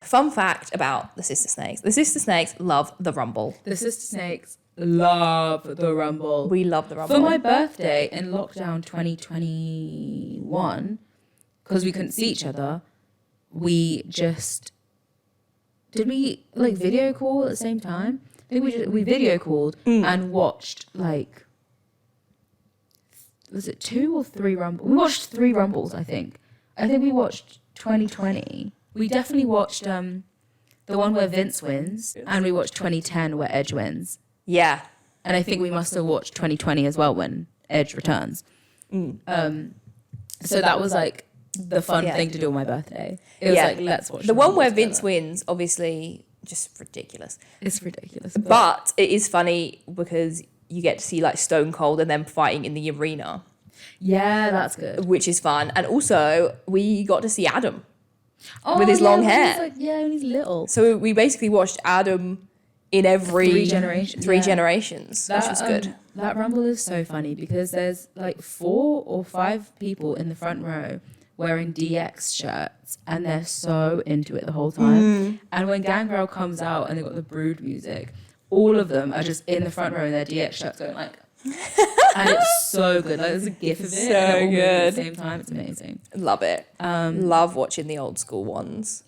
Fun fact about the Sister Snakes. The Sister Snakes love the Rumble. The Sister Snakes love the Rumble. We love the Rumble. For my birthday in lockdown 2021, because we couldn't see each other, we just... Did we, like, video call at the same time? I think we video called and watched, like... Was it 2 or 3 Rumbles? We watched 3 Rumbles, I think. I think we watched 2020. We definitely watched the one where Vince wins, and we watched 2010 where Edge wins. Yeah. And I think we must have watched 2020 as well when Edge returns. So that was like the fun thing to do on my birthday. It was like, let's watch the one where together. Vince wins, obviously, just ridiculous. It's ridiculous. But it is funny because you get to see like Stone Cold and them fighting in the arena. Yeah, that's good. Which is fun. And also, we got to see Adam with his long hair. When he's little. So we basically watched Adam in every 3 generations. Three generations, which was good. That Rumble is so funny because there's like 4 or 5 people in the front row wearing DX shirts and they're so into it the whole time. And when Gangrel comes out and they've got the Brood music, all of them are just in the front row in their DX shirts going like... and it's so good. Like there's a gif of it. So and they're all moving good. at the same time. It's amazing. Love it. Love watching the old school ones.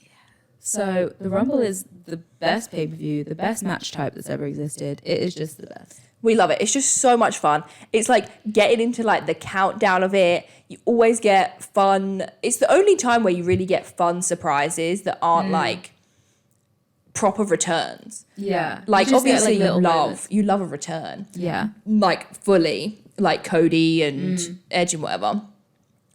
So the Rumble is the best pay-per-view, the best match type that's ever existed. It is just the best. We love it. It's just so much fun. It's like getting into like the countdown of it. You always get fun. It's the only time where you really get fun surprises that aren't like proper returns. Yeah. Like obviously moments. you love a return. Yeah. Like fully, like Cody and Edge and whatever.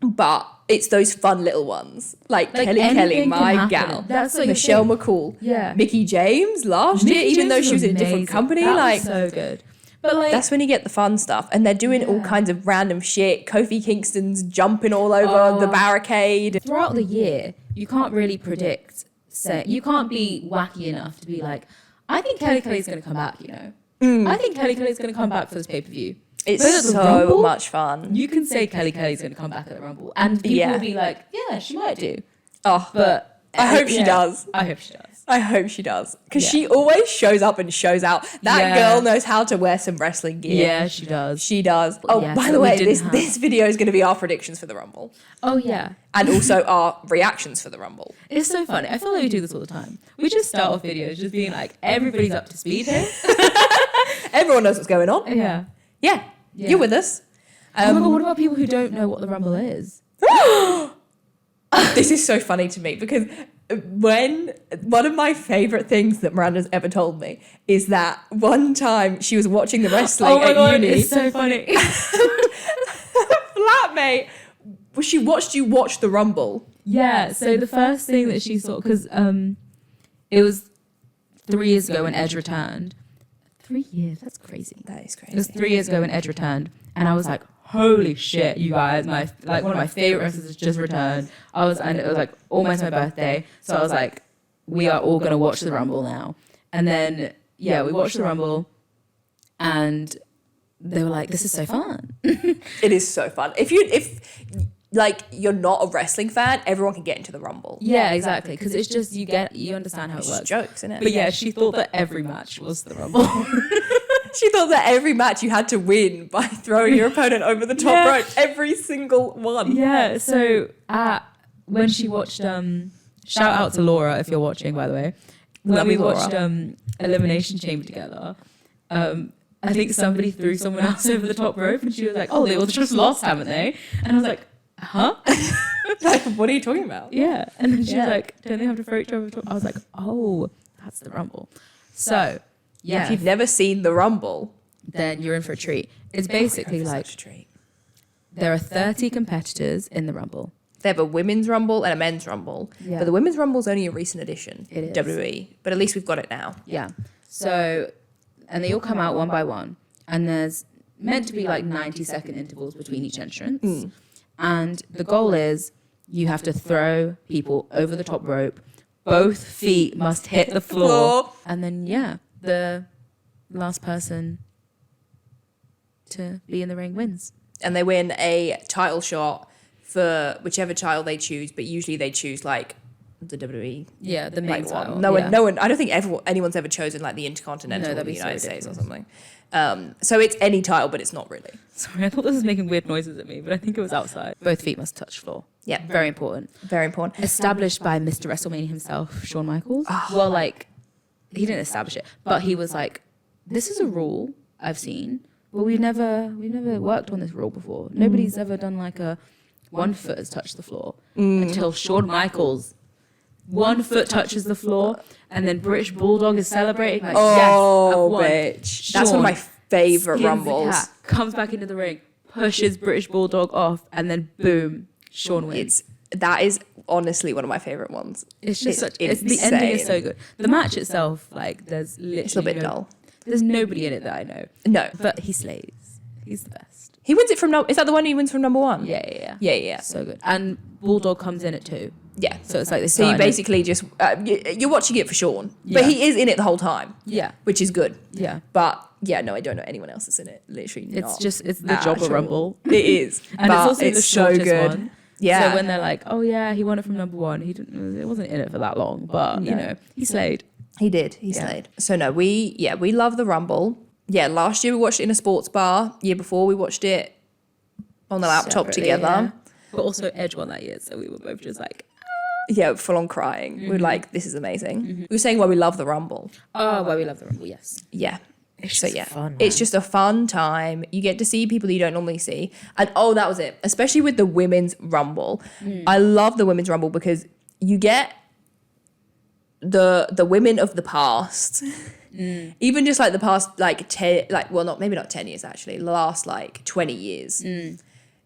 But it's those fun little ones. Like Kelly, my gal. That's what Michelle McCool. Yeah. Mickey James last year, even though she was in a different company. That like was so good. But like that's when you get the fun stuff. And they're doing all kinds of random shit. Kofi Kingston's jumping all over the barricade. Throughout the year, you can't really predict. You can't be wacky enough to be like, I think Kelly's going to come back, you know. I think Kelly's going to come back for this pay-per-view. It's so Rumble, much fun. You can say Kelly's going to come back at the Rumble. And people will be like, yeah, she might do. Oh, But I hope she does. I hope she does. I hope she does. Because she always shows up and shows out. That girl knows how to wear some wrestling gear. Yeah, she does. She does. Oh, Yeah, by so the we way, didn't this video is going to be our predictions for the Rumble. Oh, yeah. And also our reactions for the Rumble. It's so funny. I feel like we do this all the time. We just start off videos just being like, everybody's up to speed here. Everyone knows what's going on. Yeah. Yeah. You're with us. Oh my God, what about people who don't know what the Rumble is? This is so funny to me because when one of my favorite things that Miranda's ever told me is that one time she was watching the wrestling at uni. It's so funny. Flatmate, she watched you watch the Rumble. Yeah, so the first thing that she saw, because it was 3 years ago when Edge returned. 3 years, that's crazy. That is crazy. It was 3 years ago when Edge returned, and I was like, holy shit, you guys, one of my favorite wrestlers has just returned. And it was like almost my birthday, so I was like, we are all gonna watch the Rumble now. And then we watched the Rumble, and they were like, this is so fun. It is so fun. If you're not a wrestling fan, everyone can get into the Rumble. Yeah, exactly, because it's just you understand how it works. It's jokes, isn't it? But yeah, she thought that every match was the Rumble. She thought that every match you had to win by throwing your opponent over the top rope. Every single one. Yeah, so when she watched, shout out to Laura if you're watching, by the way. When we watched Elimination Chamber together, I think somebody threw someone else over the top rope and she was like, oh, they all just lost, haven't they? And I was like, huh? Like, what are you talking about? Yeah. And then she was like, don't they have to throw each other over the top? I was like, oh, that's the Rumble. So... yeah, if you've never seen the Rumble, then you're in for a treat. It's basically like such a treat. There are 30 competitors in the Rumble. They have a women's Rumble and a men's Rumble. Yeah. But the women's Rumble is only a recent addition. It is. WWE. But at least we've got it now. Yeah. So, and they all come out one by one. And there's meant to be like 90-second intervals between each entrance. And the goal is you have to throw people over the top rope. Both feet must hit the floor. And then, the last person to be in the ring wins. And they win a title shot for whichever title they choose, but usually they choose like the WWE. Yeah, the main Like, title. no yeah. one. I don't think anyone's ever chosen like the Intercontinental No, in the that'd be so United States or ridiculous. something. So it's any title, but it's not really. Sorry, I thought this was making weird noises at me, but I think it was outside. Both feet must touch floor. Yeah, Very important. very important. Established by Mr. WrestleMania himself, Shawn Michaels. Oh. Well, like, he didn't establish it, but he was like, this is a rule I've seen, but we've never worked on this rule before. Nobody's ever done like a 1 foot has touched the floor until Shawn Michaels. 1 foot touches the floor, and then British Bulldog is celebrating. Like, Oh, yes, I've won. bitch. That's one of my Shawn favorite skins the rumbles. cat, comes back into the ring, pushes British Bulldog off, and then boom, Shawn wins. That is honestly one of my favorite ones. It's just It's the ending is insane. so good. The match itself, like, there's literally It's a bit dull. There's nobody in it that I know, No, but he slays. He's the best. he wins it from is that the one he wins from number one? Yeah. Yeah. So good. And Bulldog comes in at 2. Yeah. So it's like this. So you basically just you're watching it for Sean, but Yeah. he is in it the whole time, Yeah. which is good. Yeah. But yeah, no, I don't know anyone else that's in it. Literally, It's not the at Jobber all. Rumble. It is, And but it's also the so shortest good. one. Yeah. So when they're like, oh yeah, he won it from number 1, it wasn't in it for that long, but you No. know, he slayed. He did. He Yeah. slayed. So no, we love the Rumble. Yeah, last year we watched it in a sports bar. Year before we watched it on the laptop Separately, together. yeah. But also Edge won that year, so we were both just like, Yeah, full on crying. We were like, this is amazing. We were saying why we love the Rumble. oh, well, we love the Rumble, yes. Yeah. It's So just yeah, fun, it's man. just a fun time. You get to see people that you don't normally see, and that was it. Especially with the women's rumble, I love the women's rumble because you get the women of the past, even just like the past like 10, like well not maybe not 10 years actually, the last like 20 years.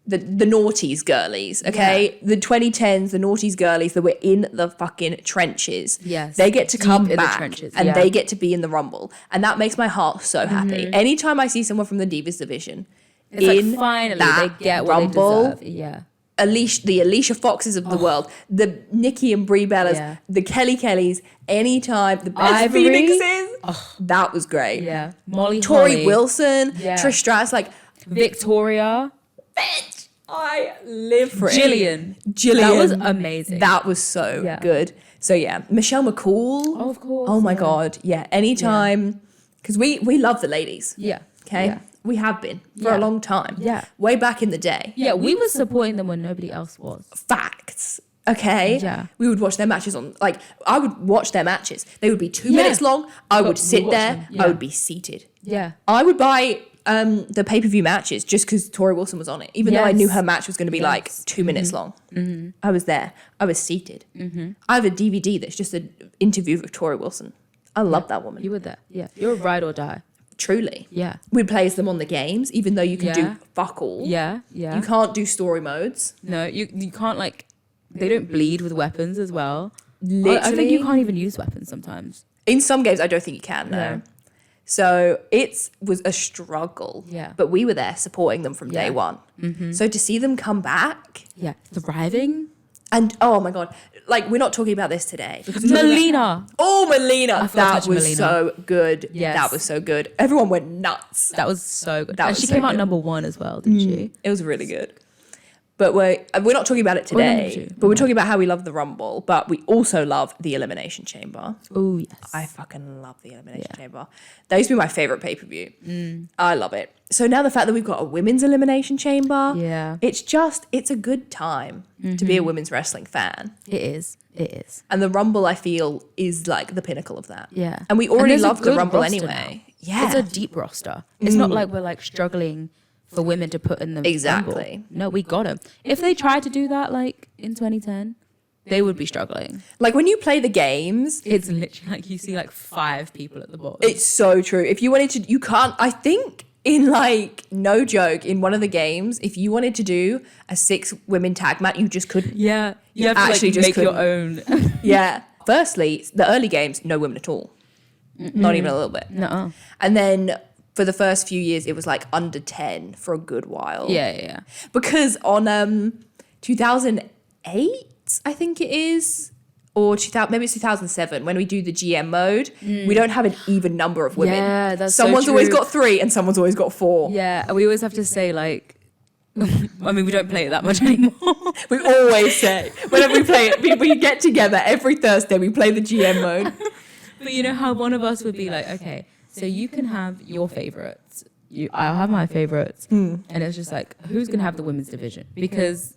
The noughties girlies, okay? The 2010s, the noughties girlies that were in the fucking trenches. Yes. They get to Deep come in the back trenches, and yeah. they get to be in the Rumble. And that makes my heart so happy. Anytime I see someone from the Divas division It's in like finally that they get what Rumble, they deserve. Yeah. the Alicia Foxes of the world, the Nikki and Brie Bellas, Yeah. the Kelly Kellys, anytime, the Beth Ivory. Phoenixes, that was great. Yeah. Molly Tori Holly, Wilson, Yeah. Trish Stratus, like, Victoria, bitch, I live for it. Jillian. Jillian. That was amazing. That was so Yeah. good. So yeah, Michelle McCool. Oh, of course. Oh my yeah. God. Yeah. Anytime. Because we love the ladies. Yeah. Okay. Yeah. We have been for Yeah. a long time. Yeah. Way back in the day. Yeah, we were supporting them when nobody else was. Facts. Okay. Yeah. We would watch their matches on, like, I would watch their matches. They would be 2 Yeah. minutes long. I But would we sit watched there. them. Yeah. I would be seated. Yeah. I would buy the pay-per-view matches just because Tori Wilson was on it, even though I knew Yes. her match was going to be like Yes. 2 minutes long. I was there. I was seated. I have a DVD that's just an interview with Tori Wilson. I love that woman. You were there. Yeah. You're a ride or die. Truly. Yeah. We'd play as them on the games, even though you can do Yeah. fuck all. Yeah. Yeah. You can't do story modes. No, you can't like. They don't bleed with weapons as well. Literally. I think you can't even use weapons sometimes. In some games, I don't think you can, no. No. So it was a struggle. Yeah. But we were there supporting them from day Yeah. one. So to see them come back, Yeah. Thriving. and oh my God, like we're not talking about this today. Because we're talking about- Melina. Oh, Melina. I forgot That to was Melina. so good. Yes. That was so good. Everyone went nuts. That was so good. That and was she so came out good. number 1 as well, didn't she? It was really good. But we're not talking about it We're number today. 2. But we're talking about how we love the Rumble. But we also love the Elimination Chamber. Oh yes. I fucking love the Elimination Chamber. That used to be my favorite pay-per-view. I love it. So now the fact that we've got a women's Elimination Chamber, Yeah. it's a good time to be a women's wrestling fan. It is. It is. And the Rumble, I feel, is like the pinnacle of that. Yeah. And we already there's a love the good Rumble roster anyway. now. Yeah. It's a deep roster. It's not like we're like struggling for women to put in the Exactly. Rumble. No, we got them. If they tried to do that like in 2010, they would be struggling. Like when you play the games, It's literally like you see like 5 people at the bottom. it's so true. If you wanted to, you can't, I think in like, no joke, in one of the games, if you wanted to do a 6 women tag match, you just couldn't. yeah. You have to actually like just make your own. Yeah. Firstly, the early games, no women at all. Not even a little bit. No. And then for the first few years, it was like under 10 for a good while. Yeah. Because on 2008, I think it is, or 2000, maybe it's 2007, when we do the GM mode, we don't have an even number of women. Yeah, that's so Someone's always true. got 3 and someone's always got 4. Yeah. We always have to say like I mean, we don't play it that much anymore. We always say, whenever we play it, we get together every Thursday, we play the GM mode. But you know how one of us would be like, okay, so you can have your favorites. I'll have my favorites. And it's just like, who's going to have the women's division? Because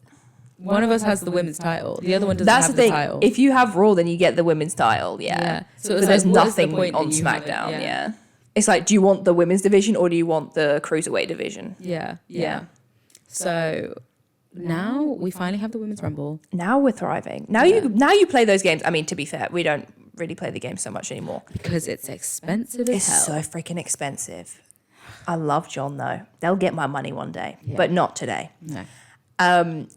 one of us has the women's title. The other one doesn't have the title. If you have Raw, then you get the women's title. Yeah. So but there's nothing on that you have it? SmackDown. Yeah. It's like, do you want the women's division or do you want the cruiserweight division? Yeah. So now we finally have the women's rumble. Now we're thriving. Now you play those games. I mean, to be fair, we don't really play the game so much anymore because it's expensive as hell. It's so freaking expensive. I love John though. They'll get my money one day, but not today. No.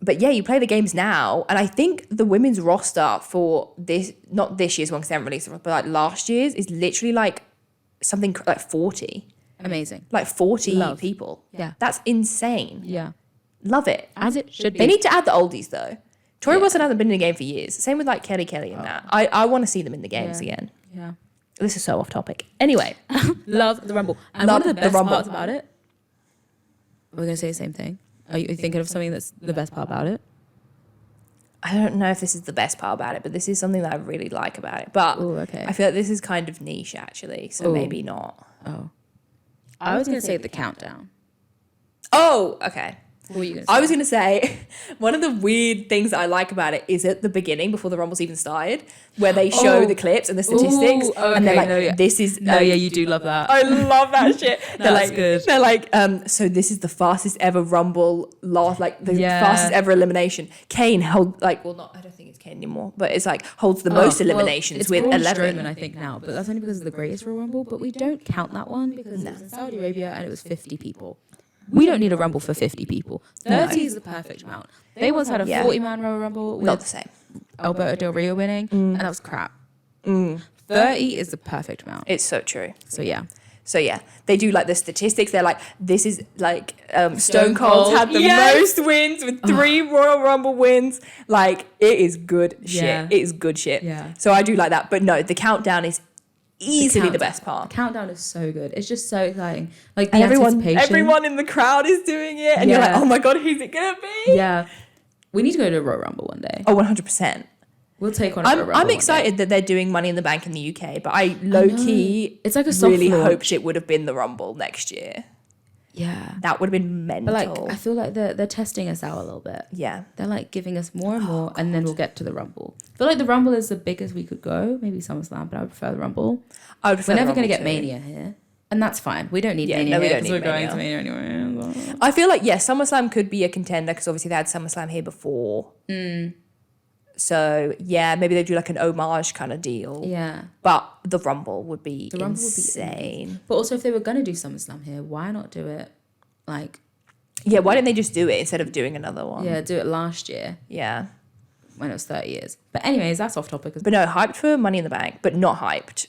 But yeah, you play the games now, and I think the women's roster for this, not this year's one because they haven't released it, but like last year's, is literally like something like 40. Amazing. Like 40 people. Yeah. That's insane. Yeah. Love it. As it should be. They need to add the oldies though. Tori Wilson hasn't been in a game for years. Same with like Kelly and that. I want to see them in the games again. Yeah. This is so off topic. Anyway. Love the Rumble. And Love one of the best Rumble. parts about it, we're going to say the same thing. Are you thinking of something that's the best part about it? I don't know if this is the best part about it, but this is something that I really like about it. But okay. I feel like this is kind of niche actually, so maybe not. Oh. I was going to say the countdown. Oh, okay. What were you going to say? I was going to say, one of the weird things that I like about it is at the beginning, before the Rumbles even started, where they show the clips and the statistics, and they're like, this is... you do love that. I love that shit. That's good. They're like, so this is the fastest ever Rumble loss, like the fastest ever elimination. Kane held, like, well, not, I don't think it's Kane anymore, but it's like, holds the most eliminations with 11. Strowman, I think now, but that's only because of the greatest Royal Rumble, but we don't count that one because it was in Saudi Arabia and it was 50 people. We don't need a Rumble for 50 people. 30 is the perfect amount. They once had a 40-man Royal Rumble Not with the same. Alberto Del Rio winning, and that was crap. 30 is the perfect amount. It's so true. So yeah, they do like the statistics. They're like, this is like Stone Cold had the most wins with 3 Royal Rumble wins. Like, it is good shit. Yeah. It is good shit. Yeah. So I do like that. But no, the countdown is easily the best part. The countdown is so good. It's just so exciting. Like the And anticipation. everyone in the crowd is doing it, and you're like, oh my god, who's it gonna be? Yeah, we need to go to a Royal Rumble one day. Oh, 100%. We'll take on a Royal Rumble. I'm excited that they're doing Money in the Bank in the UK, but I low key, it's like a soft really launch. hoped it would have been the Rumble next year. Yeah, That would have been mental. but like I feel like they're testing us out a little bit. Yeah. They're like giving us more and more, and then we'll get to the Rumble. I feel like the Rumble is the biggest we could go. Maybe SummerSlam, but I would prefer the Rumble. I would prefer We're never going to get Mania here, and that's fine. We don't need Mania no, we here don't because need we're going Mania. to Mania anyway. I feel like, SummerSlam could be a contender because obviously they had SummerSlam here before. So, yeah, maybe they do like an homage kind of deal. Yeah, But the Rumble would be Rumble would be insane. but also if they were going to do SummerSlam here, why not do it like Yeah, why didn't they just do it instead of doing another one? do it last year Yeah. when it was 30 years? But anyways, that's off topic. But no, hyped for Money in the Bank, but not hyped.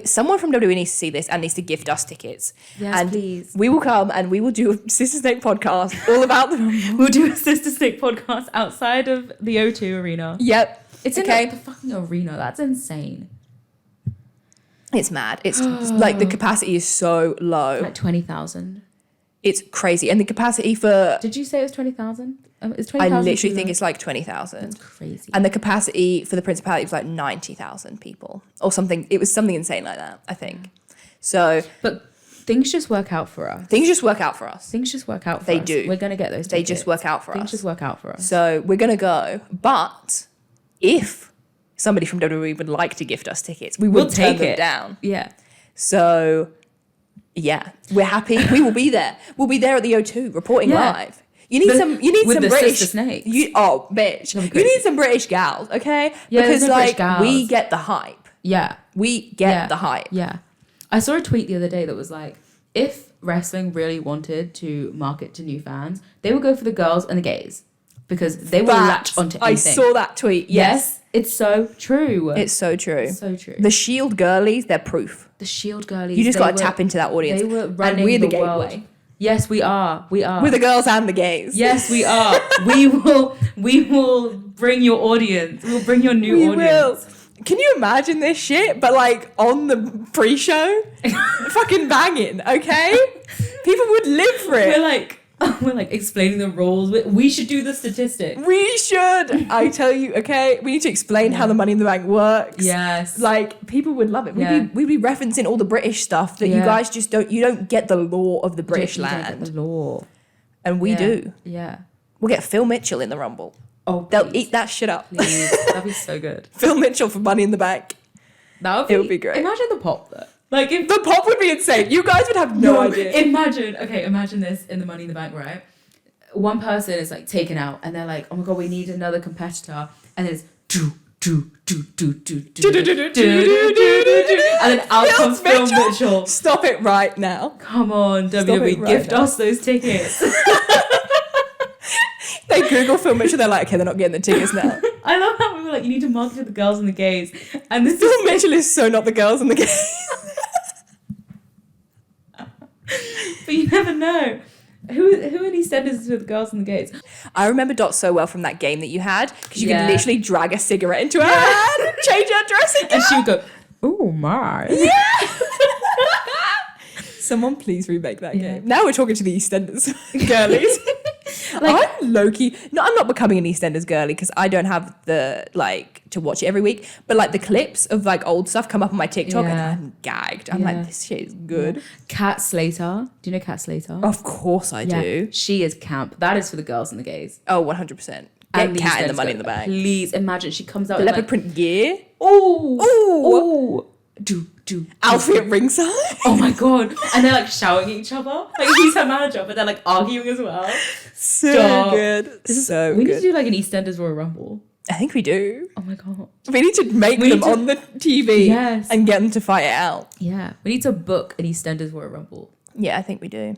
Someone from WWE needs to see this and needs to gift us tickets. Yes, and please. We will come and we will do a Sister Snake podcast all about the Rumble. We'll do a Sister Stick podcast outside of the O2 arena. Yep. It's in the fucking arena. That's insane. It's mad. It's like the capacity is so low. Like 20,000. It's crazy. And the capacity for... Did you say it was 20,000? It's 20,000. I literally think it's like 20,000. That's crazy. And the capacity for the Principality was like 90,000 people or something. It was something insane like that, I think. So... But things just work out for us. Things just work out for us. Things just work out for us. They do. We're going to get those tickets. They just work out for us. Things just work out for us. So we're going to go. But if somebody from WWE would like to gift us tickets, we will turn them down. Yeah. So, yeah, we're happy. We will be there. We'll be there at the O2 reporting live. You need some with the British Sister Snakes. Bitch. You need some British gals, okay? Yeah, because there's no British like we gals. get the hype. Yeah. We get the hype. Yeah. I saw a tweet the other day that was like, if wrestling really wanted to market to new fans, they would go for the girls and the gays because they will latch onto anything. I saw that tweet. Yes. It's so true. It's so true. It's so true. The Shield girlies, they're proof. The Shield girlies. You just got to tap into that audience. They were running and we're the world. gateway. Yes, we are. We are. We're the girls and the gays. Yes, we are. we will bring your audience. We'll bring your new audience. Will. Can you imagine this shit? But like on the pre-show, fucking banging. Okay, people would live for it. We're like We're like explaining the rules. We should do the statistics. We should. I tell you, okay, we need to explain how the Money in the Bank works. Yes. Like, people would love it. We'd be referencing all the British stuff that you guys just don't get the law of the British land. You don't get the law. And we do. Yeah. We'll get Phil Mitchell in the Rumble. Oh, They'll eat that shit up. Please. That'd be so good. Phil Mitchell for Money in the Bank. It would be great. Imagine the pop though. Like if The pop would be insane. You guys would have no idea. Imagine this in the Money in the Bank, right? One person is like taken out and they're like, oh my god, we need another competitor. And then it's and then out comes Phil Mitchell. Stop it right now. Come on, WWE, gift us those tickets. They Google Phil Mitchell, they're like, okay, they're not getting the tickets now. I love how we were like, you need to market to the girls and the gays. And this Phil Mitchell is so not the girls and the gays. But you never know. Who are these standards with the girls and the gays? I remember Dot so well from that game that you had, because you could literally drag a cigarette into her hand, change her dressing gown. And she would go, oh my. Yeah. Someone please remake that game. Now we're talking to the EastEnders girlies. Like, I'm low-key. No, I'm not becoming an EastEnders girly because I don't have the, like, to watch it every week. But, like, the clips of, like, old stuff come up on my TikTok and I'm gagged. I'm like, this shit is good. Yeah. Kat Slater. Do you know Kat Slater? Of course I do. She is camp. That is for the girls and the gays. Oh, 100%. Get Kat in the Money in the Bank. Please imagine she comes out The in leopard like, print gear. Oh. Alfie at ringside. Oh my god. And they're like shouting at each other. Like he's her manager, but they're like arguing as well. So good. We need to do like an EastEnders Royal Rumble. I think we do. Oh my god. We need to make them on the TV and get them to fight it out. Yeah. We need to book an EastEnders Royal Rumble. Yeah, I think we do.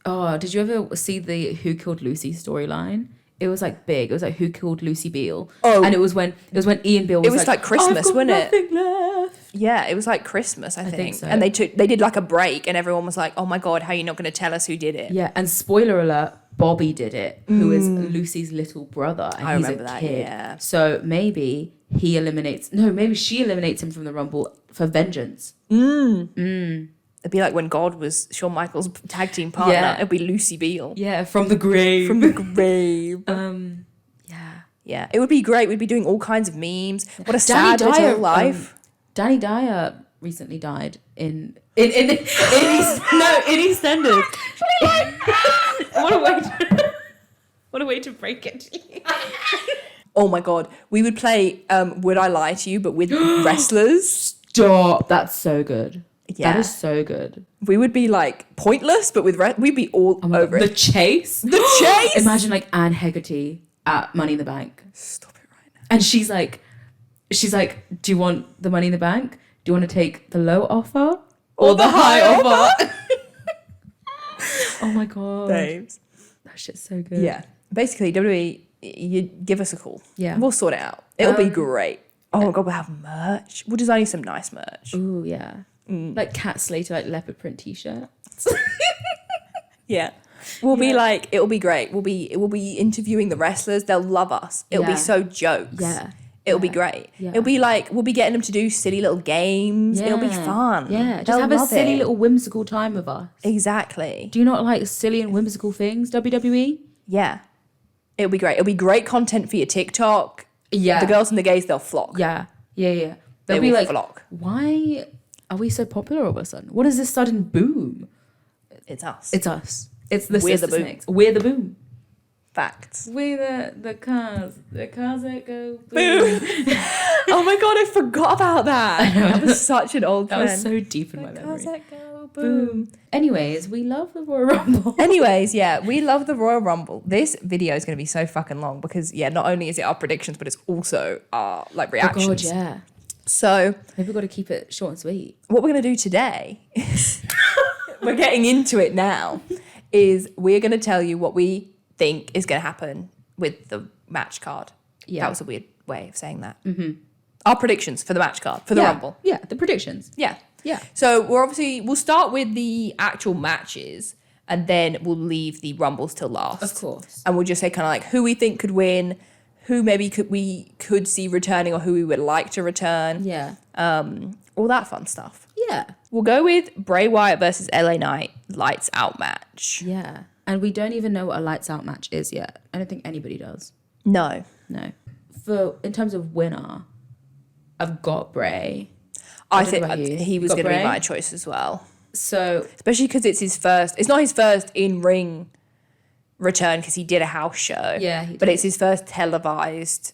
Oh, did you ever see the Who Killed Lucy storyline? It was like big. It was like Who Killed Lucy Beale. Oh, and it was when Ian Beale was. It was like Christmas, wasn't it? Nothing left. Yeah, it was like Christmas, I think. So. And they did like a break, and everyone was like, "Oh my god, how are you not going to tell us who did it?" Yeah, and spoiler alert, Bobby did it, who is Lucy's little brother, and I he's remember a that, kid. yeah. So maybe she eliminates him from the Rumble for vengeance. It'd be like when God was Shawn Michaels' tag team partner. Yeah. It'd be Lucy Beale. Yeah, from the grave. From the grave. Yeah. Yeah, it would be great. We'd be doing all kinds of memes. What a sad little life. Danny Dyer recently died in EastEnders. What a way to break it to you. Oh my god, we would play Would I Lie to You, but with wrestlers. Stop. That's so good. Yeah. That is so good. We would be like pointless, but with we'd be all over The it. chase. The chase. Imagine like Anne Hegarty at Money in the Bank. Stop it right now. And she's like, do you want the Money in the Bank? Do you want to take the low offer or the high offer? Oh my god. Babes. That shit's so good. Yeah. Basically, WWE, you give us a call. Yeah. We'll sort it out. It'll be great. Oh my god, we'll have merch. We'll design you some nice merch. Ooh, yeah. Like Kat Slater, like leopard print t-shirts. Yeah. We'll be like, it'll be great. We'll be interviewing the wrestlers. They'll love us. It'll be so jokes. Yeah. It'll be great. Yeah. It'll be like, we'll be getting them to do silly little games. It'll be fun. Yeah. Just They'll have a love silly it. little whimsical time with us. Exactly. Do you not like silly and whimsical things, WWE? Yeah. It'll be great. It'll be great content for your TikTok. Yeah. The girls and the gays, they'll flock. Yeah. They'll They be will like, flock. why are we so popular all of a sudden? What is this sudden boom? It's us. It's us. It's the We're the Sister boom. Snakes. We're the boom. Facts. We're the cars that go boom. Boom. Oh my god, I forgot about that. That was such an old That trend. was so deep in my memory. Cars that go boom. Anyways, we love the Royal Rumble. Anyways, yeah, we love the Royal Rumble. This video is going to be so fucking long because, yeah, not only is it our predictions, but it's also our, like, reactions. Oh god, yeah. So, Maybe we've got to keep it short and sweet. what we're going to do today, we're getting into it now, is we're going to tell you what we think is going to happen with the match card. Yeah. That was a weird way of saying that. Mm-hmm. Our predictions for the match card, for the Yeah. Rumble. Yeah, the predictions. Yeah. Yeah. So we'll start with the actual matches and then we'll leave the Rumbles till last. Of course. And we'll just say kind of like who we think could win, who maybe we could see returning or who we would like to return. Yeah. All that fun stuff. Yeah. We'll go with Bray Wyatt versus LA Knight lights out match. Yeah. And we don't even know what a lights out match is yet. I don't think anybody does. No. In terms of winner, I've got Bray. I think he was going to be my choice as well. So, especially because it's not his first in-ring return because he did a house show. Yeah, but it's his first televised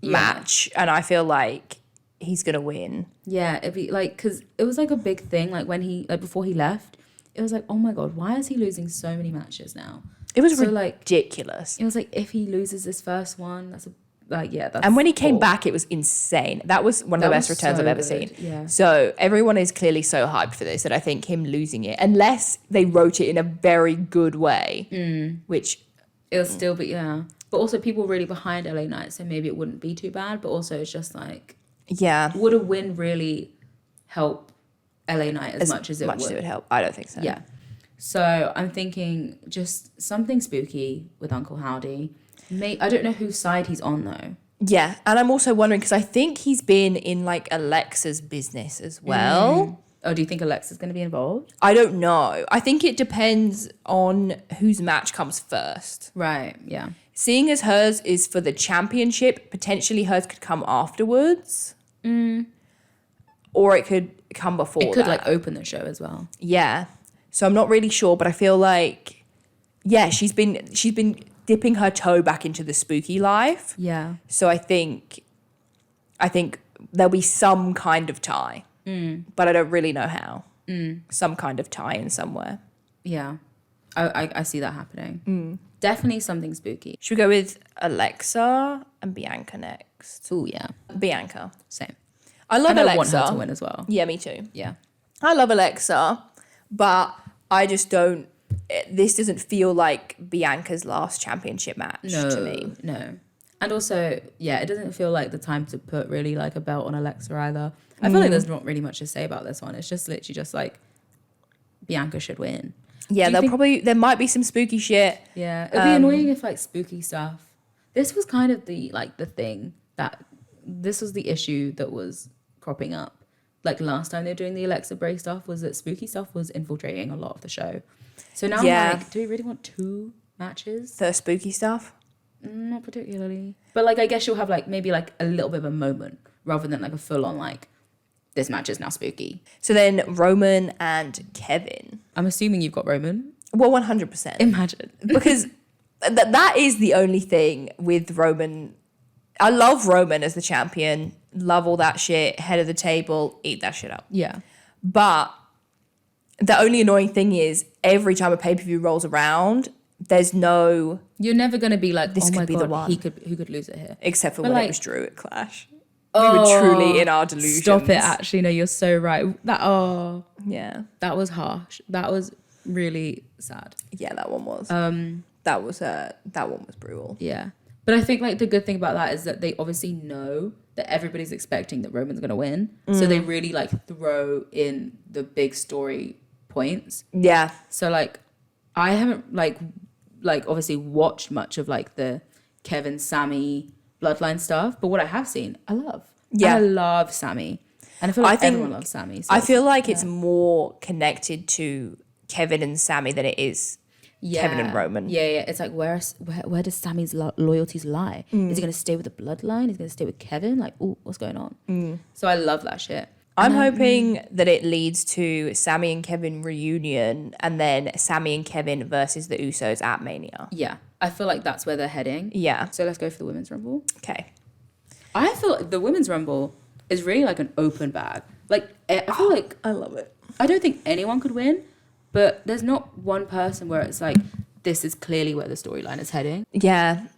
match, and I feel like he's going to win. Yeah, it'd be like, because it was like a big thing, like when before he left, it was like, oh my God, why is he losing so many matches now? It was ridiculous. It was like, if he loses this first one, that's and when he came back, it was insane. That was one of the best returns I've ever seen. Yeah. So everyone is clearly so hyped for this that I think him losing it, unless they wrote it in a very good way, which it'll still be, but also people really behind LA Knight, so maybe it wouldn't be too bad, but also it's just like, would a win really help LA Knight as much as it would help? I don't think so. Yeah. So I'm thinking just something spooky with Uncle Howdy. I don't know whose side he's on though. Yeah, and I'm also wondering because I think he's been in like Alexa's business as well. Oh, do you think Alexa's going to be involved? I don't know. I think it depends on whose match comes first. Right, yeah. Seeing as hers is for the championship, potentially hers could come afterwards. Or it could come before It could that. like open the show as well. Yeah. So I'm not really sure, but I feel like, she's been dipping her toe back into the spooky life. Yeah. So I think there'll be some kind of tie, but I don't really know how. Some kind of tie in somewhere. Yeah, I see that happening. Definitely something spooky. Should we go with Alexa and Bianca next? Oh yeah, Bianca. same. I love Alexa. I want her to win as well. Yeah, me too. Yeah, I love Alexa, but I just don't. This doesn't feel like Bianca's last championship match to me. No. And also, it doesn't feel like the time to put really like a belt on Alexa either. I feel like there's not really much to say about this one. It's just literally just like Bianca should win. Yeah, there might be some spooky shit. Yeah, it'd be annoying if like spooky stuff. This was kind of the thing that this was the issue that was cropping up. Like last time they were doing the Alexa Bray stuff was that spooky stuff was infiltrating a lot of the show. So now I'm like, do we really want 2 matches? The spooky stuff? Not particularly. But like I guess you'll have like maybe like a little bit of a moment rather than like a full on like this match is now spooky. So then Roman and Kevin. I'm assuming you've got Roman. Well, 100%. Imagine. Because that is the only thing with Roman. I love Roman as the champion. Love all that shit. Head of the table. Eat that shit up. Yeah. But the only annoying thing is every time a pay-per-view rolls around, there's no... You're never going to be like, this oh could my be God, the one. who could lose it here? Except for but when like, it was Drew at Clash. We were truly in our delusions. Stop it, actually. No, you're so right. Yeah. That was harsh. That was really sad. Yeah, that one was. That one was brutal. Yeah. But I think like the good thing about that is that they obviously know that everybody's expecting that Roman's going to win. So they really like throw in the big story points. Yeah. So like I haven't like obviously watched much of like the Kevin, Sammy bloodline stuff, but what I have seen, I love. Yeah. And I love Sammy. And I feel like everyone loves Sammy. So I feel like it's more connected to Kevin and Sammy than it is Kevin and Roman. Yeah. It's like where does Sammy's loyalties lie? Is he going to stay with the bloodline? Is he going to stay with Kevin? Like, oh, what's going on? So I love that shit. I'm hoping that it leads to Sammy and Kevin reunion and then Sammy and Kevin versus the Usos at Mania. Yeah. I feel like that's where they're heading. Yeah. So let's go for the Women's Rumble. Okay. I feel like the Women's Rumble is really like an open bag. Like, I feel like... I love it. I don't think anyone could win, but there's not one person where it's like, this is clearly where the storyline is heading. Yeah.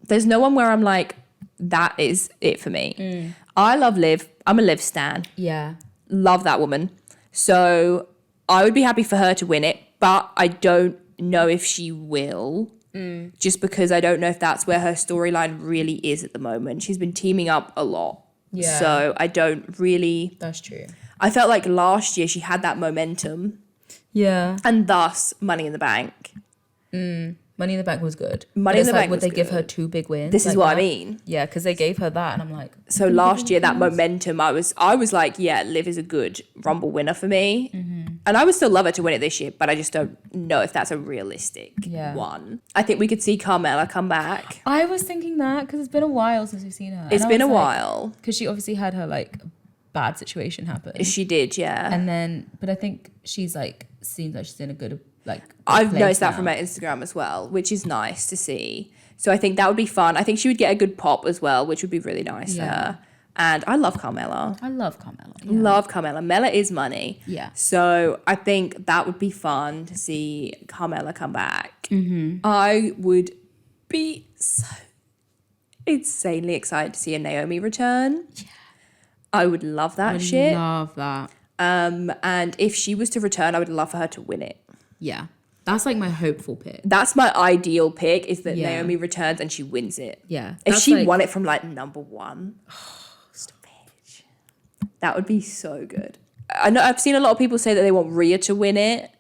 There's no one where I'm like, that is it for me. I love Liv. I'm a Liv stan. Yeah. Love that woman. So I would be happy for her to win it, but I don't know if she will. Just because I don't know if that's where her storyline really is at the moment. She's been teaming up a lot. Yeah. So I don't really... That's true. I felt like last year she had that momentum. Yeah. And thus, Money in the Bank. Money in the Bank was good. Money in the Bank would was they give good. her 2 big wins? This is like what that? I mean. Yeah, because they gave her that, and I'm like... So last year, that momentum, I was like, yeah, Liv is a good Rumble winner for me. And I would still love her to win it this year, but I just don't know if that's a realistic one. I think we could see Carmella come back. I was thinking that because it's been a while since we've seen her. It's been a while. Because she obviously had her like bad situation happen. She did, yeah. And then, but I think she's like, seems like she's in a good, like, I've noticed that from her Instagram as well, which is nice to see. So I think that would be fun. I think she would get a good pop as well, which would be really nice for her. And I love Carmella. I love Carmella. Yeah. Love Carmella. Mella is money. Yeah. So I think that would be fun to see Carmella come back. I would be so insanely excited to see a Naomi return. Yeah. I would love that shit. Love that. And if she was to return, I would love for her to win it. Yeah. That's like my hopeful pick. That's my ideal pick, is that Naomi returns and she wins it. Yeah. If she won it from like number one, bitch, that would be so good. I know I've seen a lot of people say that they want Rhea to win it.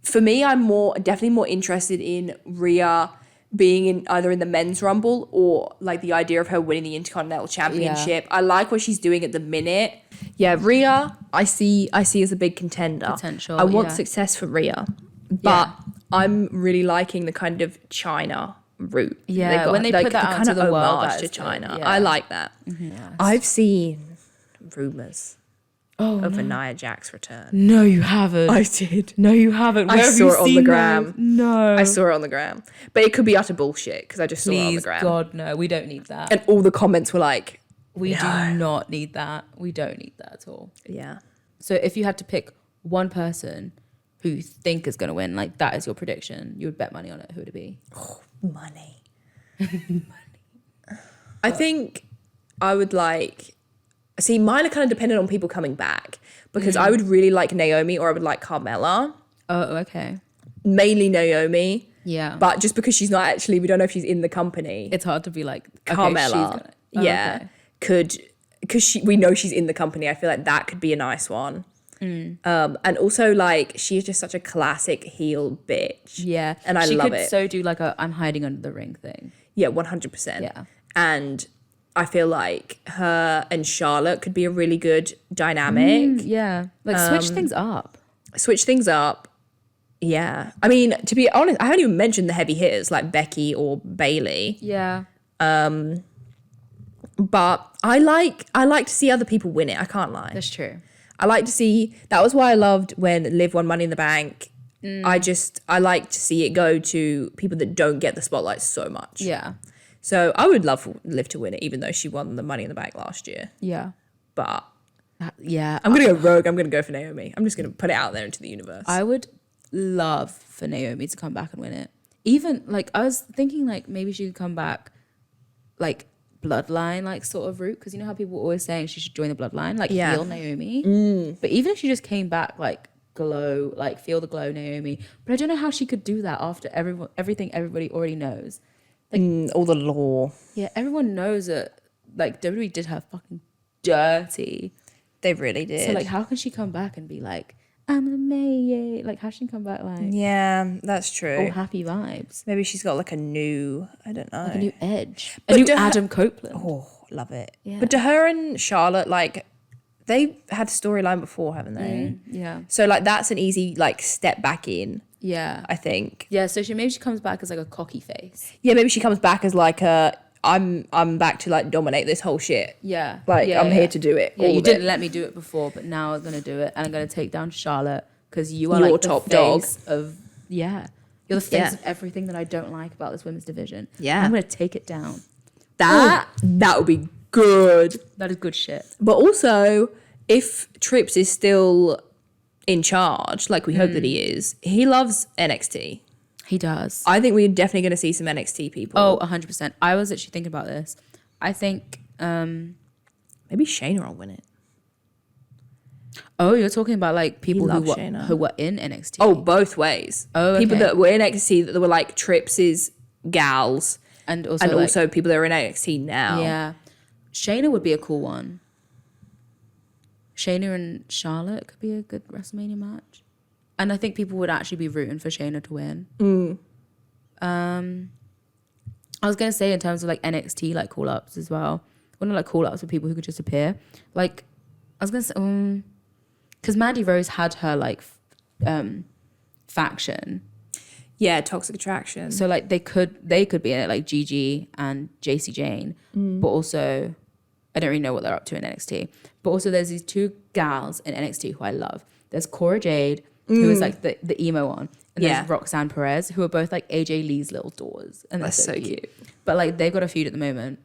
For me, I'm definitely more interested in Rhea being in either in the men's rumble or like the idea of her winning the Intercontinental Championship. I like what she's doing at the minute. Yeah, Rhea, I see as a big contender. Potential. I want success for Rhea, but I'm really liking the kind of China route. Yeah, when they put that out to the world, to China, I like that. Yes. I've seen rumors of a Nia Jax return. No, you haven't. I did. No, you haven't. Where I saw it on the gram. Those? No. I saw it on the gram. But it could be utter bullshit because I just saw it on the gram. God, no. We don't need that. And all the comments were like, we do not need that. We don't need that at all. Yeah. So if you had to pick one person who you think is going to win, like that is your prediction, you would bet money on it, who would it be? Oh, money. I think I would like... See, mine are kind of dependent on people coming back because I would really like Naomi or I would like Carmella. Oh, okay. Mainly Naomi. Yeah. But just because she's not actually, we don't know if she's in the company. It's hard to be like, Carmella. Okay. Because we know she's in the company. I feel like that could be a nice one. And also like, she's just such a classic heel bitch. Yeah. And I love it. She could so do like a I'm hiding under the ring thing. Yeah, 100%. Yeah. And I feel like her and Charlotte could be a really good dynamic. Yeah. Like switch things up. Switch things up. Yeah. I mean, to be honest, I haven't even mentioned the heavy hitters like Becky or Bailey. Yeah. But I like to see other people win it. I can't lie. That's true. I like to see, that was why I loved when Liv won Money in the Bank. I like to see it go to people that don't get the spotlight so much. Yeah. So I would love for Liv to win it, even though she won the Money in the Bank last year. Yeah. But yeah. I'm going to go rogue. I'm going to go for Naomi. I'm just going to put it out there into the universe. I would love for Naomi to come back and win it. Even like, I was thinking like maybe she could come back like bloodline like sort of route, because you know how people were always saying she should join the bloodline, like heel Naomi. But even if she just came back like glow, like feel the glow Naomi, but I don't know how she could do that after everything everybody already knows. Like all the lore. Yeah, everyone knows that like WWE did her fucking dirty. They really did. So like how can she come back and be like, I'm amazing? Like how she can come back like, yeah, that's true. all happy vibes. Maybe she's got like a new, I don't know. Like a new edge. But a new Adam Copeland. Oh, love it. Yeah. But to her and Charlotte, like they had a storyline before, haven't they? Yeah. So like that's an easy like step back in. Yeah. I think. Yeah, so maybe she comes back as like a cocky face. Yeah, maybe she comes back as like I'm back to like dominate this whole shit. Yeah. Like I'm here to do it. Yeah, you didn't let me do it before, but now I'm gonna do it, and I'm gonna take down Charlotte because you are like top the dog face of you're the face of everything that I don't like about this women's division. Yeah. I'm gonna take it down. That would be good. That is good shit. But also, if Trips is still in charge, like we hope that he is, he loves NXT. He does. I think we're definitely going to see some NXT people. Oh, 100%. I was actually thinking about this. I think maybe Shayna will win it. Oh, you're talking about like people Shayna. who were in NXT. Oh, both ways. Oh, people okay. that were in NXT that were like Trips's gals, and also people that are in NXT now. Yeah, Shayna would be a cool one. Shayna and Charlotte could be a good WrestleMania match. And I think people would actually be rooting for Shayna to win. I was going to say in terms of like NXT like call-ups as well. One of like call-ups for people who could just appear. Like, I was going to say, because Mandy Rose had her like faction. Yeah, Toxic Attraction. So like they could be in it, like Gigi and JC Jane, but also I don't really know what they're up to in NXT. But also there's these two gals in NXT who I love. There's Cora Jade, who is like the emo one, and there's Roxanne Perez, who are both like AJ Lee's little daughters, and they're so cute. But like they've got a feud at the moment,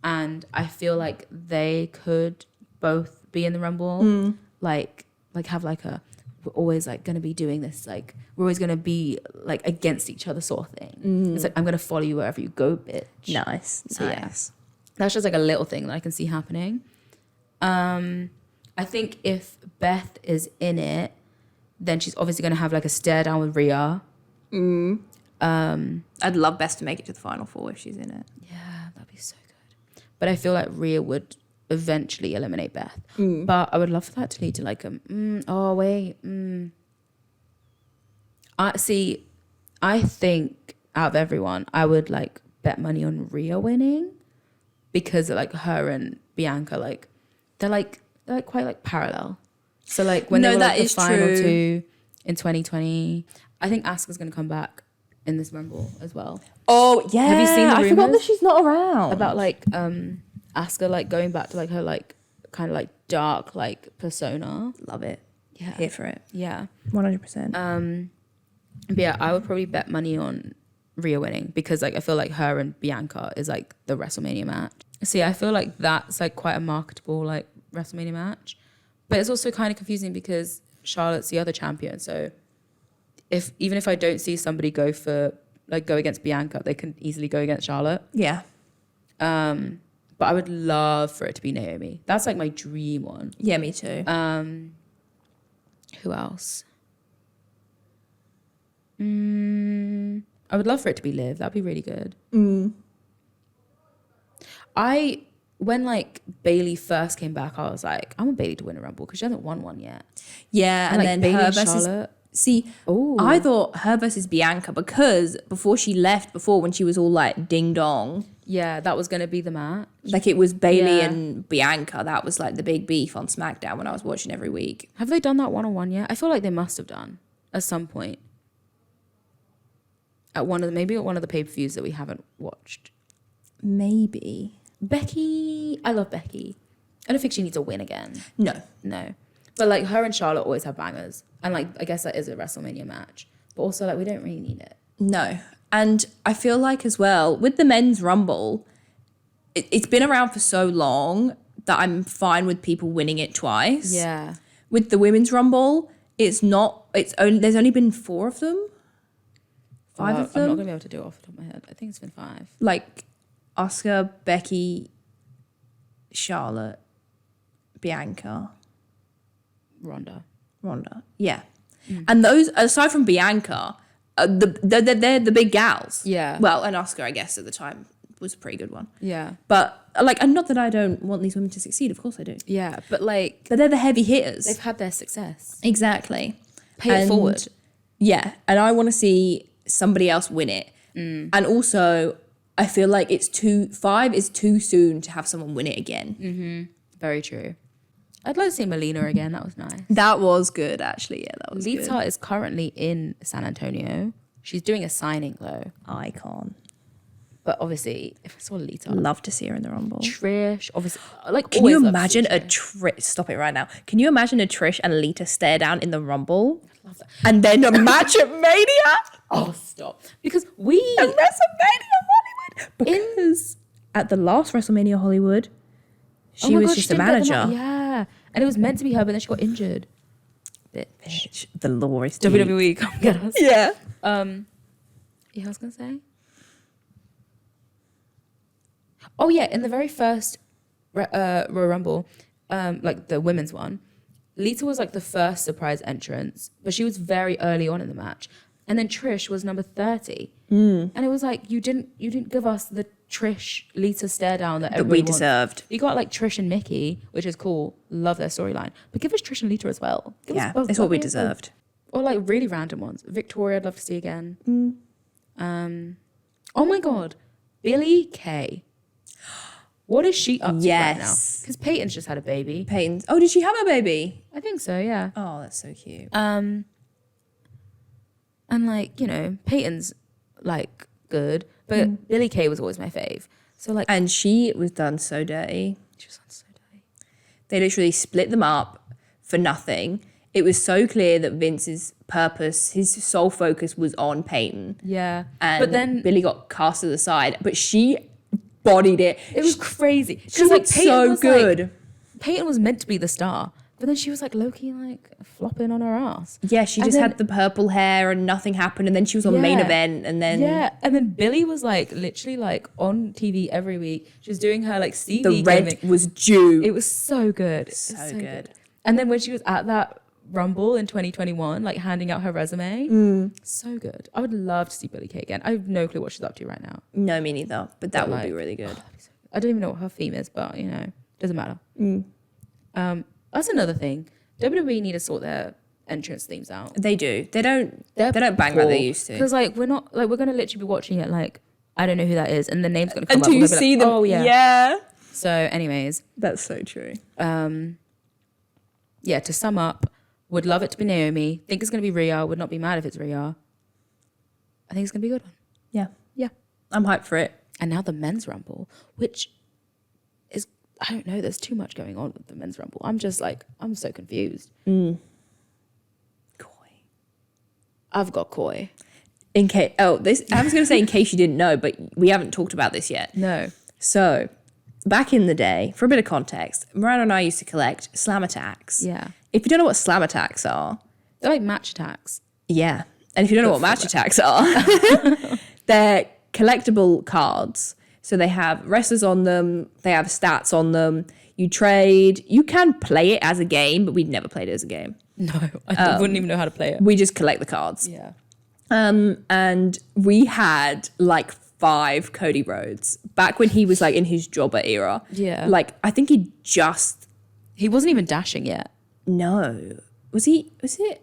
and I feel like they could both be in the Rumble, like have like a, we're always like going to be doing this, like we're always going to be like against each other sort of thing. It's like, I'm going to follow you wherever you go, bitch. Nice. So yeah, that's just like a little thing that I can see happening. I think if Beth is in it, then she's obviously going to have like a stare down with Rhea. I'd love Beth to make it to the final four if she's in it. Yeah, that'd be so good. But I feel like Rhea would eventually eliminate Beth. But I would love for that to lead to like I think out of everyone, I would like bet money on Rhea winning, because like her and Bianca, like they're quite like parallel. So like when they were like the final two in 2020, I think Asuka's gonna come back in this Rumble as well. Oh yeah, have you seen the rumors? I forgot that she's not around. About like Asuka like going back to like her like kind of like dark like persona. Love it. Yeah, Here for it. Yeah, 100%. but yeah, I would probably bet money on Rhea winning, because like I feel like her and Bianca is like the WrestleMania match. See, I feel like that's like quite a marketable like WrestleMania match, but it's also kind of confusing because Charlotte's the other champion. So even if I don't see somebody go against Bianca, they can easily go against Charlotte. Yeah. But I would love for it to be Naomi. That's like my dream one. Yeah, me too. Who else? I would love for it to be Liv. That'd be really good. When like Bailey first came back, I was like, I want Bailey to win a Rumble because she hasn't won one yet. Yeah, and like then Bailey her and versus Charlotte. See, I thought her versus Bianca, because before she left, when she was all like ding dong, yeah, that was gonna be the match. like it was Bailey and Bianca. That was like the big beef on SmackDown when I was watching every week. Have they done that 1-on-1 yet? I feel like they must have done at some point. At one of the pay-per-views that we haven't watched. Maybe. Becky, I love Becky. I don't think she needs a win again. No. But like her and Charlotte always have bangers. And like I guess that is a WrestleMania match. But also like we don't really need it. No. And I feel like as well, with the men's Rumble, it's been around for so long that I'm fine with people winning it twice. Yeah. With the women's Rumble, there's only been 4 of them. 5 of them. I'm not gonna be able to do it off the top of my head. I think it's been 5. Like Asuka, Becky, Charlotte, Bianca, Ronda. Yeah. And those, aside from Bianca, they're the big gals. Yeah. Well, and Asuka, I guess, at the time was a pretty good one. Yeah. But like, and not that I don't want these women to succeed. Of course I do. Yeah, but like, But they're the heavy hitters. they've had their success. Exactly. Pay it forward. Yeah. And I want to see somebody else win it. And also, I feel like 5 is too soon to have someone win it again. Very true. I'd like to see Melina again. That was nice. That was good, actually. Yeah, that was Lita good. is currently in San Antonio. She's doing a signing though. Icon. But obviously, if I saw Lita, Love to see her in the Rumble. Trish, obviously, like. Can you always love to see imagine a Trish. Trish? Stop it right now. Can you imagine a Trish and Lita stare down in the Rumble? Love that. And then a match at Mania? Oh, stop! Because At WrestleMania Hollywood? Because at the last WrestleMania Hollywood, she was just a manager. Yeah, and it was meant to be her, but then she got injured. Bitch. The lore is deep. WWE, come get us. Yeah. Yeah, I was gonna say. Oh yeah, in the very first Royal Rumble, like the women's one, Lita was like the first surprise entrance, but she was very early on in the match. And then Trish was number 30. And it was like you didn't give us the Trish Lita stare down that we wants. deserved. You got like Trish and Mickey, which is cool. Love their storyline. But give us Trish and Lita as well. Give us Yeah, both. it's what we That'd be awesome. deserved. Or like really random ones. Victoria, I'd love to see again. Oh my God. Billie Kay. What is she up to right now? Yes. Because Peyton's just had a baby. Peyton. Oh, did she have a baby? I think so, yeah. Oh, that's so cute. And like, you know, Peyton's like good, but Billie Kay was always my fave. So like, And she was done so dirty. she was on so dirty. They literally split them up for nothing. It was so clear that Vince's purpose, his sole focus was on Peyton. Yeah. And but then Billie got cast to the side, but she bodied it. it was crazy. She looked so was good. Like, Peyton was meant to be the star, but then she was like low-key like flopping on her ass. Yeah, she just had the purple hair and nothing happened. And then she was on main event and then... Yeah, and then Billie was like literally like on TV every week. She was doing her like CV The red gaming. was due. It was so good. So good. And then when she was at that Rumble in 2021, like handing out her resume, so good. I would love to see Billie Kay again. I have no clue what she's up to right now. No, me neither. But that But, would be like, really good. I don't even know what her theme is, but you know, doesn't matter. That's another thing. WWE need to sort their entrance themes out. They do. They don't bang like they used to. Because like we're gonna literally be watching it like I don't know who that is, and the name's gonna come Until up. you We're gonna be see like, them. oh yeah. Yeah. So, anyways, That's so true. yeah. To sum up, would love it to be Naomi. Think it's gonna be Rhea. Would not be mad if it's Rhea. I think it's gonna be a good one. Yeah. Yeah. I'm hyped for it. And now the men's rumble, which is I don't know. There's too much going on with the men's rumble. I'm just like I'm so confused. Coy. I've got Coy. I was going to say in case you didn't know, but we haven't talked about this yet. No. So, back in the day, for a bit of context, Miranda and I used to collect slam attacks. Yeah. If you don't know what slam attacks are, They're like match attacks. yeah. And if you don't know what match attacks are, they're collectible cards. So they have wrestlers on them, they have stats on them. You trade. You can play it as a game, but we'd never played it as a game. No, I wouldn't even know how to play it. We just collect the cards. Yeah. And we had like 5 Cody Rhodes back when he was like in his jobber era. Yeah. Like I think he wasn't even dashing yet. no. Was it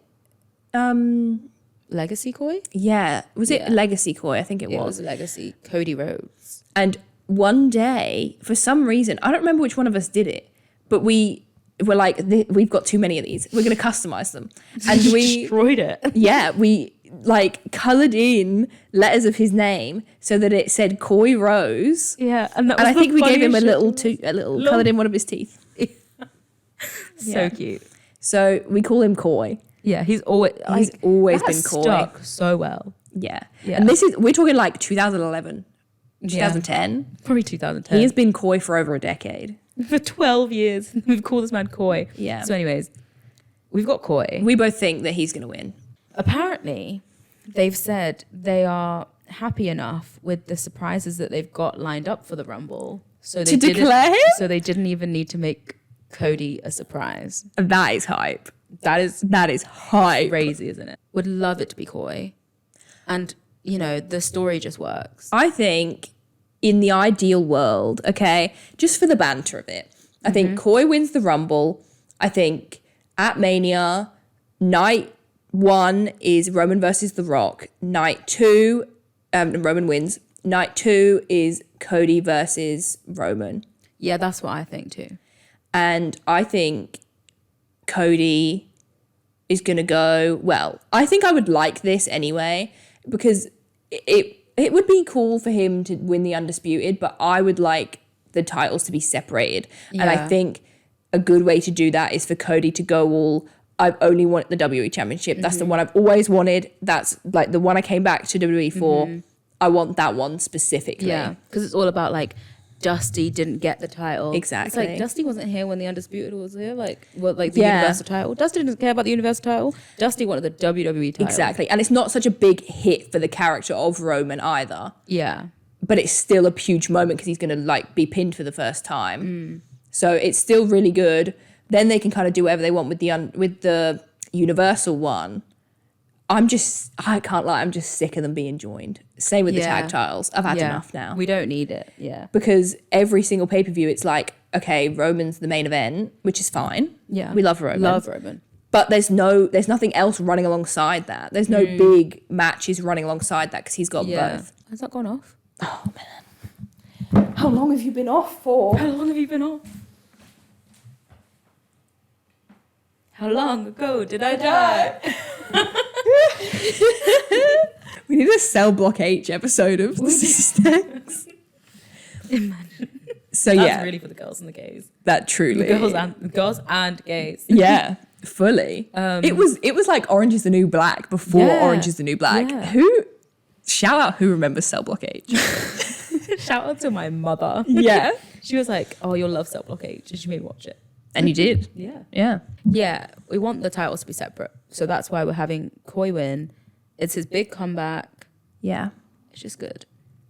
Legacy Coy? yeah, was it Yeah. Legacy Coy? I think it It was. was Legacy. Cody Rhodes. And one day, for some reason, I don't remember which one of us did it, but we were like, we've got too many of these. We're going to customize them. And we destroyed it. yeah, we like colored in letters of his name so that it said Coy Rose. Yeah, and I think we gave him a little colored in one of his teeth. So cute. So we call him Coy. Yeah, he's always always been Coy. stuck so well. Yeah. Yeah. And we're talking like 2011, 2010. Probably 2010. He has been Coy for over a decade. For 12 years. We've called this man Coy. Yeah. So anyways, we've got Coy. We both think that he's going to win. Apparently, they've said they are happy enough with the surprises that they've got lined up for the Rumble. So they declare him? So they didn't even need to make Cody a surprise. That is hype. That is hype. crazy, isn't it? Would love it to be Coy. And, you know, the story just works. I think in the ideal world, okay, just for the banter of it, I think Coy wins the Rumble. I think at Mania, night 1 is Roman versus The Rock. Night 2, Roman wins. Night 2 is Cody versus Roman. Yeah, that's what I think too. And I think Cody is going to go, well, I think I would like this anyway, because it would be cool for him to win the Undisputed, but I would like the titles to be separated. Yeah. And I think a good way to do that is for Cody to go all, I've only wanted the WWE Championship. That's the one I've always wanted. That's like the one I came back to WWE for. I want that one specifically. Yeah, because it's all about like Dusty didn't get the title. Exactly. It's like Dusty wasn't here when the Undisputed was here. Like, well, like the Universal title. Dusty didn't care about the Universal title. Dusty wanted the WWE title. Exactly. And it's not such a big hit for the character of Roman either. Yeah. But it's still a huge moment because he's going to like be pinned for the first time. So it's still really good. Then they can kind of do whatever they want with the Universal one. I can't lie, I'm just sick of them being joined. Same with the tag titles. I've had enough now. We don't need it. Yeah. Because every single pay-per-view, it's like, okay, Roman's the main event, which is fine. Yeah. We love Roman. Love Roman. But there's nothing else running alongside that. There's no big matches running alongside that because he's got both. Has that gone off? Oh, man. How long have you been off for? How long have you been off? How long ago did I die? We need a Cell Block H episode of the Stacks. So That's really for the girls and the gays. that truly. Girls and gays. Yeah, fully. It was like Orange is the New Black before Orange is the New Black. Yeah. Shout out who remembers Cell Block H. Shout out to my mother. Yeah. She was like, oh, you'll love Cell Block H. And she made me watch it. And you did. Yeah. Yeah. Yeah, we want the titles to be separate. So that's why we're having Koi win. It's his big comeback. Yeah. It's just good.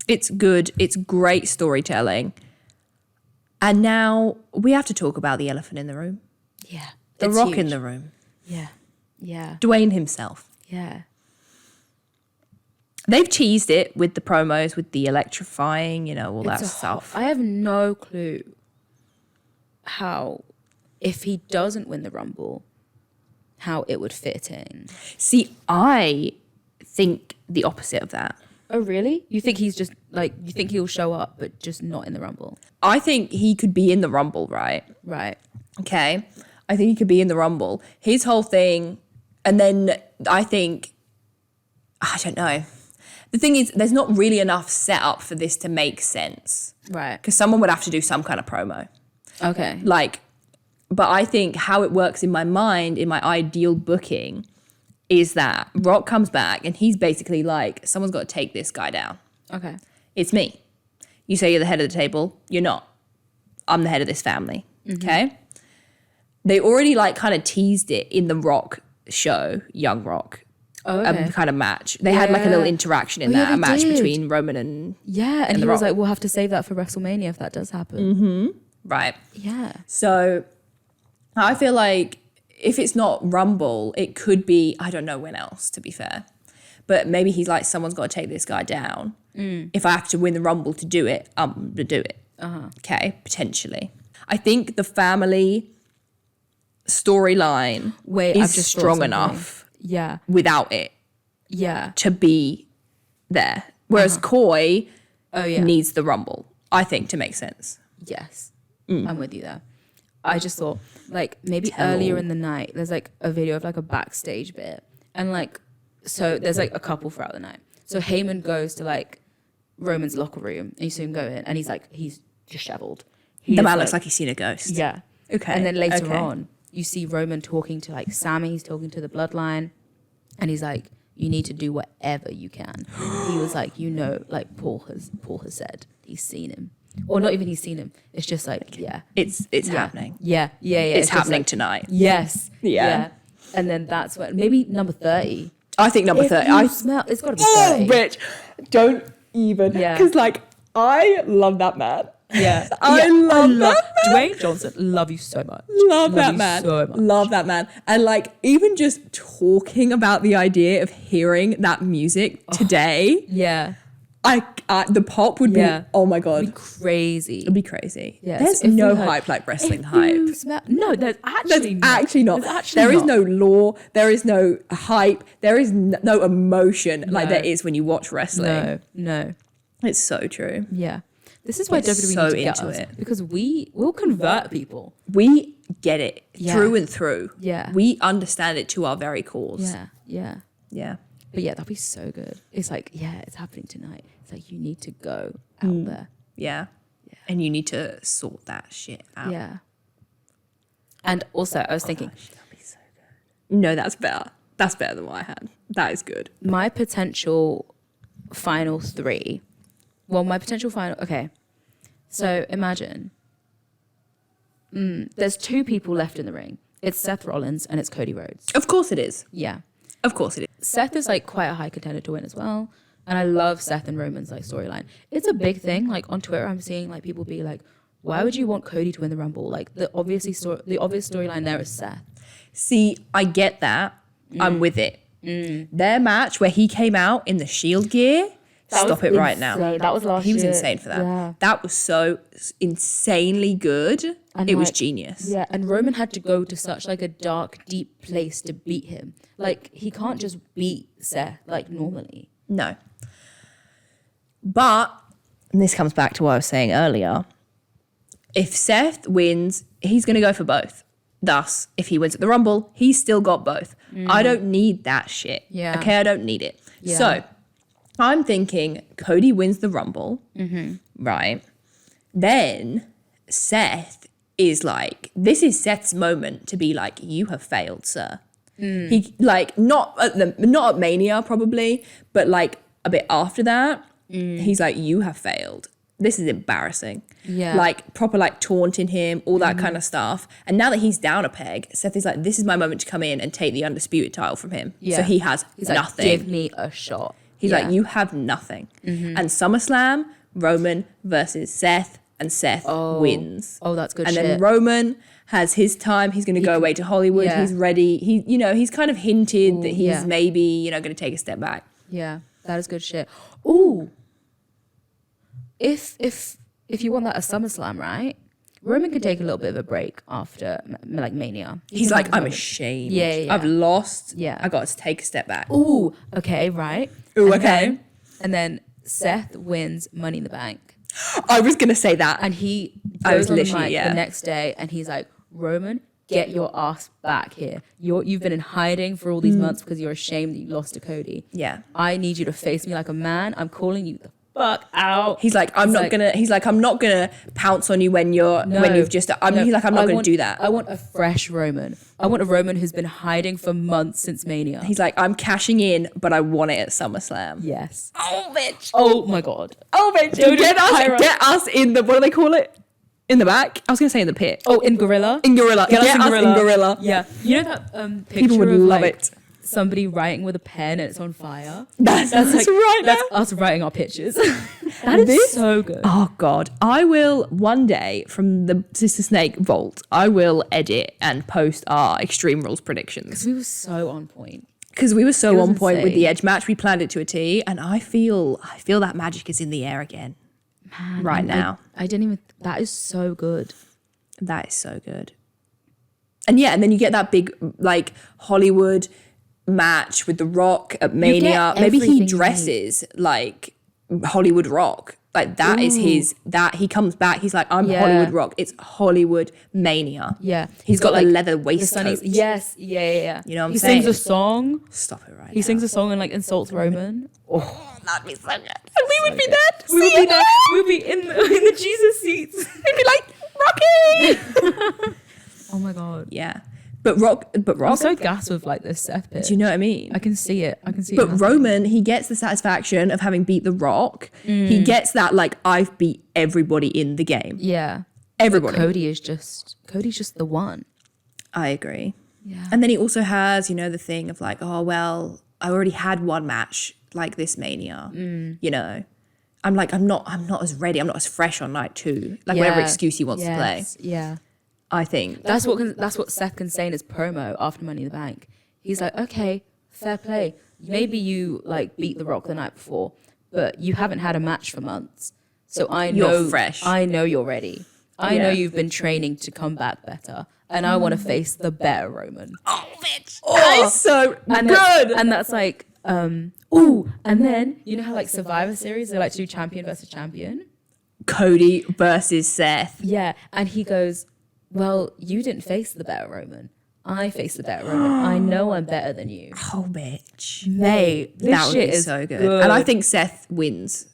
It's good. It's great storytelling. And now we have to talk about the elephant in the room. Yeah. The Rock in the room. Yeah. Yeah. Dwayne himself. Yeah. They've teased it with the promos, with the electrifying, all that stuff. I have no clue how, if he doesn't win the Rumble, how it would fit in. See, I think the opposite of that. Oh, really? You think he's just you think he'll show up, but just not in the Rumble? I think he could be in the Rumble, right? Right. Okay. I think he could be in the Rumble. His whole thing, and then I think, I don't know. The thing is, there's not really enough setup for this to make sense. Right. Because someone would have to do some kind of promo. Okay. But I think how it works in my mind, in my ideal booking, is that Rock comes back and he's basically like, someone's got to take this guy down. Okay. It's me. You say you're the head of the table. You're not. I'm the head of this family. Mm-hmm. Okay? They already kind of teased it in the Rock show, Young Rock. Oh, okay. A kind of match. They had a little interaction in that, a match between Roman and and he was like, we'll have to save that for WrestleMania if that does happen. Mm-hmm. Right. Yeah. So I feel like if it's not Rumble, it could be, I don't know when else, to be fair. But maybe he's like, someone's got to take this guy down. If I have to win the Rumble to do it, I'm going to do it. Okay, potentially. I think the family storyline is strong enough without it to be there. Whereas Koi needs the Rumble, I think, to make sense. Yes. I'm with you there. I just thought, maybe earlier in the night, there's a video of a backstage bit. And so there's a couple throughout the night. So Heyman goes to Roman's locker room and you see him go in and he's disheveled. The man looks like he's seen a ghost. Yeah. Okay. And then later on, you see Roman talking to Sammy, he's talking to the bloodline, and he's like, you need to do whatever you can. He was like, Paul has said he's seen him. Or not even he's seen him. It's just It's happening. Yeah. It's happening tonight. Yes. Yeah. And then that's when maybe number 30. I think number 30. I smell it's gotta be 30. Rich, don't even. Yeah. Because I love that man. Yeah. I love that man. Dwayne Johnson, love you so much. Love that man. So much. Love that man. And even just talking about the idea of hearing that music today. Yeah. The pop would be, oh my God. It'd be crazy. It'd be crazy. Yeah, There's so if no we hype like wrestling hype. No, there's actually not. There is no lore. There is no hype. There is no emotion like there is when you watch wrestling. No. It's so true. Yeah. This is why WWE so needs to get into us, it. because we'll convert people. We get it through and through. Yeah. We understand it to our very cores. Yeah. But yeah, that'd be so good. It's it's happening tonight. It's you need to go out there. Yeah. And you need to sort that shit out. Yeah. And also, I was thinking, that'd be so good. No, that's better. That's better than what I had. That is good. My potential final three. Well, my potential final. Okay. So imagine there's two people left in the ring. It's Seth Rollins and it's Cody Rhodes. Of course it is. Yeah. Of course it is. Seth is quite a high contender to win as well. And I love Seth and Roman's storyline. It's a big thing. On Twitter, I'm seeing people be like, why would you want Cody to win the Rumble? The obvious storyline there is Seth. See, I get that. I'm with it. Their match where he came out in the Shield gear, stop it right now. That was last He was year. insane for that. Yeah. That was so insanely good. And it was genius. Yeah, and Roman had to go to such a dark, deep place to beat him. He can't just beat Seth normally. No. But, and this comes back to what I was saying earlier, if Seth wins, he's going to go for both. Thus, if he wins at the Rumble, he's still got both. I don't need that shit. Yeah. Okay, I don't need it. Yeah. So, I'm thinking Cody wins the Rumble, right? Then Seth is like, this is Seth's moment to be like, you have failed, sir. He like not at Mania probably, but like a bit after that, he's like, you have failed. This is embarrassing. Yeah. Like proper like taunting him, all that kind of stuff. And now that he's down a peg, Seth is like, this is my moment to come in and take the undisputed title from him. Yeah. So he has He's nothing. like, give me a shot. He's like, you have nothing. And SummerSlam, Roman versus Seth, and Seth wins. Oh, that's good and shit. then Roman has his time. He's going to go away to Hollywood. Yeah. He's ready. He's kind of hinted that he's maybe, going to take a step back. Yeah, that is good shit. Ooh. If you want that at SummerSlam, right? Roman can take a little bit of a break after like Mania. He's like, I'm ashamed. Yeah. I've lost. Yeah. I got to take a step back. Ooh, okay, right. Ooh, And okay. then Seth wins Money in the Bank. I was going to say that. And he I was goes on the literally, mic the next day and he's like, Roman, get your ass back here. You've been in hiding for all these months because you're ashamed that you lost to Cody. Yeah. I need you to face me like a man. I'm calling you the fuck out. He's like, I'm not gonna pounce on you when you've just. He's like, I'm not gonna do that. I want a fresh Roman. I want a Roman who's been hiding for months since Mania. He's like, I'm cashing in, but I want it at SummerSlam. Yes. Oh, bitch. Oh my god. Oh, bitch. Get us in the, what do they call it? In the back? I was going to say in the pit. Oh, in Gorilla. In Gorilla. Get us in Gorilla. Yeah. You know that picture People would of love like it. somebody writing with a pen and it's on fire? That's like, right That's now. us writing our pictures. That is so good. Oh, God. I will one day from the Sister Snake vault, I will edit and post our Extreme Rules predictions. We were so on point. Because we were so was on point with insane. the Edge match. We planned it to a T. And I feel that magic is in the air again. Man, right now. I didn't even. That is so good. That is so good. And then you get that big like Hollywood match with The Rock at Mania. Maybe everything he you dresses like Hollywood Rock. Like that is his, that he comes back. He's like, I'm Yeah. Hollywood Rock. It's Hollywood Mania. Yeah, He's got like the leather the waistcoat. sunnies. Yes, yeah. You know what I'm he saying? sings a song. Stop it right He sings a song and like insults Roman. Oh, that'd be so good. And we would be good. there. We would be there. We would be in the Jesus seats. We'd be like, Rocky. Oh my god. Yeah. But Rock. I'm so gassed with like this Seth pitch. Do you know what I mean? I can see it. But Roman, he gets the satisfaction of having beat The Rock. He gets that, like, I've beat everybody in the game. Yeah. Everybody. Cody's just the one. I agree. Yeah. And then he also has, the thing of like, oh, well, I already had one match like this Mania. I'm like, I'm not as ready. I'm not as fresh on night 2. Like whatever excuse he wants to play. Yeah. I think. That's what Seth can say in his promo after Money in the Bank. He's like, okay, fair play. Maybe you like beat The Rock the night before, but you haven't had a match for months. So I know You're fresh. I know you're ready. I know you've been training to come back better. And I want to face the better Roman. Oh, bitch. That is so good. And that's like, ooh. And then, you know how like Survivor Series, they like to do champion versus champion? Cody versus Seth. Yeah. And he goes, well, you didn't face the better Roman. I faced the better Roman. I know I'm better than you. Oh, bitch. Mate, this That would shit be is so good. And I think Seth wins.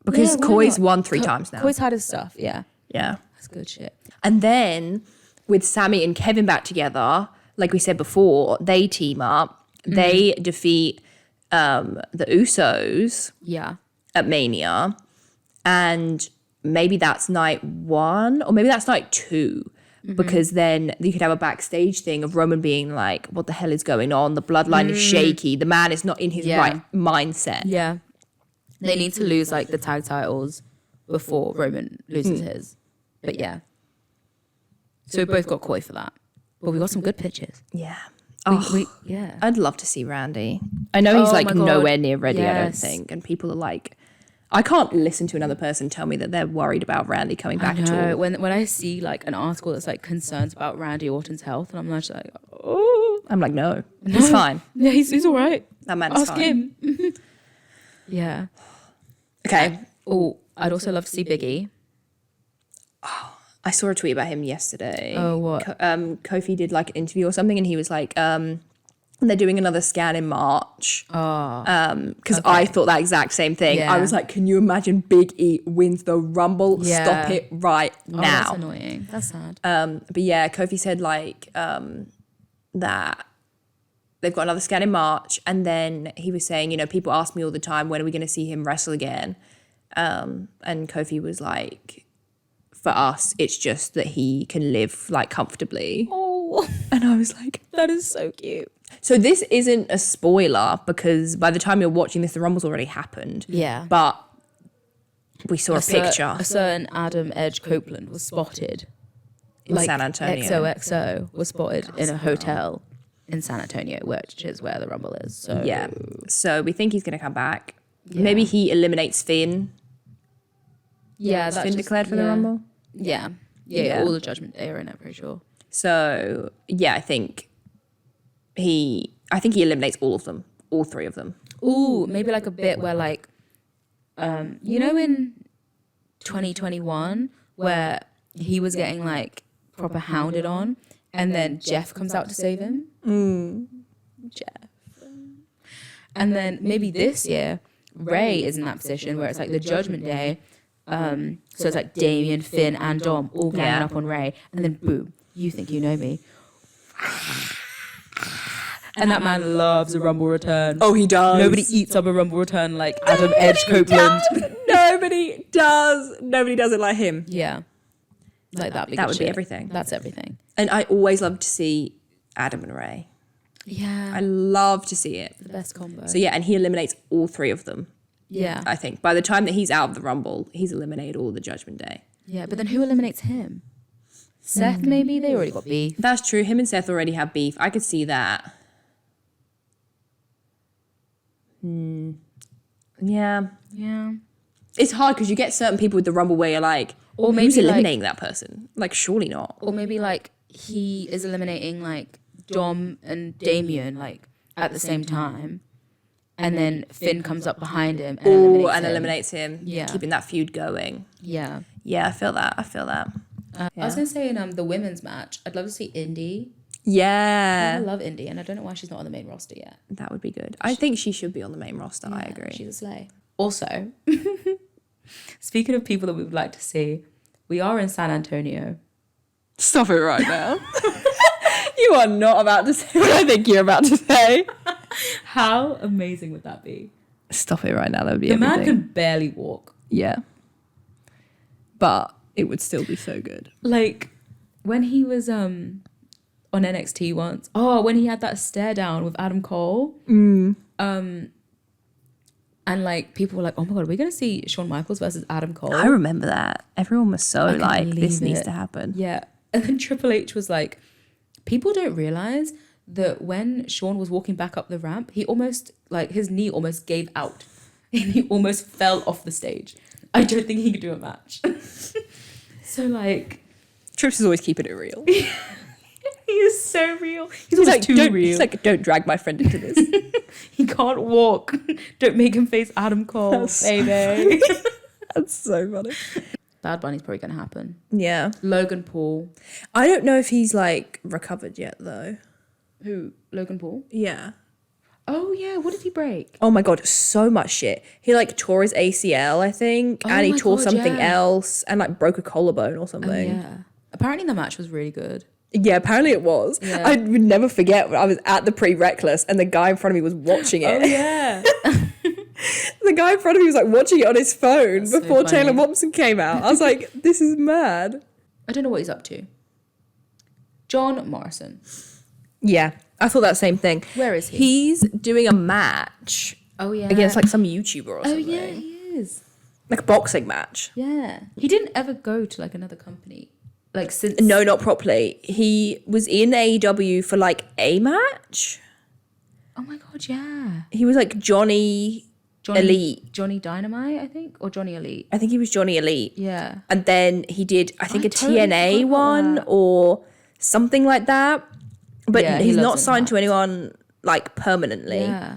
Because Yeah, why Coy's not? won 3 times now. Coy's had his stuff, yeah. Yeah. That's good shit. And then with Sammy and Kevin back together, like we said before, they team up. They defeat the Usos Yeah. at Mania. And maybe that's night 1 or maybe that's night 2. Because then you could have a backstage thing of Roman being like, what the hell is going on? The bloodline is shaky. The man is not in his right mindset. Yeah. They need to lose like the tag titles before Roman loses his. But yeah. So we both got Coy for that. But we got some good pitches. Yeah. Yeah. I'd love to see Randy. I know he's Oh like my God. nowhere near ready, I don't Yes. think. And people are like, I can't listen to another person tell me that they're worried about Randy coming back at all. When I see like an article that's like concerns about Randy Orton's health, and I'm just like, oh, I'm like, no, he's fine. yeah, he's all right. That man's Ask fine. him. Yeah. Okay. Oh, I'd also love to see Big E. I saw a tweet about him yesterday. Oh, what? Kofi did like an interview or something, and he was like, they're doing another scan in March. Because I thought that exact same thing. Yeah. I was like, can you imagine Big E wins the Rumble? Yeah. Stop it right Oh, now. that's annoying. That's sad. But yeah, Kofi said like that they've got another scan in March, and then he was saying, you know, people ask me all the time, when are we going to see him wrestle again? And Kofi was like, for us, it's just that he can live like comfortably. Oh, And I was like, that is so cute. so this isn't a spoiler because by the time you're watching this, the Rumble's already happened. Yeah. But we saw a picture A certain Adam Edge Copeland was spotted in San Antonio. XOXO was spotted in a hotel in San Antonio, which is where the Rumble is. So Yeah. So we think he's going to come back. Maybe he eliminates Finn. yeah, Is that's Finn just- declared for the yeah. Rumble? Yeah. Yeah. All the Judgment Day are in it, pretty sure. So yeah, I think he eliminates all of them, all three of them. Ooh, maybe like a bit where like, you know, in 2021 where he was getting like proper hounded on, and then Jeff comes out to save him. Jeff. And then maybe this year, Ray is in that position where it's like the Judgment Day. So it's like Damien, Finn, and Dom all ganging up on Ray, and then boom, you think you know me. And that man loves a Rumble return. Oh, he does. Nobody eats up a Rumble return like Adam Edge Copeland. Nobody does. Nobody does it like him. Yeah. Like that. That would be everything. That's everything. And I always love to see Adam and Ray. Yeah. I love to see it. The best combo. So yeah, and he eliminates all three of them. yeah. I think by the time that he's out of the Rumble, he's eliminated all the Judgment Day. Yeah. But then who eliminates him? Seth, maybe? They already got beef. That's true. Him and Seth already have beef. I could see that. Yeah. Yeah. It's hard because you get certain people with the Rumble where you're like, Or who's maybe, like- eliminating that person? Like, surely not. Or maybe like he is eliminating like Dom and Damien like at the same time. And then Finn comes up behind him and eliminates him. Yeah. Yeah. Keeping that feud going. Yeah. Yeah, I feel that. I was gonna say in the women's match, I'd love to see Indy. I Yeah. love Indy, and I don't know why she's not on the main roster yet. That would be good. I think she should be on the main roster. I agree. She's a slay. Also, speaking of people that we would like to see, we are in San Antonio. Stop it right now. You are not about to say what I think you're about to say. How amazing would that be? Stop it right now. That would be The everything. man can barely walk. Yeah. But it would still be so good. Like when he was on NXT once. Oh, when he had that stare down with Adam Cole. And like people were like, "Oh my god, are we gonna see Shawn Michaels versus Adam Cole?" I remember that. Everyone was so couldn't like, this believe needs it. to happen. Yeah. And then Triple H was like, people don't realize that when Shawn was walking back up the ramp, he almost, like, his knee almost gave out. And he almost fell off the stage. I don't think he could do a match. So, like... Trips is always keeping it real. He is so real. He's almost like, too real. He's like, don't drag my friend into this. He can't walk. Don't make him face Adam Cole, That's baby. That's so funny. Bad Bunny's probably going to happen. Yeah. Logan Paul. I don't know if he's like recovered yet though. Who? Logan Paul? Yeah. Oh, yeah. What did he break? Oh my god, so much shit. He like tore his ACL, I think, Oh and he my tore God, something yeah. else and like broke a collarbone or something. Yeah. Apparently the match was really good. Yeah, apparently it was. Yeah. I would never forget when I was at the pre-Reckless and the guy in front of me was watching it. Oh, yeah. The guy in front of me was like watching it on his phone That's so before Taylor funny. Momsen came out. I was like, this is mad. I don't know what he's up to. John Morrison. Yeah, I thought that same thing. Where is he? He's doing a match Oh, yeah. against like some YouTuber or Oh, something. yeah, he is. Like a boxing match. Yeah. He didn't ever go to like another company. Like since... No, not properly. He was in AEW for like a match. Oh, my God, yeah. He was like Johnny Elite. Johnny Dynamite, I think? Or Johnny Elite. I think he was Johnny Elite. Yeah. And then he did, I think, I a totally TNA forgot one that. or something like that. But Yeah, he he's loves not it signed to much. anyone like permanently. Yeah.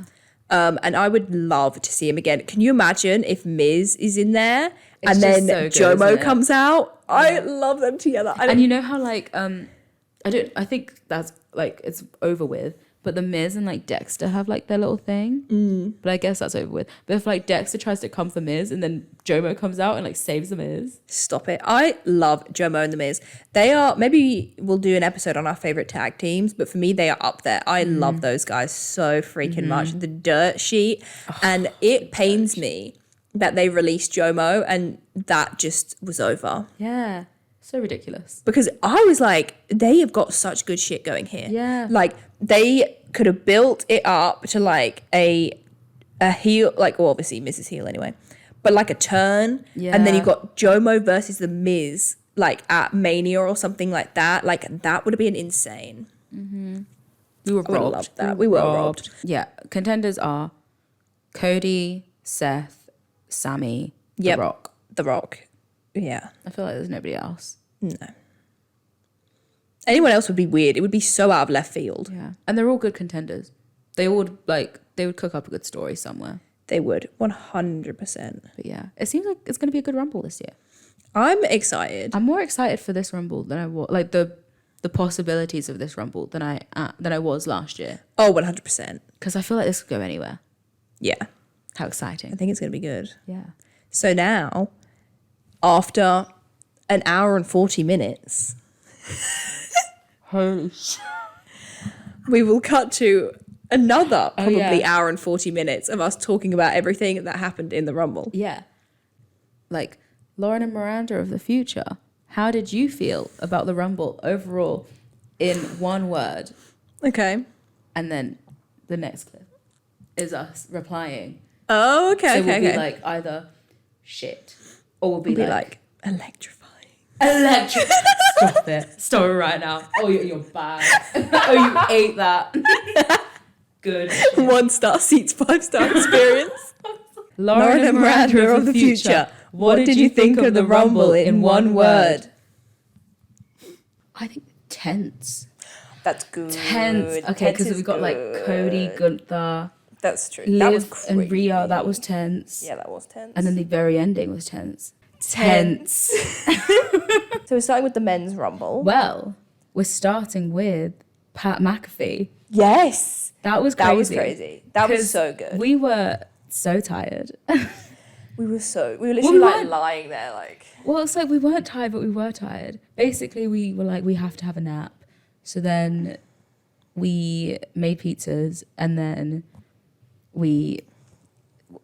And I would love to see him again. Can you imagine if Miz is in there and It's then just so good, Jomo isn't it? comes out? I love them together. And you know how like I think that's like it's over with. But the Miz and like Dexter have like their little thing. But I guess that's over with. But if like Dexter tries to come for Miz and then Jomo comes out and like saves the Miz. Stop it. I love Jomo and the Miz. They are, maybe we'll do an episode on our favorite tag teams, but for me, they are up there. I love those guys so freaking much. The dirt sheet. And it pains me that they released Jomo and that just was over. Yeah. So ridiculous. Because I was like, they have got such good shit going here. Yeah. Like, they could have built it up to like a heel, like, well, obviously Miz's heel anyway, but like a turn. Yeah. And then you got Jomo versus the Miz, like at Mania or something like that. Like, that would have been insane. We were I would have robbed. loved that. We were robbed. Yeah. Contenders are Cody, Seth, Sammy, Yep. The Rock. The Rock. Yeah. I feel like there's nobody else. No. Anyone else would be weird. It would be so out of left field. Yeah. And they're all good contenders. They all would they would cook up a good story somewhere. They would. 100%. But yeah, it seems like it's going to be a good Rumble this year. I'm excited. I'm more excited for this Rumble than I was, like the possibilities of this Rumble than I was last year. Oh, 100%. Because I feel like this could go anywhere. Yeah. How I exciting. think it's going to be good. Yeah. So now, after an hour and 40 minutes, Holy shit. we will cut to another probably yeah. hour and 40 minutes of us talking about everything that happened in the Rumble. Yeah. Like, Lauren and Miranda of the future, how did you feel about the Rumble overall in one word? Okay. And then the next clip is us replying. Oh, okay, So okay, we'll be okay. like either shit or we'll be, We'll be like electrifying. electric. Stop it. Stop it right now. Oh, you're bad. Oh, you ate that. Good. 1-star seats, 5-star experience. Lauren and Miranda of the future. What did you think of the Rumble in one word? I think tense. That's good. Tense. Okay, because we got like Cody, Gunther, That's true. That was Liv, crazy. and Rhea. That was tense. Yeah, that was tense. And then the very ending was tense. Tense. So we're starting with the men's Rumble. Well, we're starting with Pat McAfee. Yes. That was crazy. That was crazy. That was 'Cause so good. We were so tired. We were literally like weren't- lying there like. Well, it's like we weren't tired, but we were tired. Basically, we were like, we have to have a nap. So then we made pizzas and then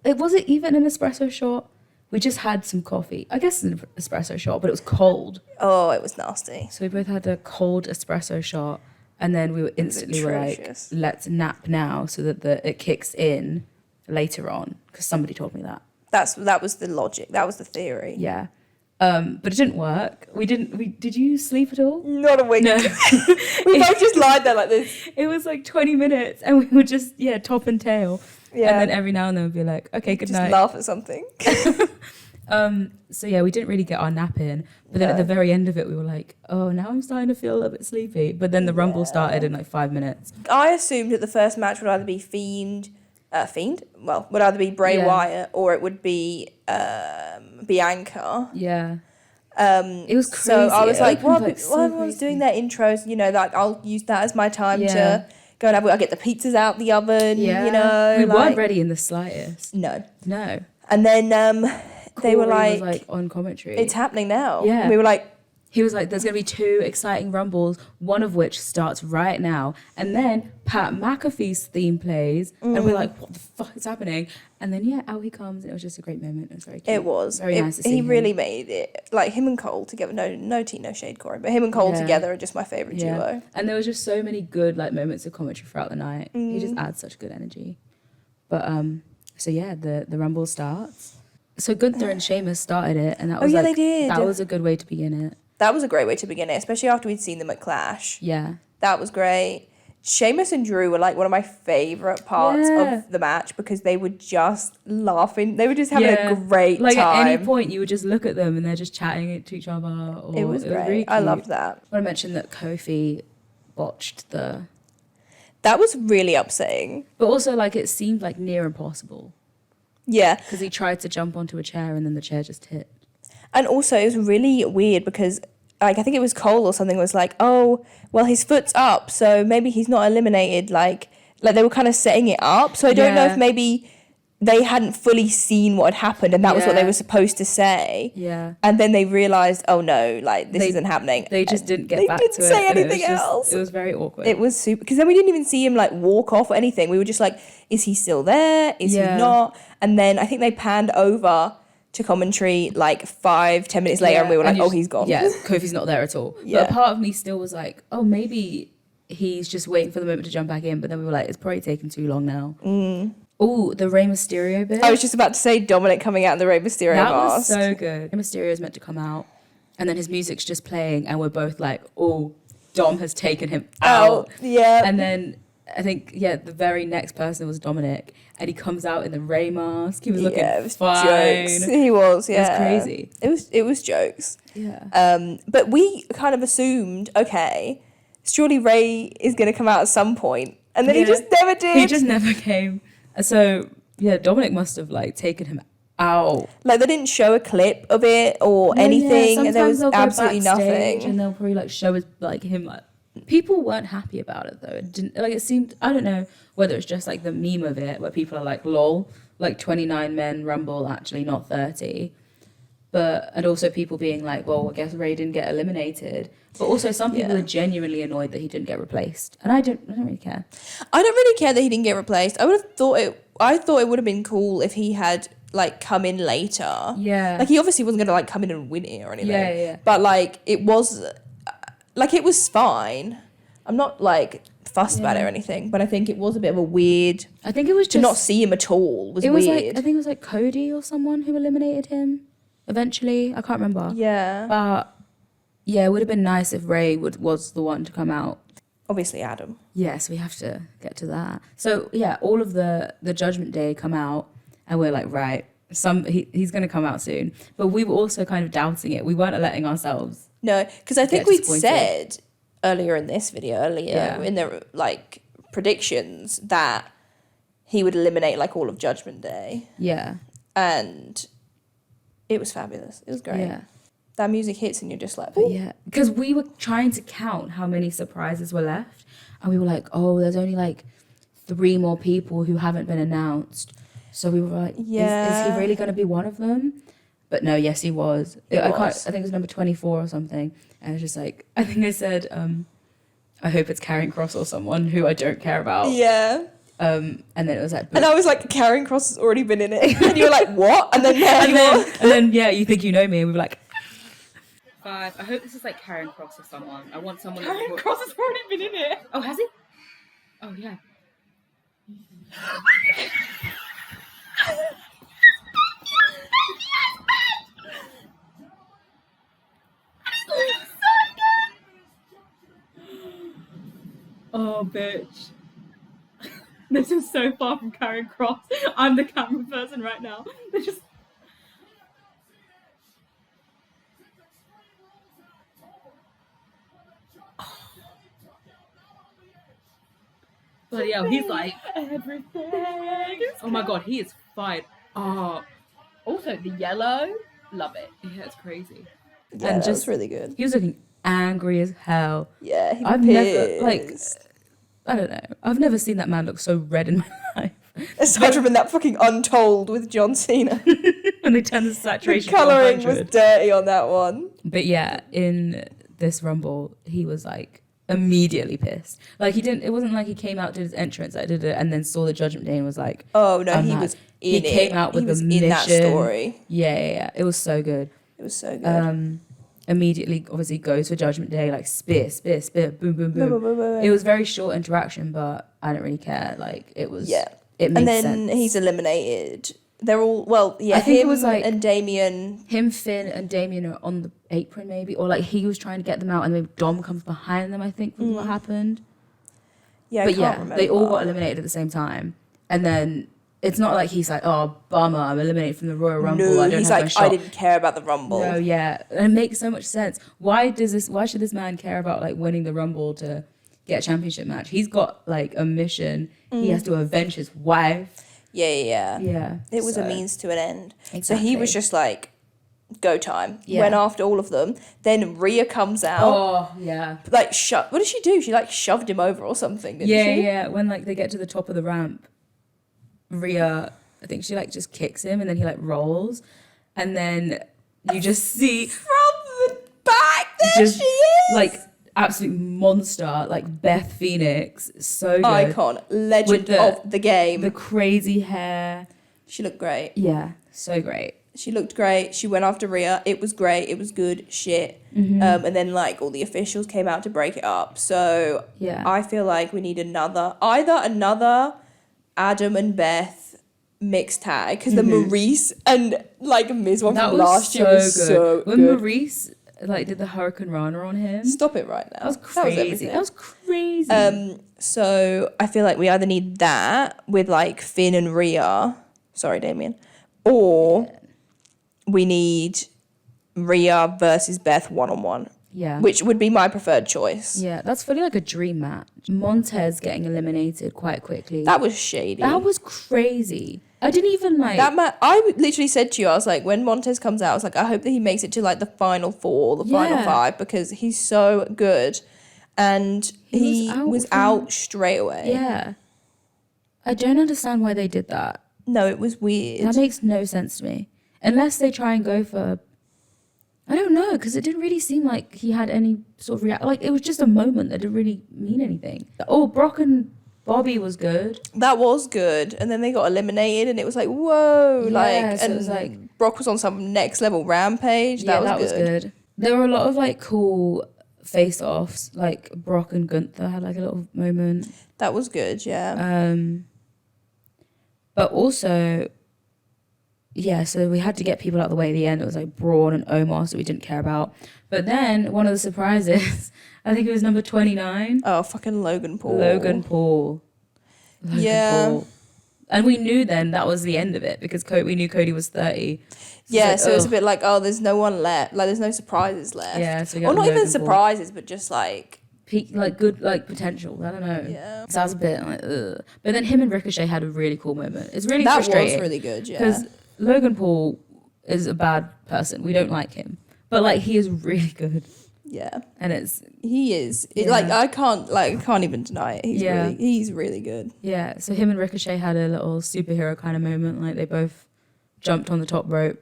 it wasn't even an espresso shot. We just had some coffee. I guess an espresso shot, but it was cold. Oh, it was nasty. So we both had a cold espresso shot and then we were instantly were like, atrocious. let's nap now so that it kicks in later on. Because somebody told me that. That was the logic. That was the theory. Yeah. But it didn't work. Did you sleep at all? Not a wink. No. We both just lied there like this. It was like 20 minutes and we were just, top and tail. Yeah. And then every now and then we'd be like, okay, good Just night. laugh at something. So yeah, we didn't really get our nap in. But then at the very end of it, we were like, oh, now I'm starting to feel a little bit sleepy. But then the Rumble started in like 5 minutes. I assumed that the first match would either be Fiend. Well, would either be Bray Yeah. Wyatt or it would be Bianca. Yeah. It was crazy. So I was It like, opened, well, so everyone's crazy. doing their intros, like I'll use that as my time Yeah. to go and I'll get the pizzas out the oven, We like, weren't ready in the slightest. No. No. And then they were Corey like, was on commentary. it's happening now. Yeah. And we were like, He was like, there's going to be 2 exciting Rumbles, one of which starts right now. And then Pat McAfee's theme plays. And we're like, what the fuck is happening? And then, out he comes. And it was just a great moment. It was very cute. it was. Very nice to see He him. really made it. Like him and Cole together. No tea, no shade, Corey. But him and Cole Yeah. together are just my favourite duo. And there was just so many good moments of commentary throughout the night. He just adds such good energy. But, the Rumble starts. So Gunther and Sheamus started it. And that was they did. That was a good way to begin it. That was a great way to begin it, especially after we'd seen them at Clash. Yeah. That was great. Sheamus and Drew were like one of my favourite parts Yeah. of the match because they were just laughing. They were just having a great like time. at any point you would just look at them and they're just chatting to each other. Or It was great. really I cute. loved that. I want to mention that Kofi botched the... That was really upsetting. But also, it seemed near impossible. Yeah. Because he tried to jump onto a chair and then the chair just hit. And also, it was really weird because, like, I think it was Cole or something was like, oh, well, his foot's up, so maybe he's not eliminated. Like they were kind of setting it up. So I don't know if maybe they hadn't fully seen what had happened and that was what they were supposed to say. Yeah. And then they realised, oh, no, like, this isn't happening. They just didn't get back to it. They didn't say anything else. It was very awkward. It was super... Because then we didn't even see him, like, walk off or anything. We were just like, is he still there? Is he not? And then I think they panned over to commentary like 5-10 minutes later and we were like, oh, he's gone. Yeah, Kofi's not there at all. But a part of me still was like, oh, maybe he's just waiting for the moment to jump back in. But then we were like, it's probably taking too long now. Oh, the Rey Mysterio bit. I was just about to say Dominic coming out in the Rey Mysterio mask. That was so good. Rey Mysterio is meant to come out and then his music's just playing and we're both like, oh, Dom has taken him out. Yeah. And then I think, the very next person was Dominic and he comes out in the Rey mask. He was looking it was fine. Jokes. He was, It was crazy. It was jokes. Yeah. But we kind of assumed, okay, surely Rey is going to come out at some point. And then he just never did. He just never came. So, Dominic must have, like, taken him out. Like, they didn't show a clip of it or anything. And there was absolutely nothing. And they'll probably, like, show us, like, him, like... People weren't happy about it, though. It didn't... Like, it seemed... I don't know whether it's just, like, the meme of it, where people are like, lol, like, 29 men Rumble, actually not 30. But... And also people being like, well, I guess Rey didn't get eliminated. But also some people are genuinely annoyed that he didn't get replaced. And I don't really care. I don't really care that he didn't get replaced. I thought it would have been cool if he had like come in later. Yeah. Like he obviously wasn't gonna like come in and win it or anything. Yeah. But like it was fine. I'm not like fussed about it or anything, but I think it was a bit of a weird. I think it was just to not see him at all was it was weird. like I think it was like Cody or someone who eliminated him eventually. I can't remember. Yeah. But yeah, it would have been nice if Rey was the one to come out. Obviously Adam. Yes, we have to get to that. So yeah, all of the Judgment Day come out, and we're like, right, he's going to come out soon. But we were also kind of doubting it. We weren't letting ourselves. No, because I think we'd said earlier in this video, in the like predictions that he would eliminate like all of Judgment Day. Yeah. And it was fabulous. It was great. Yeah. That music hits and you're just like, yeah, because we were trying to count how many surprises were left, and we were like, oh, there's only like 3 more people who haven't been announced. So we were like, is he really going to be one of them? But no, yes, he was. I think it was number 24 or something. And it's just like, I think I said, I hope it's Karrion Kross or someone who I don't care about. Yeah. And then it was like, and I was like, Karrion Kross has already been in it. And you were like, what? And then you think you know me, and we were like, 5. I hope this is like Karrion Kross or someone. I want someone. Karrion Kross has already been in it. Oh, has he? Oh yeah. Oh, bitch. This is so far from Karrion Kross. I'm the camera person right now. They're just... But yeah, he's like... Everything. Oh my god, he is fired up. Also, the yellow, love it. Yeah, it's crazy. Yeah, and just really good. He was looking angry as hell. Yeah, he I've pissed. I don't know. I've never seen that man look so red in my life. Aside from in that fucking Untold with John Cena. When they turned the saturation the colouring to 100. was dirty on that one. But yeah, in this Rumble, he was like immediately pissed. Like it wasn't like he came out, did his entrance, and then saw the Judgment Day and was like, oh no, he was in it. He came out with the mission. In that story. Yeah. It was so good. It was so good. Immediately, obviously, goes for Judgment Day, like spear, boom, boom, boom. It was very short interaction, but I don't really care. Like it was. Yeah. It made and then sense. he's eliminated. They're all I think it was like and Damien. Him, Finn, and Damien are on the apron, maybe, or like he was trying to get them out, and then Dom comes behind them. I think was what happened. Yeah, but I can't remember. They all got eliminated at the same time, and then it's not like he's like, oh bummer, I'm eliminated from the Royal Rumble. No, I don't he's have like, my shot. I didn't care about the Rumble. No, yeah, and it makes so much sense. Why should this man care about like winning the Rumble to get a championship match? He's got like a mission. He has to avenge his wife. Yeah. Yeah. It was a means to an end. Exactly. So he was just like, go time. Yeah. Went after all of them. Then Rhea comes out. Oh, yeah. Like, what did she do? She, like, shoved him over or something, didn't she? Yeah. When, like, they get to the top of the ramp, Rhea, I think she, like, just kicks him and then he, like, rolls. And then you just see... From the back, there just, she is! Like, absolute monster, like, Beth Phoenix. So good. Icon. Legend of the game. The crazy hair. She looked great. Yeah, so great. She looked great. She went after Rhea. It was great. It was good shit. Mm-hmm. And then, like, all the officials came out to break it up. So Yeah. I feel like we need either another Adam and Beth mixed tag, because the Maurice and, like, Miz one from last year was so when good. Maurice, like, did the Hurricane Rana on him. Stop it right now. That was crazy. That was crazy. So I feel like we either need that with, like, Finn and Rhea. Sorry, Damien. Or we need Rhea versus Beth 1-on-1. Yeah. Which would be my preferred choice. Yeah, that's fully like a dream match. Montez getting eliminated quite quickly. That was shady. That was crazy. I didn't even like... I literally said to you, I was like, when Montez comes out, I was like, I hope that he makes it to, like, the final 4 or the final 5, because he's so good. And he was out straight away. Yeah. I don't understand why they did that. No, it was weird. That makes no sense to me. Unless they try and go for... I don't know, because it didn't really seem like he had any sort of reaction. Like, it was just a moment that didn't really mean anything. Oh, Brock and Bobby was good. That was good. And then they got eliminated, and it was like, whoa. Yeah, like, so and it was like... Brock was on some next level rampage. Yeah, that was good. There were a lot of, like, cool face-offs. Like, Brock and Gunther had, like, a little moment. That was good, yeah. But also... Yeah, so we had to get people out of the way at the end. It was like Braun and Omar, so we didn't care about. But then one of the surprises, I think it was number 29. Oh, fucking Logan Paul. Logan Paul. And we knew then that was the end of it, because we knew Cody was 30. So it's a bit like, oh, there's no one left. Like, there's no surprises left. Yeah, so we or got not even Logan Paul. surprises, but just like... Like good, like potential. I don't know. Yeah. So I was a bit like, ugh. But then him and Ricochet had a really cool moment. It's really That frustrating. was really good, yeah. Because Logan Paul is a bad person. We don't like him. But, like, he is really good. Yeah. And it's... He is. Yeah. I can't even deny it. He's really good. Yeah, so him and Ricochet had a little superhero kind of moment. Like, they both jumped on the top rope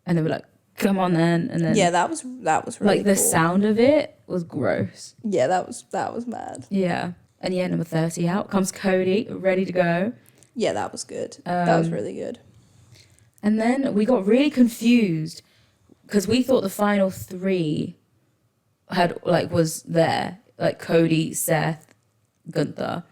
and they were like, come on then. And then... Yeah, that was really like, the cool. sound of it was gross. Yeah, that was mad. Yeah. And yeah, number 30, out comes Cody, ready to go. Yeah, that was good. That was really good. And then we got really confused because we thought the final 3 was there, like Cody, Seth, Gunther.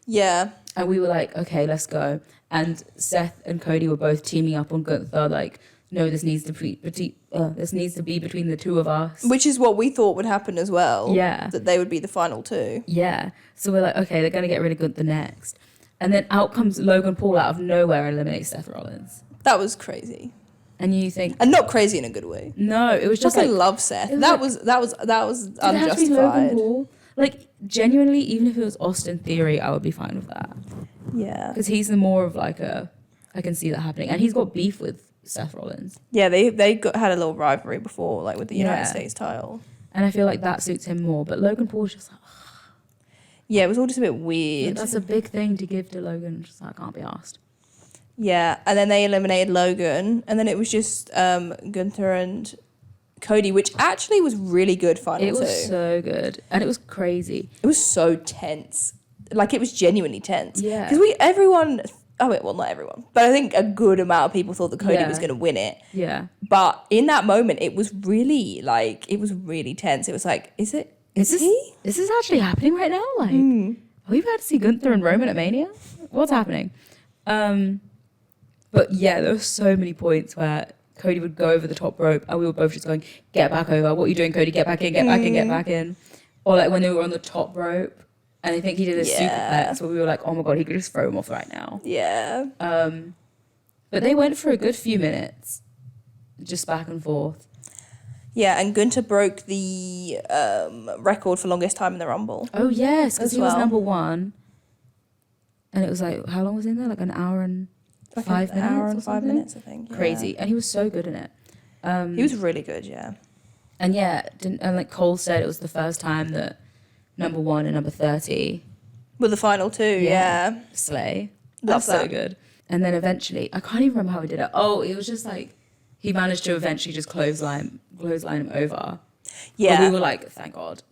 Yeah. And we were like, okay, let's go. And Seth and Cody were both teaming up on Gunther, like, no, this needs to be between the 2 of us. Which is what we thought would happen as well. Yeah. That they would be the final 2. Yeah. So we're like, okay, they're going to get rid of Gunther next. And then out comes Logan Paul out of nowhere and eliminates Seth Rollins. That was crazy. And you think... And not crazy in a good way. No, it was just I like... love Seth. That was Did it have to be Logan unjustified. Paul? Like, genuinely, even if it was Austin Theory, I would be fine with that. Yeah. Because he's the more of like a... I can see that happening. And he's got beef with Seth Rollins. Yeah, they had a little rivalry before, like with the United States title. And I feel like that suits him more. But Logan Paul's just like... Yeah, it was all just a bit weird. That's a big thing to give to Logan. Just like, I can't be asked. Yeah, and then they eliminated Logan, and then it was just Gunther and Cody, which actually was really good final 2. It was so good. And it was crazy. It was so tense. Like, it was genuinely tense. Yeah. Because not everyone, but I think a good amount of people thought that Cody was going to win it. Yeah. But in that moment, it was really, tense. It was like, is this actually happening right now? Like, are we about to see Gunther and Roman at Mania? What's happening? But yeah, there were so many points where Cody would go over the top rope and we were both just going, get back over. What are you doing, Cody? Get back in, get back in, get back in. Or like when they were on the top rope and I think he did a superplex where we were like, oh my God, he could just throw him off right now. Yeah. But they went for a good few minutes, just back and forth. Yeah, and Gunther broke the record for longest time in the Rumble. Oh, yes, because he was well. number 1. And it was like, how long was he in there? Like an hour and 5 minutes? An hour and or 5 something? minutes, I think. Yeah. Crazy. And he was so good in it. He was really good, yeah. And like Cole said, it was the first time that number 1 and number 30 With the final two, yeah. slay. Love That's so that. good. And then eventually, I can't even remember how he did it. Oh, it was just like he managed to eventually just clothesline him over. Yeah. But we were like, thank God.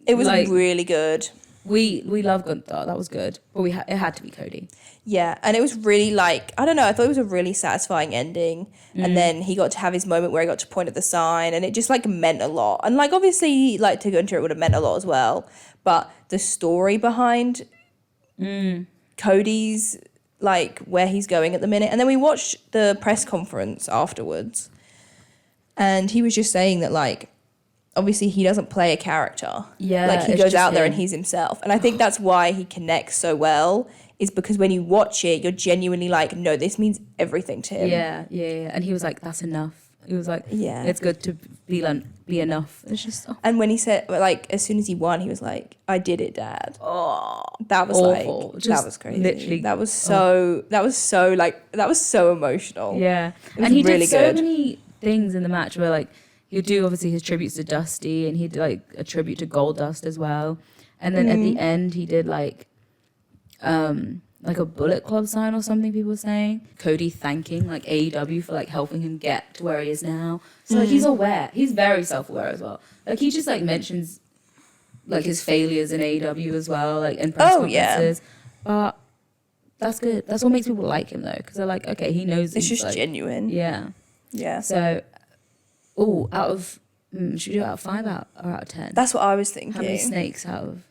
It was like, really good. We love Gunther. That was good. But it had to be Cody. Yeah, and it was really like, I don't know, I thought it was a really satisfying ending. And then he got to have his moment where he got to point at the sign, and it just like meant a lot. And like obviously like to Gunter it would have meant a lot as well. But the story behind Cody's like where he's going at the minute. And then we watched the press conference afterwards. And he was just saying that like obviously he doesn't play a character. Yeah. Like he it's goes just out there him. and he's himself. And I think that's why he connects so well, is because when you watch it, you're genuinely like, no, this means everything to him. Yeah. And he was like, that's enough. He was like, Yeah. it's good to be enough. It's just And when he said, like, as soon as he won, he was like, I did it, Dad. oh, That was awful. like, Just that was crazy. literally- that was so emotional. yeah. It was And he really did so good. many things in the match where like he'd do obviously his tributes to Dusty, and he'd like a tribute to Goldust as well. And then at the end he did like a Bullet Club sign or something, people were saying. Cody thanking like AEW for like helping him get to where he is now. So like he's aware. He's very self-aware as well. Like he just like mentions like his failures in AEW as well, like in press conferences. But that's good. That's what makes people like him though, because they're like, okay, he knows. It's he's, just like, genuine. Yeah. Yeah. So, out of should we do it out of 5 or out of 10? That's what I was thinking. How many snakes out of?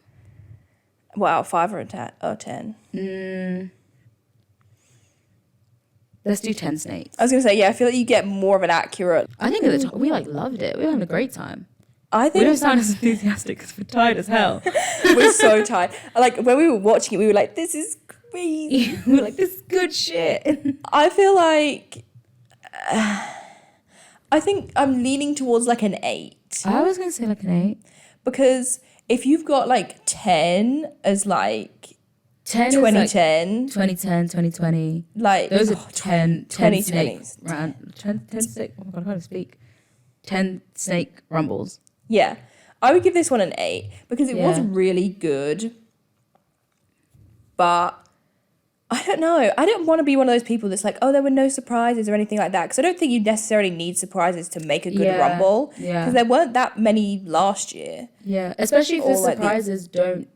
Wow, 5 or 10. Let's do 10 snakes. I was going to say, yeah, I feel like you get more of an accurate. I think at the time we like loved it. We were having a great time. I We think don't sound as enthusiastic because we're tired as hell. we're so tired. Like, when we were watching it, we were like, this is crazy. We were like, this is good shit. I feel like. I think I'm leaning towards like an 8. I was gonna say like an 8. Because if you've got like 10 as like 10 2010, 2010, 2020. like Those are 10 2020. snakes. 10 snake. Oh my god, I can't speak. 10 snake rumbles. Yeah, I would give this one an 8 because it was Yeah. really good. But I don't know. I don't want to be one of those people that's like, oh, there were no surprises or anything like that. Because I don't think you necessarily need surprises to make a good Yeah, Rumble. yeah. Because there weren't that many last year. Yeah, especially if the Or, like, the- surprises don't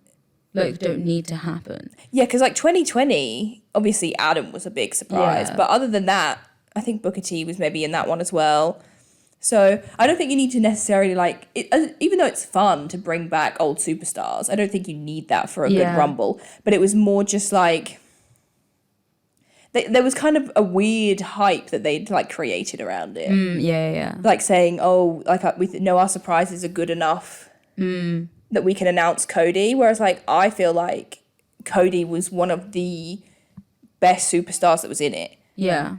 need to happen. Yeah, because like 2020, obviously Adam was a big surprise. Yeah. But other than that, I think Booker T was maybe in that one as well. So I don't think you need to necessarily like, even though it's fun to bring back old superstars, I don't think you need that for a Yeah. good Rumble. But it was more just like, there was kind of a weird hype that they'd like created around it. Yeah. Like saying, oh, like we know our surprises are good enough that we can announce Cody. Whereas like, I feel like Cody was one of the best superstars that was in it. Yeah.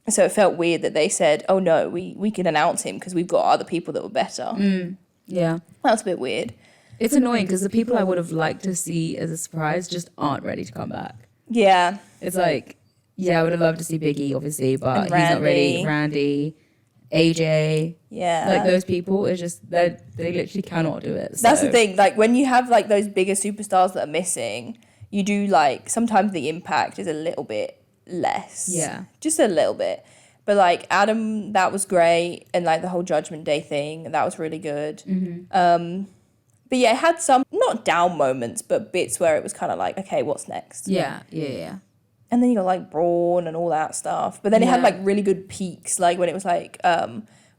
So it felt weird that they said, oh no, we can announce him because we've got other people that were better. Yeah. That was a bit weird. It's annoying because the people I would have liked to see as a surprise just aren't ready to come back. Yeah. It's like, yeah, I would have loved to see Biggie, obviously, but And he's not ready. Randy. Randy, AJ, Yeah. like those people, it's just they literally cannot do it. That's so- the thing. Like when you have like those bigger superstars that are missing, you do like, sometimes the impact is a little bit less. Yeah. Just a little bit. But like Adam, that was great. And like the whole Judgment Day thing, that was really good. But yeah, it had some, not down moments, but bits where it was kind of like, okay, what's next? Yeah. And then you got like Braun and all that stuff. But then it had Yeah. like really good peaks, like when it was like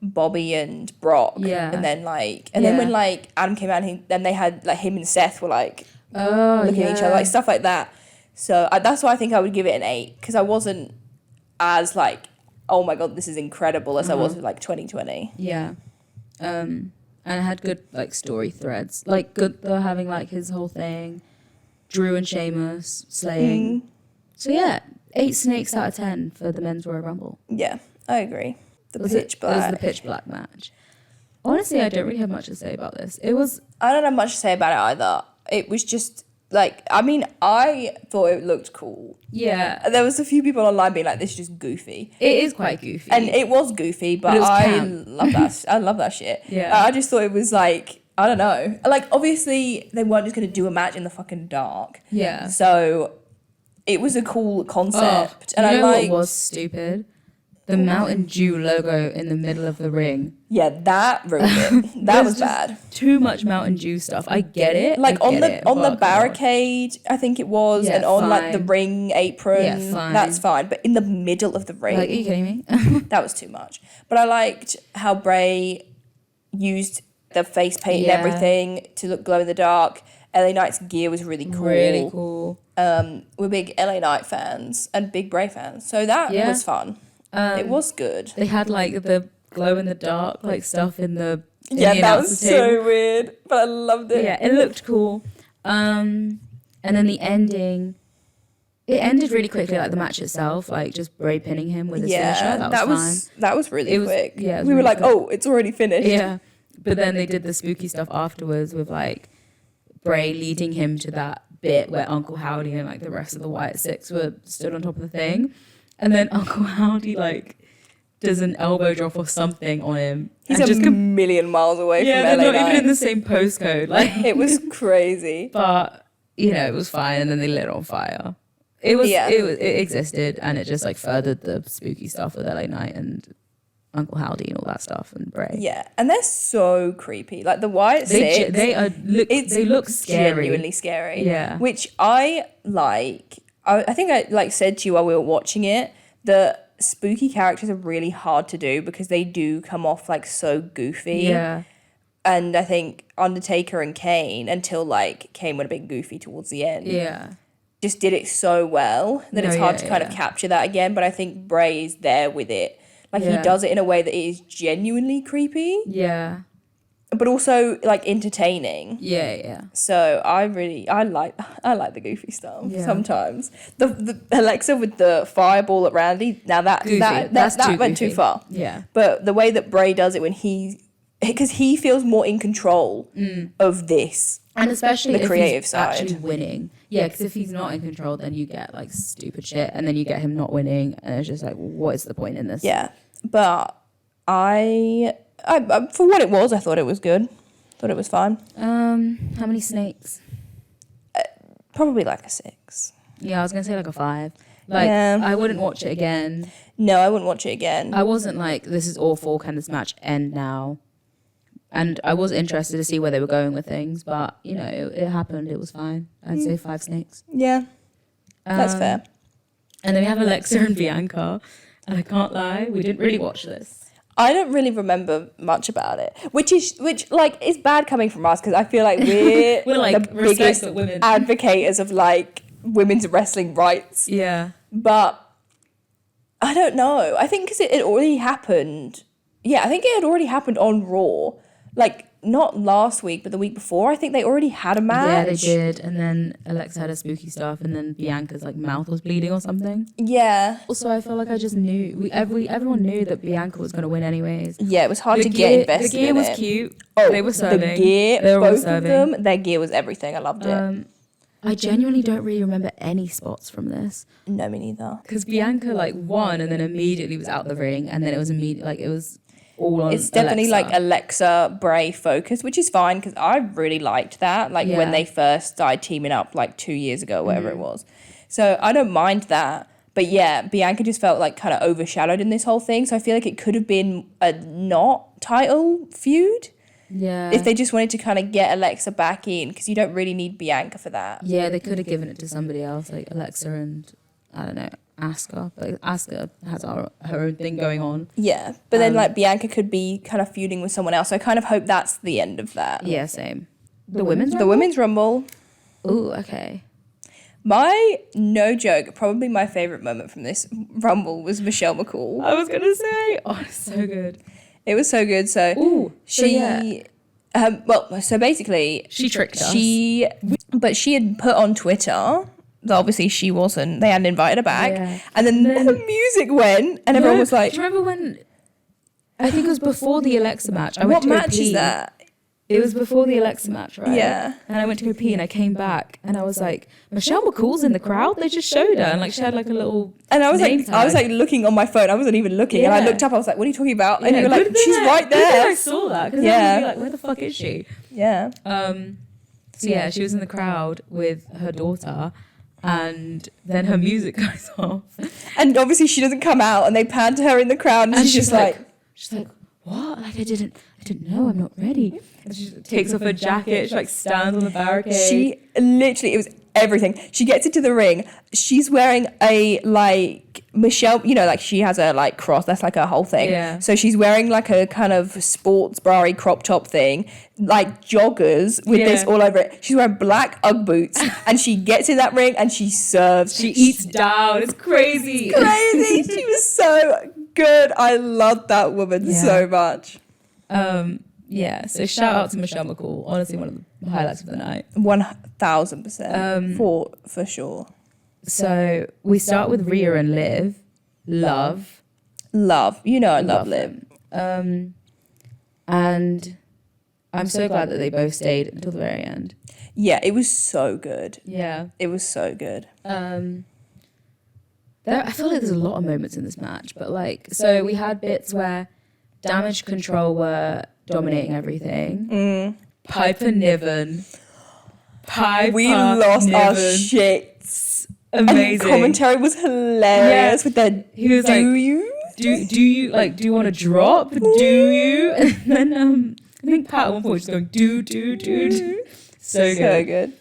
Bobby and Brock. Yeah. And then like, and then Yeah. when like Adam came out, then they had like him and Seth were like Oh, looking at each other, like stuff like that. So that's why I think I would give it an 8, because I wasn't as like, oh my God, this is incredible as I was with like 2020. Yeah. And it had good like story threads. Like Gunther having like his whole thing. Drew and Sheamus slaying. So yeah, 8 snakes out of 10 for the men's Royal Rumble. Yeah, I agree. The It was pitch It black. was the pitch black match. Honestly, I don't really have much to say about this. It was I don't have much to say about it either. It was just like, I mean, I thought it looked cool. Yeah. There was a few people online being like, this is just goofy. It is quite goofy. And it was goofy, but it was I camp. love that. I love that shit. Yeah. I just thought it was like, I don't know. Like, obviously, they weren't just going to do a match in the fucking dark. Yeah. So it was a cool concept. And I what was stupid? The Mountain Dew logo in the middle of the ring. Yeah, that ruined it. That was bad. Too much Mountain Dew stuff. I get it. Like on the but barricade, I think it was, Yeah, and on like the fine. ring apron, Yeah, fine. that's fine. But in the middle of the ring, Like, are you kidding me? that was too much. But I liked how Bray used the face paint and Yeah. everything to look glow in the dark. LA Knight's gear was really cool. Really cool. We're big LA Knight fans and big Bray fans, so that Yeah. was fun. It was good. They had like the glow in the dark like stuff in the Yeah, the that announcer was table. so weird, but I loved it. Yeah, it looked cool. And then the ending, it ended really quickly, like the match itself, like just Bray pinning him with his finisher. That was that was really It was- quick. yeah, it was we were really like, quick. oh, it's already finished. Yeah. But then they did the spooky stuff afterwards with like Bray leading him to that bit where Uncle Howdy and like the rest of the White Six were stood on top of the thing. And then Uncle Howdy like does an elbow drop or something on him. He's and a just million miles away yeah, from they're LA not even Knight. in the same postcode. Like It was crazy. but you know, it was fine and then they lit it on fire. It was Yeah. it existed and it just like furthered the spooky stuff with LA Knight and Uncle Howdy and all that stuff and Bray. Yeah, and they're so creepy. Like the White Six, They look scary. genuinely scary. Yeah. Which I like. I think I like said to you while we were watching it, the spooky characters are really hard to do because they do come off like so goofy. Yeah. And I think Undertaker and Kane, until like Kane would have been goofy towards the end, Yeah. just did it so well that it's No, hard yeah, to kind of yeah. capture that again. But I think Bray is there with it. Like he Yeah. does it in a way that is genuinely creepy, Yeah. but also like entertaining. Yeah. So I like the goofy stuff Yeah. sometimes. The Alexa with the fireball at Randy, now Goofy. that That's too went goofy. too far. Yeah. But the way that Bray does it when because he feels more in control of this. And especially The if creative he's side. actually winning. Yeah, because if he's not in control, then you get like stupid shit, and then you get him not winning, and it's just like, what is the point in this? Yeah, but I for what it was, I thought it was good. Thought it was fine. How many snakes? Probably like a 6. Yeah, I was gonna say like a 5. Like Yeah. I wouldn't watch it again. No, I wouldn't watch it again. I wasn't like, this is awful. Can this match end now? And I was interested to see where they were going with things, but you know, it happened. It was fine. I'd say 5 snakes. Yeah, that's fair. And then we have Alexa and Bianca, and I can't lie, we didn't really watch this. I don't really remember much about it, which like is bad coming from us because I feel like we're We're, like, the respect biggest for women. advocates of like women's wrestling rights. Yeah. But I don't know. I think because it had already happened. Yeah, I think it had already happened on Raw. Like, not last week, but the week before. I think they already had a match. Yeah, they did. And then Alexa had a spooky stuff, and then Bianca's like mouth was bleeding or something. Yeah. Also, I feel like I just knew everyone knew that Bianca was gonna win anyways. Yeah, it was hard to get invested The gear in was it. cute. Oh, They were serving. The gear, They were all both of serving. them, their gear was everything. I loved it. I genuinely don't really remember any spots from this No, me neither. because Bianca like won and then immediately was out the ring, and then it was immediate like it was all on. It's definitely Alexa. like Alexa Bray focus, which is fine because I really liked that. Like when Yeah. they first started teaming up like 2 years ago, whatever it was. So I don't mind that. But yeah, Bianca just felt like kind of overshadowed in this whole thing. So I feel like it could have been a not title feud Yeah. if they just wanted to kind of get Alexa back in because you don't really need Bianca for that. Yeah, they could have given it to somebody else, like Alexa and, I don't know, Asuka. But Asuka has her own thing going on. Yeah, but then like Bianca could be kind of feuding with someone else. So I kind of hope that's the end of that. Yeah, same. The women's The Women's Rumble. Ooh, okay. No joke, probably my favorite moment from this Rumble was Michelle McCool. I was gonna say, oh, it's so good. It was so good. So Ooh, she, so basically, She tricked us. She had put on Twitter that obviously she wasn't. They hadn't invited her back, Yeah. and then the music went, and everyone was like, do you remember when? I think it was before the Alexa match. I "What went to match go pee. is that?" it was before the Alexa match, right? Yeah. And I went to go pee and I came back and I was like, Michelle McCool's in the crowd. They just showed her and like she had like a little And I was name like, tag. looking on my phone. I wasn't even looking, and I Yeah. looked up. I was like, "What are you talking about?" And Yeah, you were like, good thing "She's right good thing I there." saw that because Yeah. I was like, where the fuck is she? Yeah. So yeah, she was in the crowd with her daughter, and then her music goes off, And obviously, she doesn't come out, and they pan to her in the crowd, and, she's just like, what? Like I didn't know. I'm not ready. And she takes off her jacket. She like stands on the barricade. she literally, it was everything. She gets into the ring. She's wearing a like Michelle, you know, like she has a like cross. That's like her whole thing. Yeah. So she's wearing like a kind of sports bra-y crop top thing, like joggers with this Yeah. all over it. She's wearing black UGG boots, and she gets in that ring and she serves. She eats down. It's crazy. Crazy. She was so good. I loved that woman Yeah. so much. Yeah. So shout out to Michelle McCool. Honestly, one of the highlights of the night. 1000%. For sure. So we start with Rhea and Liv. Love. You know I love Liv. them. And I'm so glad that they both stayed until the very end. Yeah, it was so good. Yeah. It was so good. I feel like there's a lot of moments in this match, but like, so we had bits where Damage Control were dominating everything. Piper Niven. We lost our shits. Amazing. And commentary was hilarious with their He was like, you? do you want to drop? Do you? And then I think Pat at one point was going do. So good.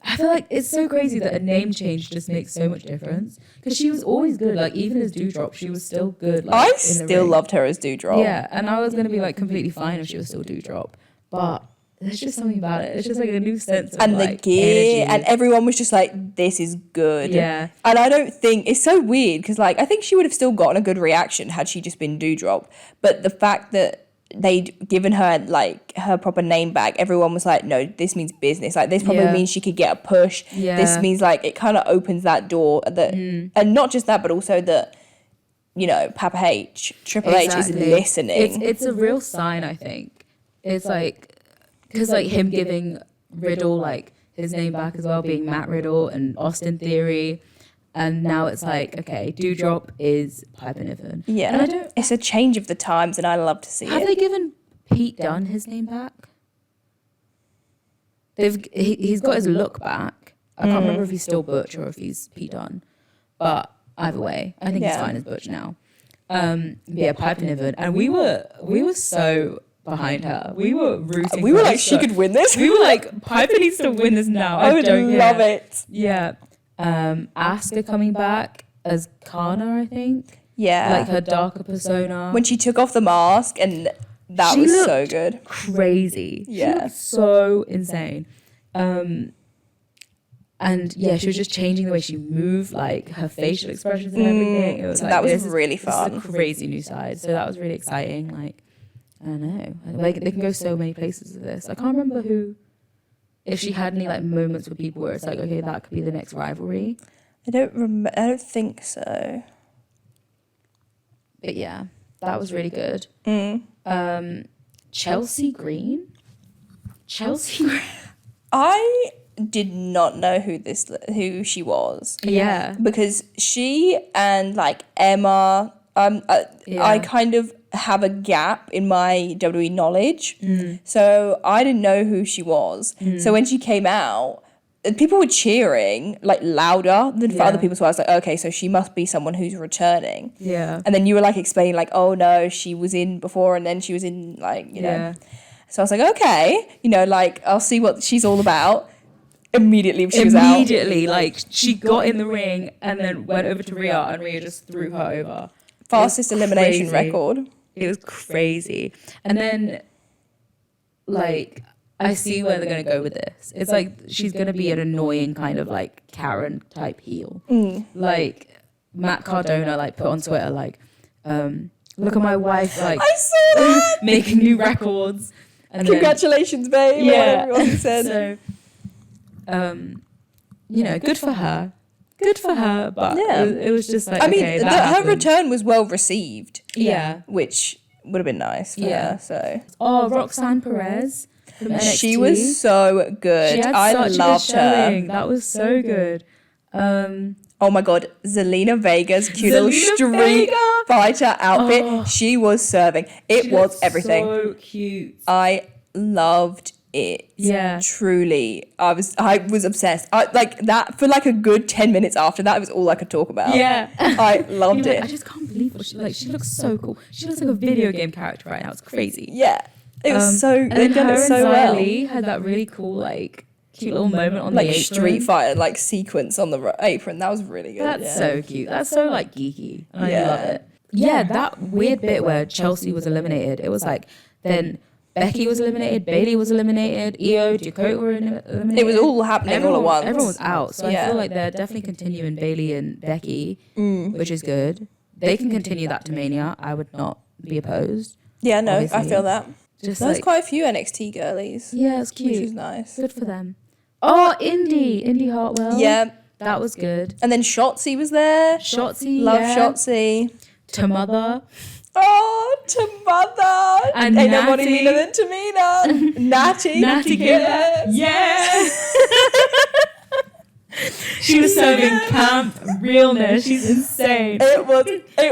I feel like it's so crazy that a name change just makes so much difference because she was always good. Like even as Dewdrop, she was still good. Like, I in the still ring. loved her as Dewdrop. Yeah, and I was gonna be like completely fine if she was still Dewdrop, but there's just something about it. It's just like a new sense of And like, the gear, energy. and everyone was just like, this is good. Yeah. And I don't think, it's so weird because like, I think she would have still gotten a good reaction had she just been Dewdrop. But the fact that they'd given her like her proper name back, everyone was like, no, this means business. Like this probably Yeah. means she could get a push. Yeah. This means like it kind of opens that door that, and not just that, but also that, you know, Triple H is listening. It's a real sign, I think. It's like, because like him giving Riddle like his name back as well, being Matt Riddle and Austin Theory. And now it's like, okay, Dewdrop is Piper Niven. Yeah. And It's a change of the times and I love to see have it. they given Pete Dunne his name back? He's got his look back. I can't remember if he's still Butch or if he's Pete Dunne. But either way, I think he's fine as Butch now. Yeah, Piper Niven. And we were so behind her. We were rooting. We for were her like, she could win this. We were like, Piper needs to win this now. I would love it. Yeah. Asuka coming back as Kana, I think. Yeah. Like her darker persona. When she took off the mask and that She was looked so good. Crazy. She Yeah. looked so insane. And yeah, she was just changing the way she moved, like her facial expressions and everything. It was So like, that was this is- really this is fun. a crazy new side. So that was really exciting. Like, I don't know. Like they can go so many places with this. I can't remember if she had any like moments with people where it's like, okay, that could be the next rivalry. I don't think so. But yeah, that was really good. Chelsea Green. I did not know who she was Yeah. because she and like Emma, I kind of have a gap in my WWE knowledge, so I didn't know who she was. So when she came out, people were cheering like louder than for other people. So I was like, okay, so she must be someone who's returning. Yeah. And then you were like explaining like, oh no, she was in before, and then she was in like you know. Yeah. So I was like, okay, you know, like I'll see what she's all about. Immediately she was out. Immediately, like she got in the ring and then went over to Rhea, and Rhea just threw her over. Fastest elimination crazy. record. It was crazy. And then, like, I see where they're gonna go with this. It's like she's gonna be an annoying kind of like Karen type heel. Like Matt Cardona, like put on Twitter, like, look at my wife, like I saw that. making new records. And Congratulations, babe. Yeah. Everyone said. So, you know, good for her. Good for her, but Yeah. it was just like, I mean, okay, her that happened. return was well received. Yeah. Which would have been nice for Yeah. her. So Oh, Roxanne Perez from NXT. she was so good. She had I such a good loved her. showing. That was so good. Oh my god, Zelina Vega's cute little Zelina street Vega. fighter outfit. Oh. She was serving. It She was looked everything. So cute. I loved it. Yeah. Truly. I was obsessed. I like that for like a good 10 minutes after that. It was all I could talk about. Yeah. I loved You're it. like, I just can't believe what she looks so cool. She looks like a video game character right now. It's crazy. Yeah. It was so and they've then done her it so and well. Xylee had that really cool like cute little moment on Like the apron. Street Fighter like sequence on the apron. That was really good. That's yeah. so cute. That's so like geeky. And Yeah. I love it. Yeah, that weird bit where Chelsea was eliminated. It was like then Becky was eliminated, Bailey was eliminated, Io, Dakota were eliminated. It was all happening all at once. Everyone was out. So Yeah. I feel like they're definitely continuing Bailey and Becky, which is good. They can continue that to Mania. I would not be opposed. Yeah, no, I Obviously. feel that. Just There's like, quite a few NXT girlies. yeah, it's Which cute. was nice. Good for them. Oh, Indy Hartwell. Yeah. That was good. And then Shotzi was there. Shotzi, Love yeah. Shotzi. To Mother. Oh, to Mother. And Ain't nobody Natty. meaner than Tamina. Natty. Natty Yes. Yeah. She was serving camp realness. She's insane. It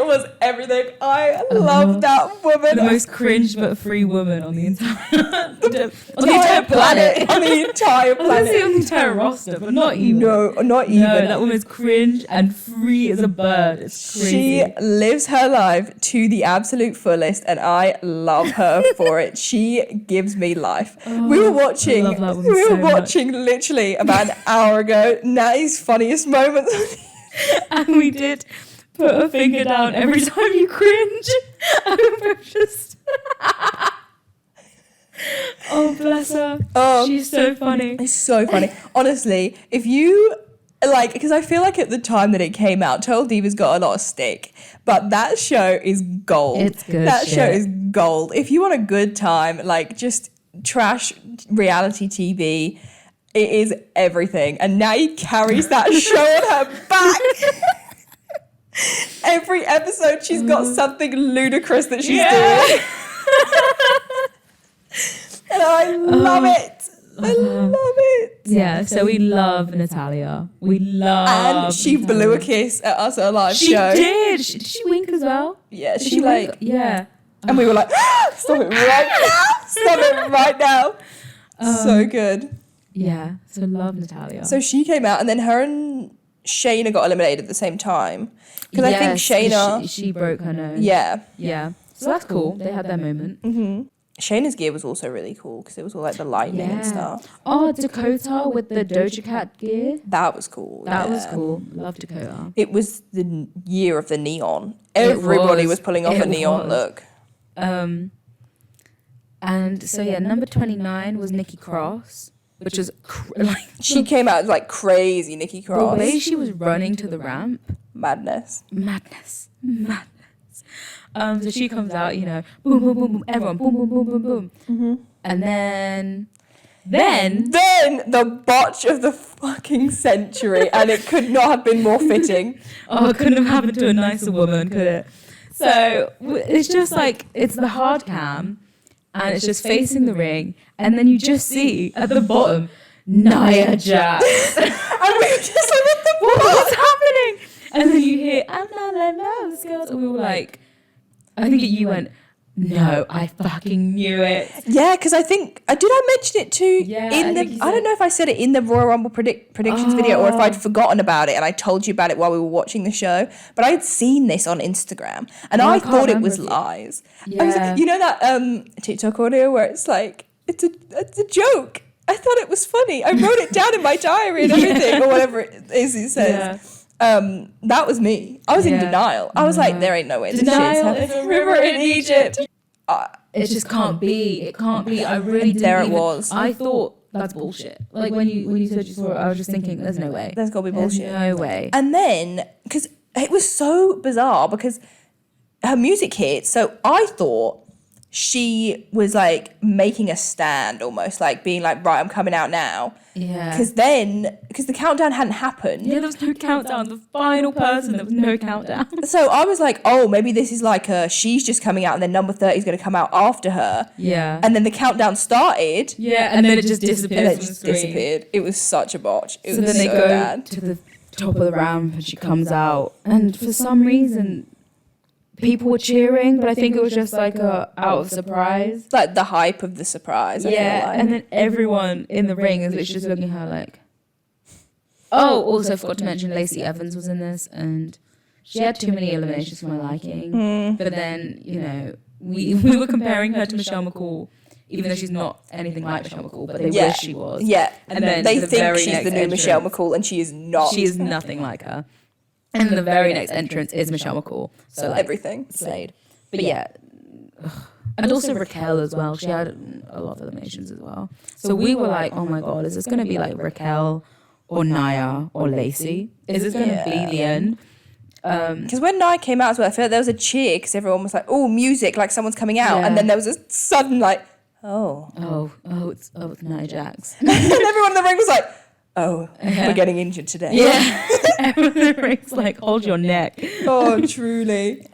was everything. I love that woman. The most cringe but free woman on the entire On the entire planet. On the entire I was gonna say planet. on the entire roster, but not even. No, not even. No, that woman's cringe and free as a bird. It's crazy. She lives her life to the absolute fullest, and I love her for it. She gives me life. We were watching. I love that woman We so were much. watching literally about an hour ago. Nattie's funniest moments. And we did put a finger down every time you cringe. And we were just. Oh, bless her. She's so funny. It's so funny. Honestly, if you like, because I feel like at the time that it came out, Total Divas got a lot of stick, but that show is gold. It's good That show shit. is gold. If you want a good time, like just trash reality TV, it is everything. And Natty carries that show on her back. Every episode, she's got something ludicrous that she's doing. And I love it. I love it. Yeah, so we love Natalia. We love. And she Natalia. blew a kiss at us at a live She show. did. Did she wink as well? Yeah, Did she like, wink? Yeah. and we were like, stop it right now. Stop it right now. So good. Yeah. So love Natalia. So she came out, and then her and Shayna got eliminated at the same time. Because I think Yes, Shayna, she broke her nose. yeah. Yeah. So that's cool. They had their moment. Shayna's gear was also really cool because it was all like the lightning and stuff. Oh, Dakota with the Doja Cat gear. That was cool. That was yeah. cool. Love Dakota. It was the year of the neon. Everybody was pulling off a It neon was. look. And so yeah, number 29 was Nikki Cross, which was like She came out like crazy Nikki the Cross. way she was running to the ramp. Madness. Madness. So she comes out, you know, boom, boom, boom, boom, everyone, boom, boom, boom, boom, boom. And then Then the botch of the fucking century, and it could not have been more fitting. oh, it couldn't have happened to a nicer woman, could it? So it's just like, it's the hard cam, and it's just facing the ring, and then you just see at the bottom, Nia Jax. And we were just like, what the fuck? What's happening? And then you hear, I'm not like those girls. And we were like, I think you went, no, I fucking knew it. Yeah, because I think, did I mention it too? Yeah, in I the, think you I don't said- know if I said it in the Royal Rumble predictions video or if I'd forgotten about it and I told you about it while we were watching the show. But I had seen this on Instagram and I I can't thought it remember was if you- lies. I was Yeah. like, you know that TikTok audio where it's like, it's a joke. I thought it was funny. I wrote it down in my diary and everything or whatever it is it says. That was me. I was in Yeah. denial. I was like, there ain't no way this shit's Denial happening. is a river in Egypt. It just can't be. It can't be. I really didn't. There it even- was. I thought that's bullshit. Like when you said you saw it, I was just thinking, there's no way. There's gotta be There's bullshit. no way. And then, because it was so bizarre, because her music hit, so I thought she was like making a stand almost, like being like, right, I'm coming out now. Yeah. Because the countdown hadn't happened. Yeah, there was no countdown. The final person, there was no countdown. So I was like, oh, maybe this is like she's just coming out and then number 30 is going to come out after her. Yeah. And then the countdown started. Yeah, and then it just disappeared. And then it just disappeared. It was such a botch. It was then they so go bad. to the top of the ramp and she comes out. And for some reason, people were cheering, but I think it was just like out of surprise. Like the hype of the surprise. I feel like. And then everyone in the ring is literally just looking at her like. Oh, also forgot to mention Lacey Evans was in this, and she had too many eliminations for my liking. But then, you know, we were comparing her to Michelle McCool, even though she's not anything like Michelle McCool, but they wish she was. Yeah, and then they the think very she's next the new entrance, Michelle McCool, and she is not. She is nothing like her. And the very next entrance is Michelle McCool. So like, everything. Slade. But yeah. And also Raquel as well. She had a lot of eliminations as well. So we were like, oh my God, is this going to be like Raquel or Nia or Lacey? Is this going to be the end? Because when Nia came out as well, I feel like there was a cheer because everyone was like, oh, music, like someone's coming out. Yeah. And then there was a sudden like, It's Nia Jax. and everyone in the ring was like, oh, we're getting injured today. Yeah. Everyone in the ring's like, hold your neck. Oh, truly.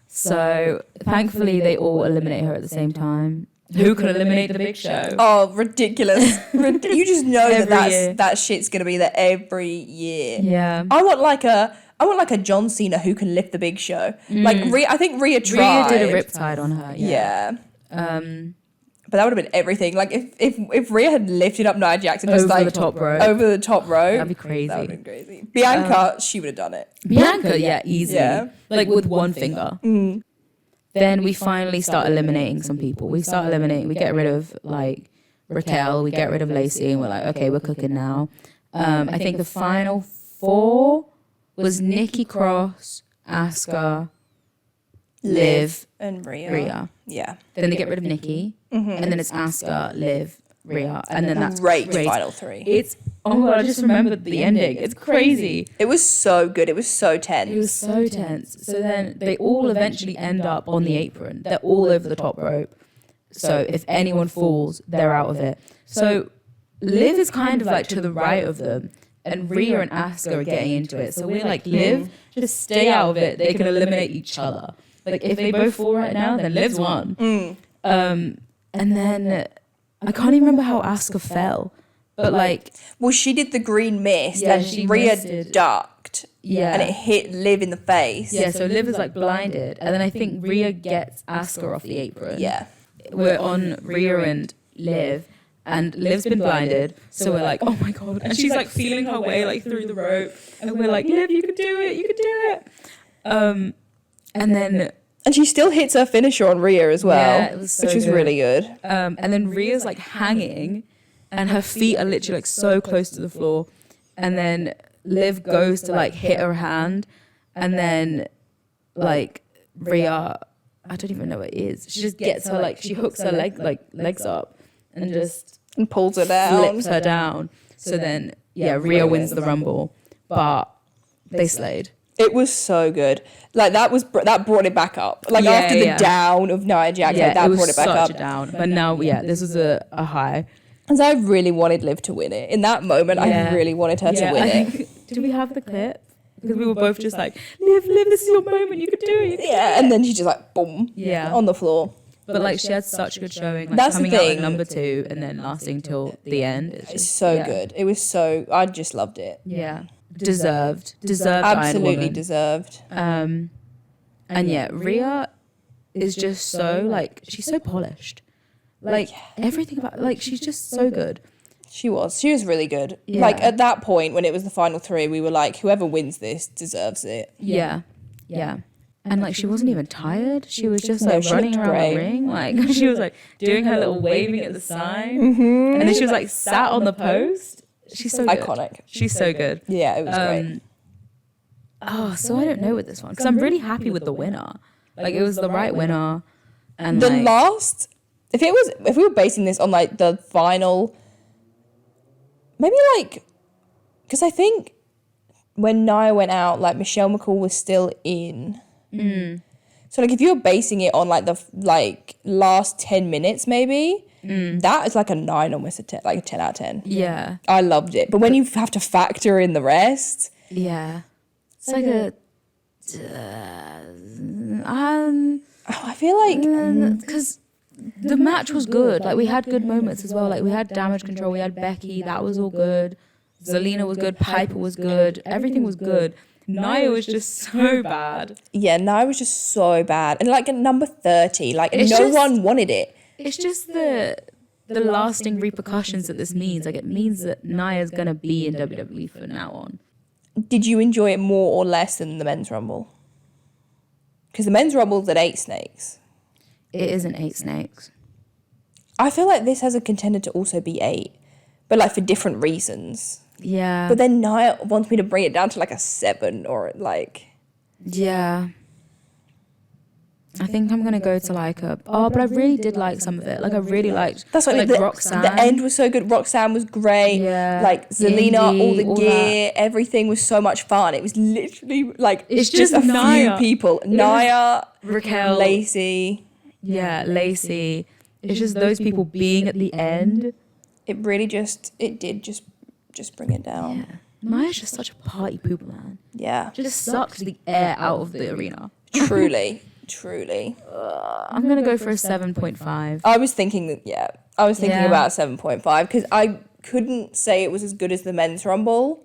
So thankfully they all eliminate her at the same time. Who could eliminate the Big Show? Oh, ridiculous. You just know Every year. that shit's going to be there every year. Yeah. I want like a John Cena who can lift the Big Show. Like I think Rhea Rhea tried. did a riptide on her. Yeah. But that would have been everything. Like if Rhea had lifted up Nia Jax and just Over like the top rope. over the top rope, That'd be crazy. That would have been crazy. Bianca, she would have done it. Bianca, yeah, easy. Yeah. Like with one finger. Then we finally start eliminating some people. We get rid of like Raquel, we get rid of Lacey, and we're like, okay, we're cooking now. I think the final 4 was Nikki Cross, Asuka, Liv, And Rhea. Yeah. Then they get rid of Nikki, and then it's Asuka, Liv, Rhea, and then that's Great final 3. It's oh my God, I just remembered the ending. It's crazy. It was so good. It was so tense. It was so tense. So then they all eventually end up on the apron. They're all over the top rope. So if anyone falls, they're out of it. So Liv is kind of like to the right of them, and Rhea and Asuka are getting into it. So we're like, Liv, just stay out of it. They can eliminate each other. Like if they both fall right now, then Liv's won. And then I can't even remember how Asuka fell, but like, well, she did the green mist, Yeah, and she Rhea misted. ducked. Yeah. And it hit Liv in the face. yeah. So Liv is like blinded, and then I think Rhea gets Asuka off the apron. Yeah. We're on Rhea and Liv, and Liv's been blinded, so we're like, oh my God, and she's like feeling her way like through the rope, and we're like, Liv, you could do it, you could do it. And then And she still hits her finisher on Rhea as well, Yeah, it was so which was good. really good. and then Rhea's like hanging, and her feet are literally like so close to the floor, and then Liv goes to like hit her hand, and then like Rhea, I don't even know what it is. She just gets her like, she hooks her legs up and just And pulls her down. flips her down. So then Rhea wins the Rumble, but they slayed. It was so good. Like that brought it back up. Like Yeah, after the yeah. down of Nia Jax, Yeah, like, that it was brought it back such up. a down. But now, this was a high. And I really wanted Liv to win it. In that moment, I Yeah. really wanted her to win it. Did we have the clip? Because we were both just like, Liv, this is your moment. You could do it. You could do Yeah, and then she just like boom, Yeah. on the floor. But like she had such a good showing. Like, That's the coming out thing. at number 2 and then lasting till the end. It's so good. It was so. I just loved it. Yeah. Deserved. Absolutely Iron Woman. deserved. And yeah, Rhea is just so like, she's so polished. Like everything about, like, she's just so good. She was really good. Yeah. Like at that point when it was the final 3, we were like, whoever wins this deserves it. Yeah. And like she wasn't even tired. She was just No, like she running looked around great. the ring. Like she was like doing her little waving at the sign. And then she was like sat on the post. She's so good. Iconic. She's so good. Yeah, it was great. Oh, so I don't know with this one because I'm really happy with the winner. Like it was the right winner. And The like, last, if we were basing this on like the final, maybe like, because I think when Nia went out, like Michelle McCool was still in. So like if you're basing it on like the last 10 minutes maybe, that is like a 9, almost a 10, like a 10 out of 10. Yeah. I loved it. But when you have to factor in the rest, Yeah. It's like a I feel like because the match was good. Like we had good moments as well. Like we had Damage Control, we had Becky, that was all good. Zelina was good, Piper was good, everything was good. Nia was just so bad. yeah, Nia was just so bad. And like at number 30, like It's no just- one wanted it. It's just the lasting repercussions that this means. Like it means that Nia's gonna be in WWE from now on. Did you enjoy it more or less than the men's rumble? Because the men's rumble's at 8 snakes. It isn't 8 snakes. I feel like this has a contender to also be 8, but like for different reasons. Yeah. But then Nia wants me to bring it down to like a 7 or like... Yeah. I think I'm gonna go to like a. Oh, but I really did like some of it. Like I really liked. That's what like Roxanne. The end was so good. Roxanne was great. Yeah. Like Zelina, all the Indy, all gear, everything was so much fun. It was literally like It's just a just Nia. few people. Nia, Raquel, Lacey. Yeah, Lacey. It's just those people being at the end. It really just bring it down. Yeah. Nia's just such a party pooper, man. Yeah. Just sucks the air out of the arena. Truly. I'm gonna go for a 7.5. I was thinking Yeah. about 7.5 because I couldn't say it was as good as the men's rumble,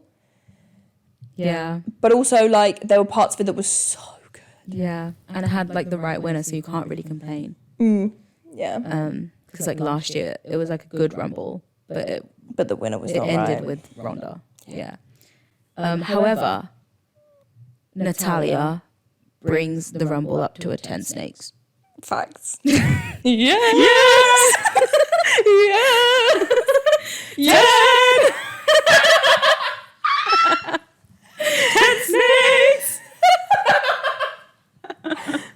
Yeah. but also like there were parts of it that was so good. Yeah. And it had like the right winner, so you can't really complain. Yeah. Because like last year it was like a good rumble, but But the winner was it not ended right. with Ronda. Yeah. However, Natalia brings the rumble up to a 10 snakes. Facts. Yes. Yes. Yes. Yes. 10 snakes.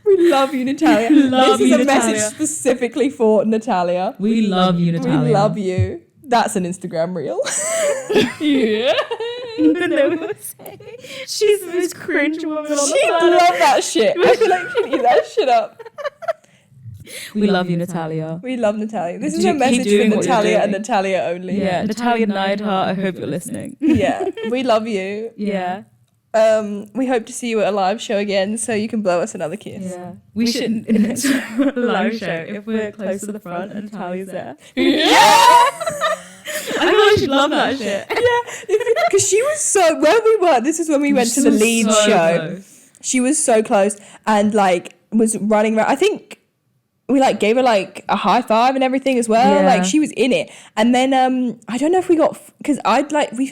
We love you, Natalia. Love this you, is a Natalia. message specifically for Natalia. We love you, Natalia. We love you. That's an Instagram reel. Yeah. She's the most cringe woman on the She'd planet. love that shit. I feel like she'd eat that shit up. We love you, Natalia. We love Natalia. This is Do- a keep message for doing what you're Natalia and doing. Natalia only. Yeah, Natalia Neidhart, I hope you're listening. Yeah. We love you. Yeah. We hope to see you at a live show again so you can blow us another kiss. Yeah. We should next live show if we're close to the front and Natalia's there. I feel like she'd love that shit. Yeah. Because she was so, where we were, this is when we went to the Leeds show. Close. She was so close and like was running around. I think we like gave her like a high five and everything as well. Yeah. Like she was in it. And then I don't know if we got, because I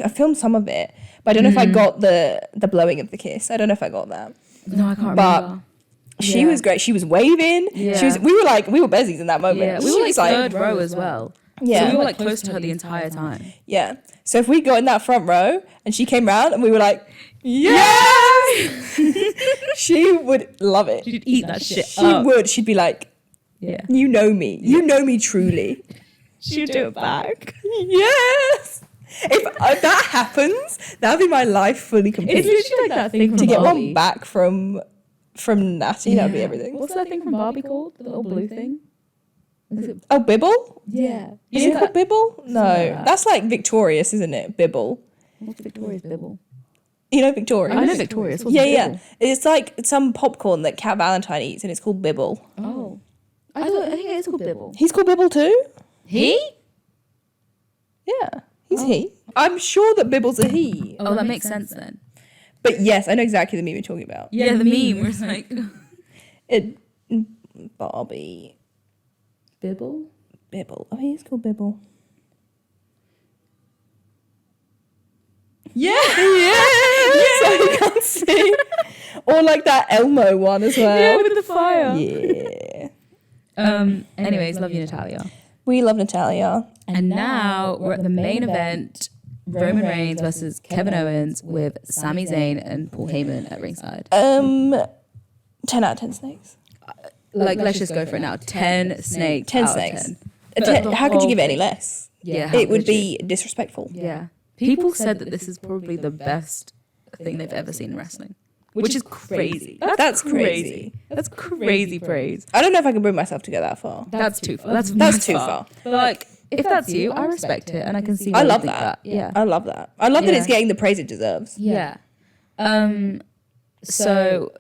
filmed some of it, but I don't know if I got the blowing of the kiss. I don't know if I got that. No, I can't But remember. she Yeah. was great. She was waving. Yeah. We were bezies in that moment. Yeah, we She were like was third row as well. Yeah. So we were like close to her the entire time. Yeah. So if we got in that front row and she came round and we were like, yes, she would love it. She'd eat that shit She up. would. She'd be like, Yeah. you know me. You know me truly. She'd do it back. Yes. If that happens, that'd be my life fully complete. It's literally like that thing from To get Barbie. one back from Natty, that'd be everything. What's that thing from Barbie called? The little blue thing? Is it? Oh, Bibble? Yeah. Is it called Bibble? No, like that. that's like Victorious, isn't it? Bibble. What's Victoria's Bibble? You know Victorious? I know Victoria's. What's Yeah, Bibble? yeah. It's like some popcorn that Cat Valentine eats, and it's called Bibble. Oh. I think it is called Bibble. He's called Bibble too? He? Yeah, he's he. I'm sure that Bibble's a he. Oh, that makes sense then. But yes, I know exactly the meme you're talking about. Yeah, the meme where it's like It, Barbie. Bibble? Bibble. Oh, he's called Bibble. Yeah, yeah. So you can't see. Or like that Elmo one as well. Yeah, with the fire. Yeah. Anyways, love you, Natalia. We love Natalia. And now we're at the main event. Roman Reigns versus Kevin Owens with Sami Zayn and Paul Heyman at ringside. 10 out of 10 snakes. Like, let's just go for it now. 10 snakes. 10 out of snakes. 10. How could you give it any less? Yeah. how It would could you? be disrespectful. Yeah. People said that this is probably the best thing they've ever seen in wrestling. which is crazy. That's crazy. That's crazy praise. I don't know if I can bring myself to go that far. That's too far. That's too far. But like, if that's you, I respect it, and I can see. I why you love think that. Yeah, I love that. I love that Yeah. it's getting the praise it deserves. yeah. So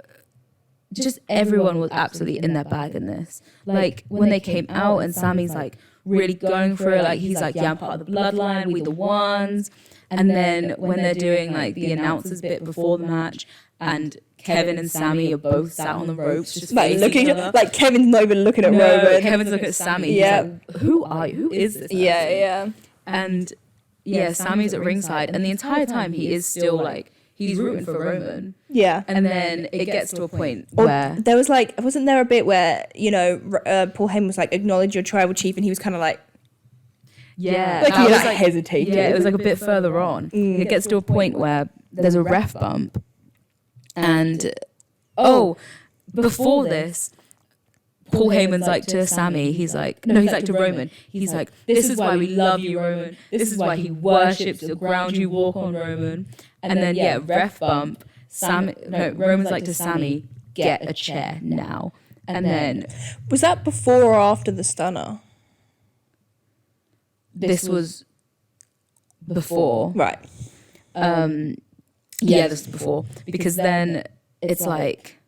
just everyone was absolutely in their bag in this. Like when they came out and Sammy's like really going for it, like he's like, yeah, I'm part of the bloodline, we the ones. And then when they're doing like the announcers bit before the match, and Kevin and Sammy are both sat on the ropes, just Like facing looking, each other. like Kevin's not even looking at No, Roman. Kevin's looking at Sammy. Yeah. He's like, who are you? Who is this person? Yeah. And yeah, Sammy's at ringside, and the entire time he is still like, he's rooting for Roman. Yeah. And then it gets to a point Or where there was like, wasn't there a bit where, you know, Paul Heyman was like, acknowledge your tribal chief, and he was kind of like, like he was like hesitated. Yeah, it was like a bit further on. It gets to a point where there's a ref bump, and before this, Paul Heyman's like to Sammy, he's like to Roman, he's like, this is why we love you, Roman. This is why he worships the ground you walk on, Roman. And then ref bump. Roman's like to Sammy, get a chair now. And then Was that before or after the stunner? this was before. Right. Yeah, this is before, because then it's like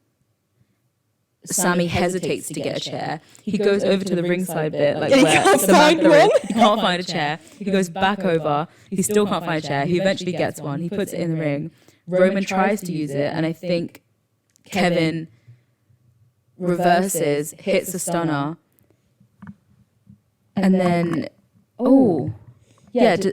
Sammy hesitates to get a chair. He goes over to the ringside bit, like And he where can't Samantha find is. one. He can't find a chair. He goes back over. He still can't find a chair. He eventually gets one. He puts it in the ring. Roman tries to use it, and I think Kevin reverses, hits a stunner, and then and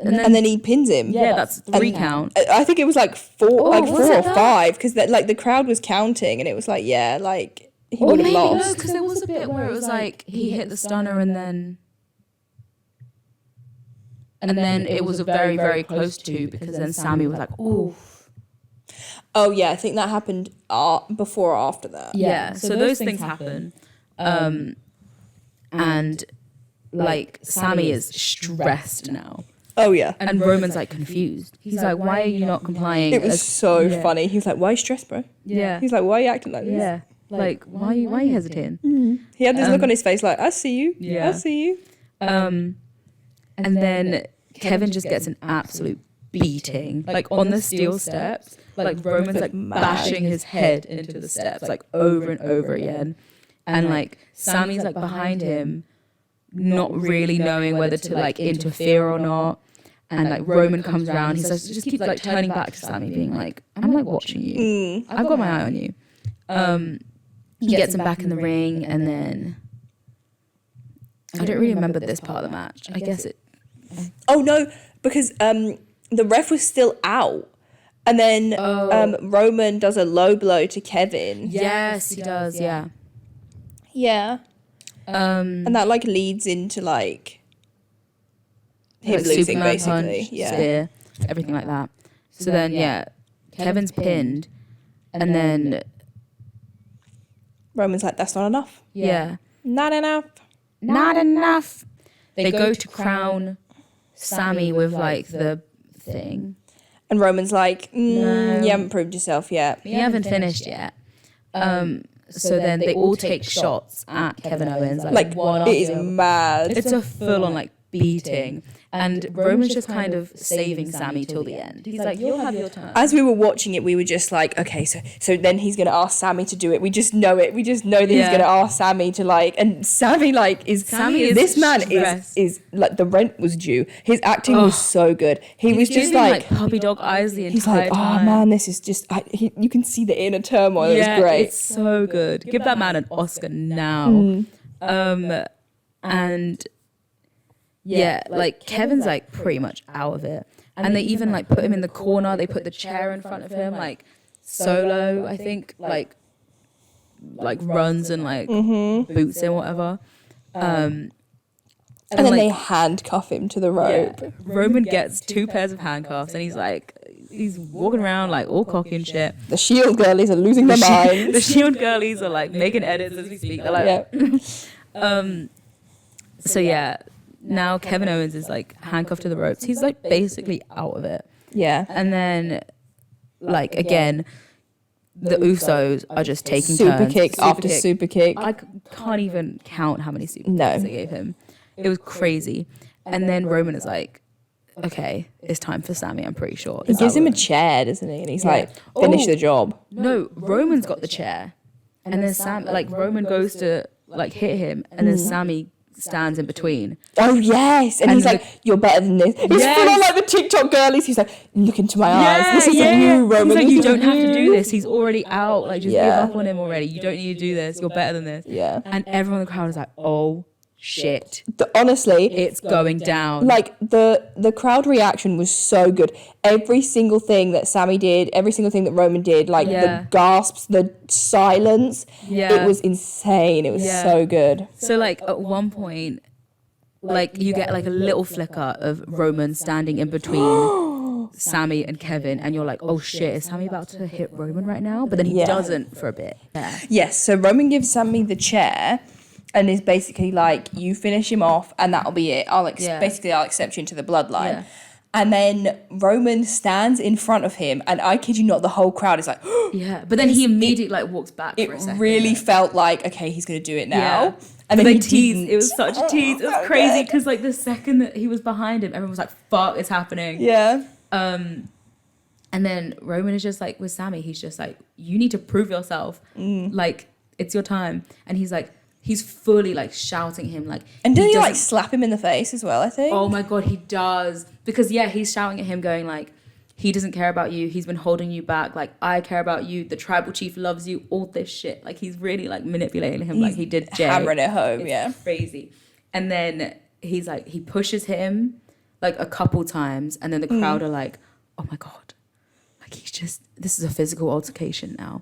And then he pins him. that's 3 count. I think it was like four was or it that? 5, because like the crowd was counting, and it was like, yeah, like he would have lost. because there was a bit where it was like he hit the stunner and then it was a very, very close to, because then Sammy was like, oh. Oh yeah, I think that happened before or after that. Yeah, so those things happen. And like Sammy is stressed now. Oh yeah. And Roman's like confused. He's like, why are you not complying? It was so funny. He was like, why are you stressed, bro? Yeah. He's like, why are you acting like this? Yeah. Like, why are you hesitating? He had this look on his face like, I see you. Yeah. I see you. And then Kevin just gets an absolute beating, like on the steel steps. Like Roman's like bashing his head into the steps, like over and over again. And like Sammy's like behind him, not really knowing whether to like interfere or not. And like Roman comes around, he says, just keep like turning back to Sammy, being like, I'm like watching you. I've got my eye on you. He gets him back in the ring, and then I don't really remember this part of the match. I guess it. Oh no, because the ref was still out. And then Roman does a low blow to Kevin. Yes, he does. Yeah. Yeah. And that like leads into like him Like losing Superman basically. punch, Yeah. spear, everything like that. So then Kevin's pinned, and then Roman's like, that's not enough. Not enough. not enough. They go to crown Sammy with like the thing. And Roman's like, No. you haven't proved yourself yet. You haven't finished yet. So then they all take shots at Kevin Owens. Like, one it is after- mad. It's a full on like beating. And Roman's just kind of saving Sammy till the end. He's like, you'll have your turn. As we were watching it, we were just like, okay, so then he's going to ask Sammy to do it. We just know it. We just know that he's Yeah. going to ask Sammy to like, and Sammy like Sammy is this man stressed. is like, the rent was due. His acting was so good. He was just giving, like puppy dog eyes the he's entire like, time. oh man, this is just, you can see the inner turmoil. It was great. It's so good. Give that man an Oscar now. And yeah, like Kevin's like pretty much out of it. And they even like put him in the corner. They put the chair in front of him, like Solo, I think, like runs and like boots and whatever. And then like, they handcuff him to the rope. yeah, Roman gets 2 pairs of handcuffs, and he's walking around like all cocky and shit. The Shield girlies are losing their minds. The Shield girlies are like making edits as we speak. They're like, so yeah, now Kevin Owens is like handcuffed to the ropes. He's like basically out of it. Yeah. And then like again, the Usos are just taking Super turns. kick after super kick. I can't even count how many super No. kicks they gave him. It was crazy. And then Roman is like, okay, it's time for Sammy, I'm pretty sure. He gives him a chair, doesn't he? And he's like, Oh. finish the job. No, Roman's got the chair. And then Roman goes to like hit him, and then Sammy stands in between. Oh yes, and he's like, "You're better than this." He's full on like the TikTok girlies. He's like, "Look into my eyes. This is you, Roman." He's like, "You don't have to do this. He's already out. Like, just give up on him already. You don't need to do this. You're better than this." Yeah. And everyone in the crowd is like, "Oh shit!" Honestly, it's going down. Like the crowd reaction was so good. Every single thing that Sammy did, every single thing that Roman did, like the gasps, the silence, it was insane. It was so good. So like at one point, like you get like a little flicker of Roman standing in between Sammy and Kevin, and you're like, oh shit, is Sammy about to hit Roman right now? But then he doesn't for a bit. Yes, so Roman gives Sammy the chair and is basically like, you finish him off and that'll be it. Basically I'll accept you into the bloodline. Yeah. And then Roman stands in front of him, and I kid you not, the whole crowd is like, yeah. But then he immediately like walks back for a second. It really felt like, okay, he's going to do it now. Yeah. And then they he teased. didn't. It was such a tease. It was crazy because like the second that he was behind him, everyone was like, fuck, it's happening. Yeah. And then Roman is just like, with Sammy, he's just like, you need to prove yourself. Like, it's your time. And he's like, he's fully like shouting him like, and didn't he like slap him in the face as well, I think? Oh my God, he does. Because he's shouting at him going like, he doesn't care about you. He's been holding you back. Like, I care about you. The tribal chief loves you. All this shit. Like, he's really like manipulating him like he did Jay. Hammering it home, it's crazy. And then he's like, he pushes him like a couple times. And then the crowd are like, oh my God. Like, this is a physical altercation now.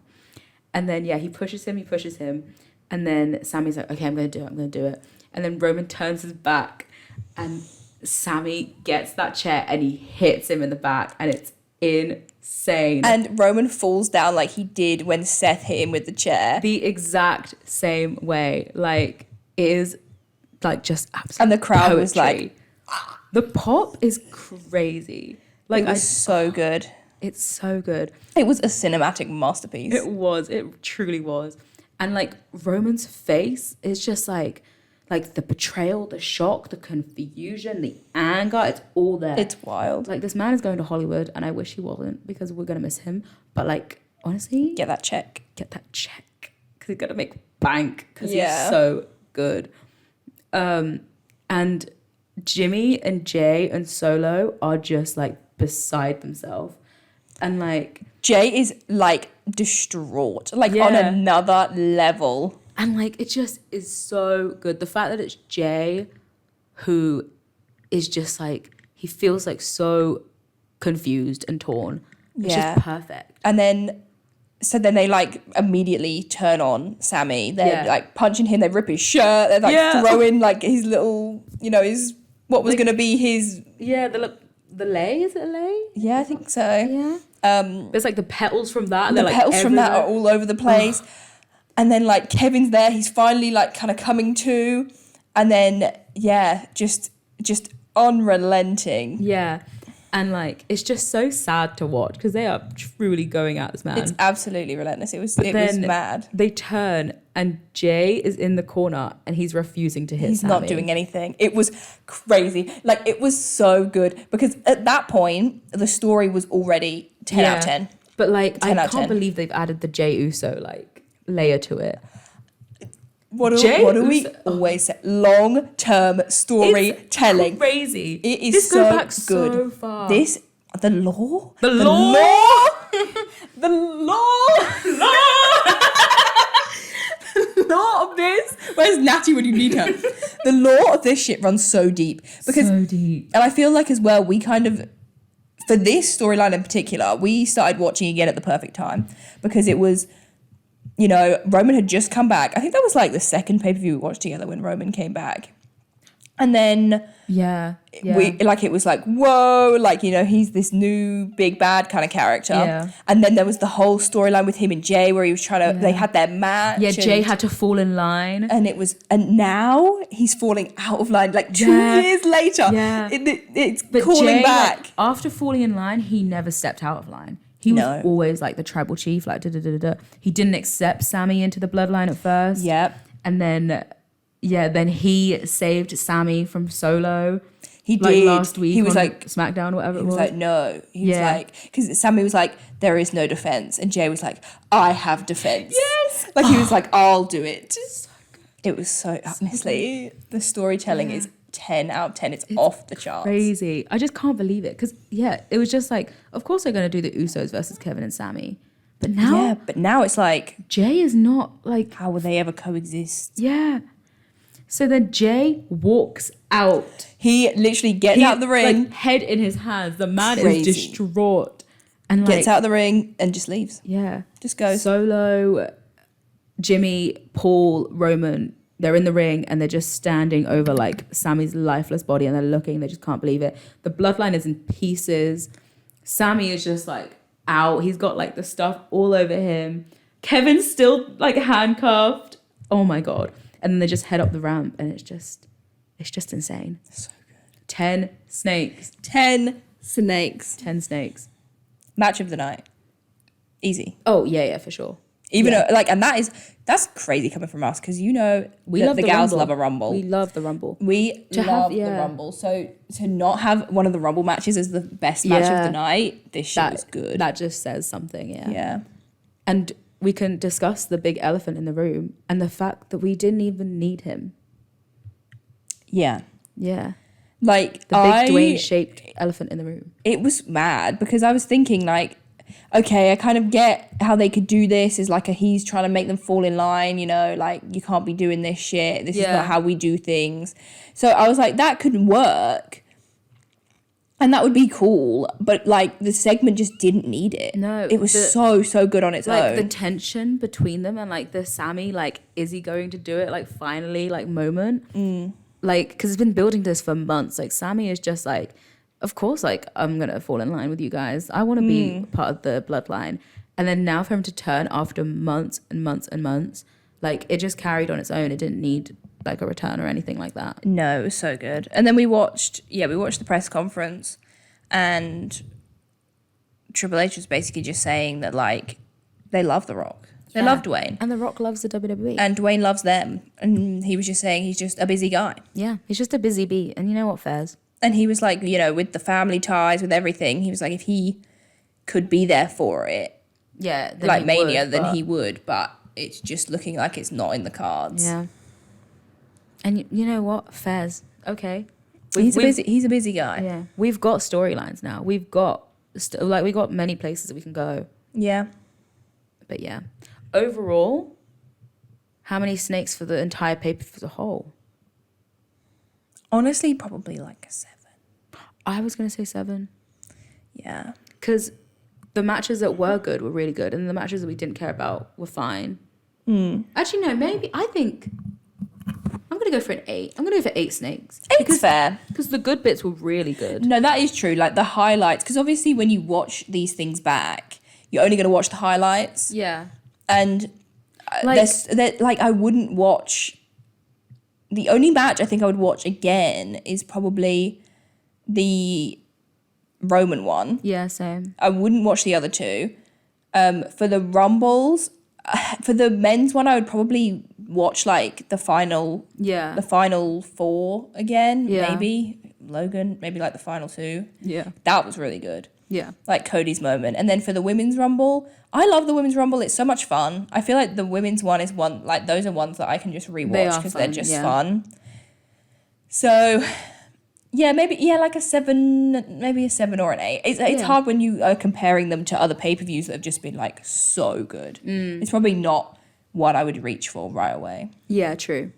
And then, he pushes him. And then Sammy's like, okay, I'm going to do it. And then Roman turns his back and Sammy gets that chair and he hits him in the back, and it's insane. And Roman falls down like he did when Seth hit him with the chair. The exact same way. Like, it is like just absolute And the crowd poetry. was like, the pop is crazy. Like, it was so good. It's so good. It was a cinematic masterpiece. It truly was. And like Roman's face is just like the betrayal, the shock, the confusion, the anger, it's all there. It's wild. Like, this man is going to Hollywood, and I wish he wasn't, because we're going to miss him. But like, honestly, Get that check. because he's going to make bank, because he's so good. And Jimmy and Jay and Solo are just like beside themselves. And like, Jay is like distraught, like on another level. And like, it just is so good. The fact that it's Jay who is just like, he feels like so confused and torn. It's just perfect. And then they like immediately turn on Sammy. They're like punching him. They rip his shirt. They're like throwing like his little, what was going to be his. Yeah, the lei, is it a lei? Yeah, I think so. Yeah. There's like the petals from that. And the like petals from that are all over the place. And then like Kevin's there. He's finally like kind of coming to. And then, just unrelenting. Yeah. And like, it's just so sad to watch, because they are truly going at this man. It's absolutely relentless. It was mad. They turn and Jay is in the corner and he's refusing to hit He's Sammy. not doing anything. It was crazy. Like, it was so good, because at that point, the story was already 10 out of 10. But like, I 10 out of can't 10. believe they've added the Jay Uso like layer to it. What do we always say? Long-term storytelling. It's crazy. It is this so goes back good. so far. The law? The law? The law? The law of this? Where's Natty when you need her? The law of this shit runs so deep. Because, so deep. And I feel like as well, we kind of, for this storyline in particular, we started watching again at the perfect time. Because it was, Roman had just come back. I think that was like the second pay-per-view we watched together when Roman came back. And then it was like, whoa, like, he's this new big bad kind of character. Yeah. And then there was the whole storyline with him and Jay where he was trying to, they had their match. Yeah, Jay had to fall in line. And now he's falling out of line, like 2 years later. Yeah. It's but calling Jay, back. Like, after falling in line, he never stepped out of line. He was No. always like the tribal chief, like da-da-da-da-da. He didn't accept Sammy into the bloodline at first. Yep. And then, then he saved Sammy from Solo. He like did. last week He was on like, SmackDown or whatever he it was was. like, no. He was Yeah. like, because Sammy was like, there is no defense. And Jay was like, I have defense. Yes. Like, he was like, I'll do it. It was so, honestly, the storytelling is 10 out of 10. It's off the charts. Crazy. I just can't believe it. Because, it was just like, of course they're going to do the Usos versus Kevin and Sammy. But now, Yeah, but now it's like, Jay is not like, how will they ever coexist? yeah. So then Jay walks out. He literally gets out the ring, Like, head in his hands. The man Crazy. is distraught. And gets out the ring, and just leaves. Yeah. Just goes. Solo, Jimmy, Paul, Roman, they're in the ring and they're just standing over like Sammy's lifeless body and they're looking, they just can't believe it. The bloodline is in pieces. Sammy is just like out. He's got like the stuff all over him. Kevin's still like handcuffed. Oh my God. And then they just head up the ramp and it's just insane. So good. 10 snakes. 10 snakes. 10 snakes. Match of the night. Easy. Oh, yeah, for sure. Even though, like, and that's crazy coming from us because We that love the the gals Rumble. love a rumble. We love the Rumble. We To love have- the rumble. So to not have one of the rumble matches as the best match of Yeah. the night, this shit was good. That just says something, yeah. Yeah. And we can discuss the big elephant in the room and the fact that we didn't even need him. Yeah. Yeah. Like The big Dwayne-shaped elephant in the room. it was mad because I was thinking like, okay, I kind of get how they could do this is like he's trying to make them fall in line, you know, like you can't be doing this shit. This is Yeah. not how we do things. So I was like, that could work. And that would be cool, but like the segment just didn't need it. No, it was the- so good on its Like own. the tension between them and like the Sammy, like, is he going to do it? Like finally, like moment. Like, because it's been building this for months. Like Sammy is just like, of course, like I'm going to fall in line with you guys. I want to be part of the bloodline. And then now for him to turn after months and months and months, like it just carried on its own. It didn't need like a return or anything like that. No, it was so good. And then we watched the press conference, and Triple H was basically just saying that like they love The Rock. They Yeah. love Dwayne. And The Rock loves the WWE. And Dwayne loves them. And he was just saying he's just a busy guy. Yeah, he's just a busy bee. And you know what, Fairs? And he was like, you know, with the family ties, with everything, he was like, if he could be there for it, Yeah. then like he Mania, would, then but- he would. But it's just looking like it's not in the cards. Yeah. And you know what? Fairs. Okay. He's a busy guy. Yeah. We've got storylines now. We've got we got many places that we can go. Yeah. But yeah. Overall, how many snakes for the entire paper as a whole? Honestly, probably like a 7. I was gonna say 7. Yeah. Because the matches that were good were really good, and the matches that we didn't care about were fine. Actually, no. Maybe I think I'm gonna go for an 8. I'm gonna go for 8 snakes. It's fair. Because the good bits were really good. No, that is true. Like the highlights, because obviously when you watch these things back, you're only going to watch the highlights. Yeah. And Like- like I wouldn't watch. The only match I think I would watch again is probably the Roman one. Yeah. Same. I wouldn't watch the other two. For the Rumbles, for the men's one, I would probably watch like the final Yeah. 4 again. Yeah. Maybe Logan. Maybe like the final 2. Yeah. That was really good. Yeah. Like Cody's moment. And then for the women's rumble, I love the women's rumble. It's so much fun. I feel like the women's one is one, like those are ones that I can just They rewatch are because they're fun, just yeah. fun. So yeah, maybe, yeah, like a 7, maybe a 7 or an 8. It's Yeah. hard when you are comparing them to other pay-per-views that have just been like so good. It's probably not what I would reach for right away. Yeah, true.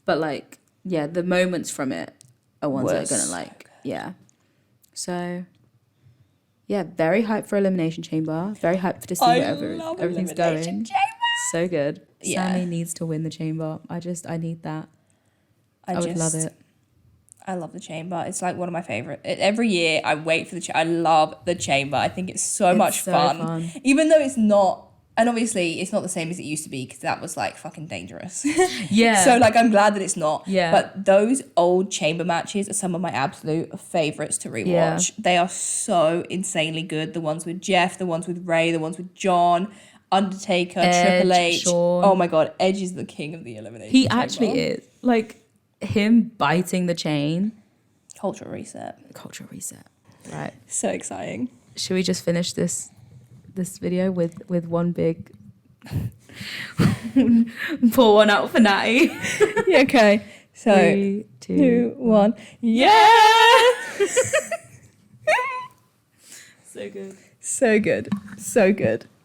But like, yeah, the moments from it are ones that Were are gonna so like, yeah. So, yeah, very hyped for Elimination Chamber. Very hyped to see where everything's going. So good. Yeah. Sammy needs to win the chamber. I need that. I would love it. I love the chamber. It's like one of my favorite. Every year I wait for the chamber. I love the chamber. I think it's so much so fun. fun. Even though it's not And obviously, it's not the same as it used to be because that was like fucking dangerous. Yeah. So like, I'm glad that it's not. Yeah. But those old chamber matches are some of my absolute favorites to rewatch. Yeah. They are so insanely good. The ones with Jeff, the ones with Ray, the ones with John, Undertaker, Edge, Triple H. Shawn. Oh my god, Edge is the king of the elimination. He chamber. actually is. Like, him biting the chain. Cultural reset. Cultural reset. Right. So exciting. Should we just finish this video with one big pour one out for Natty? Yeah, okay. So 3, 2, 1. Yeah. So good. So good. So good.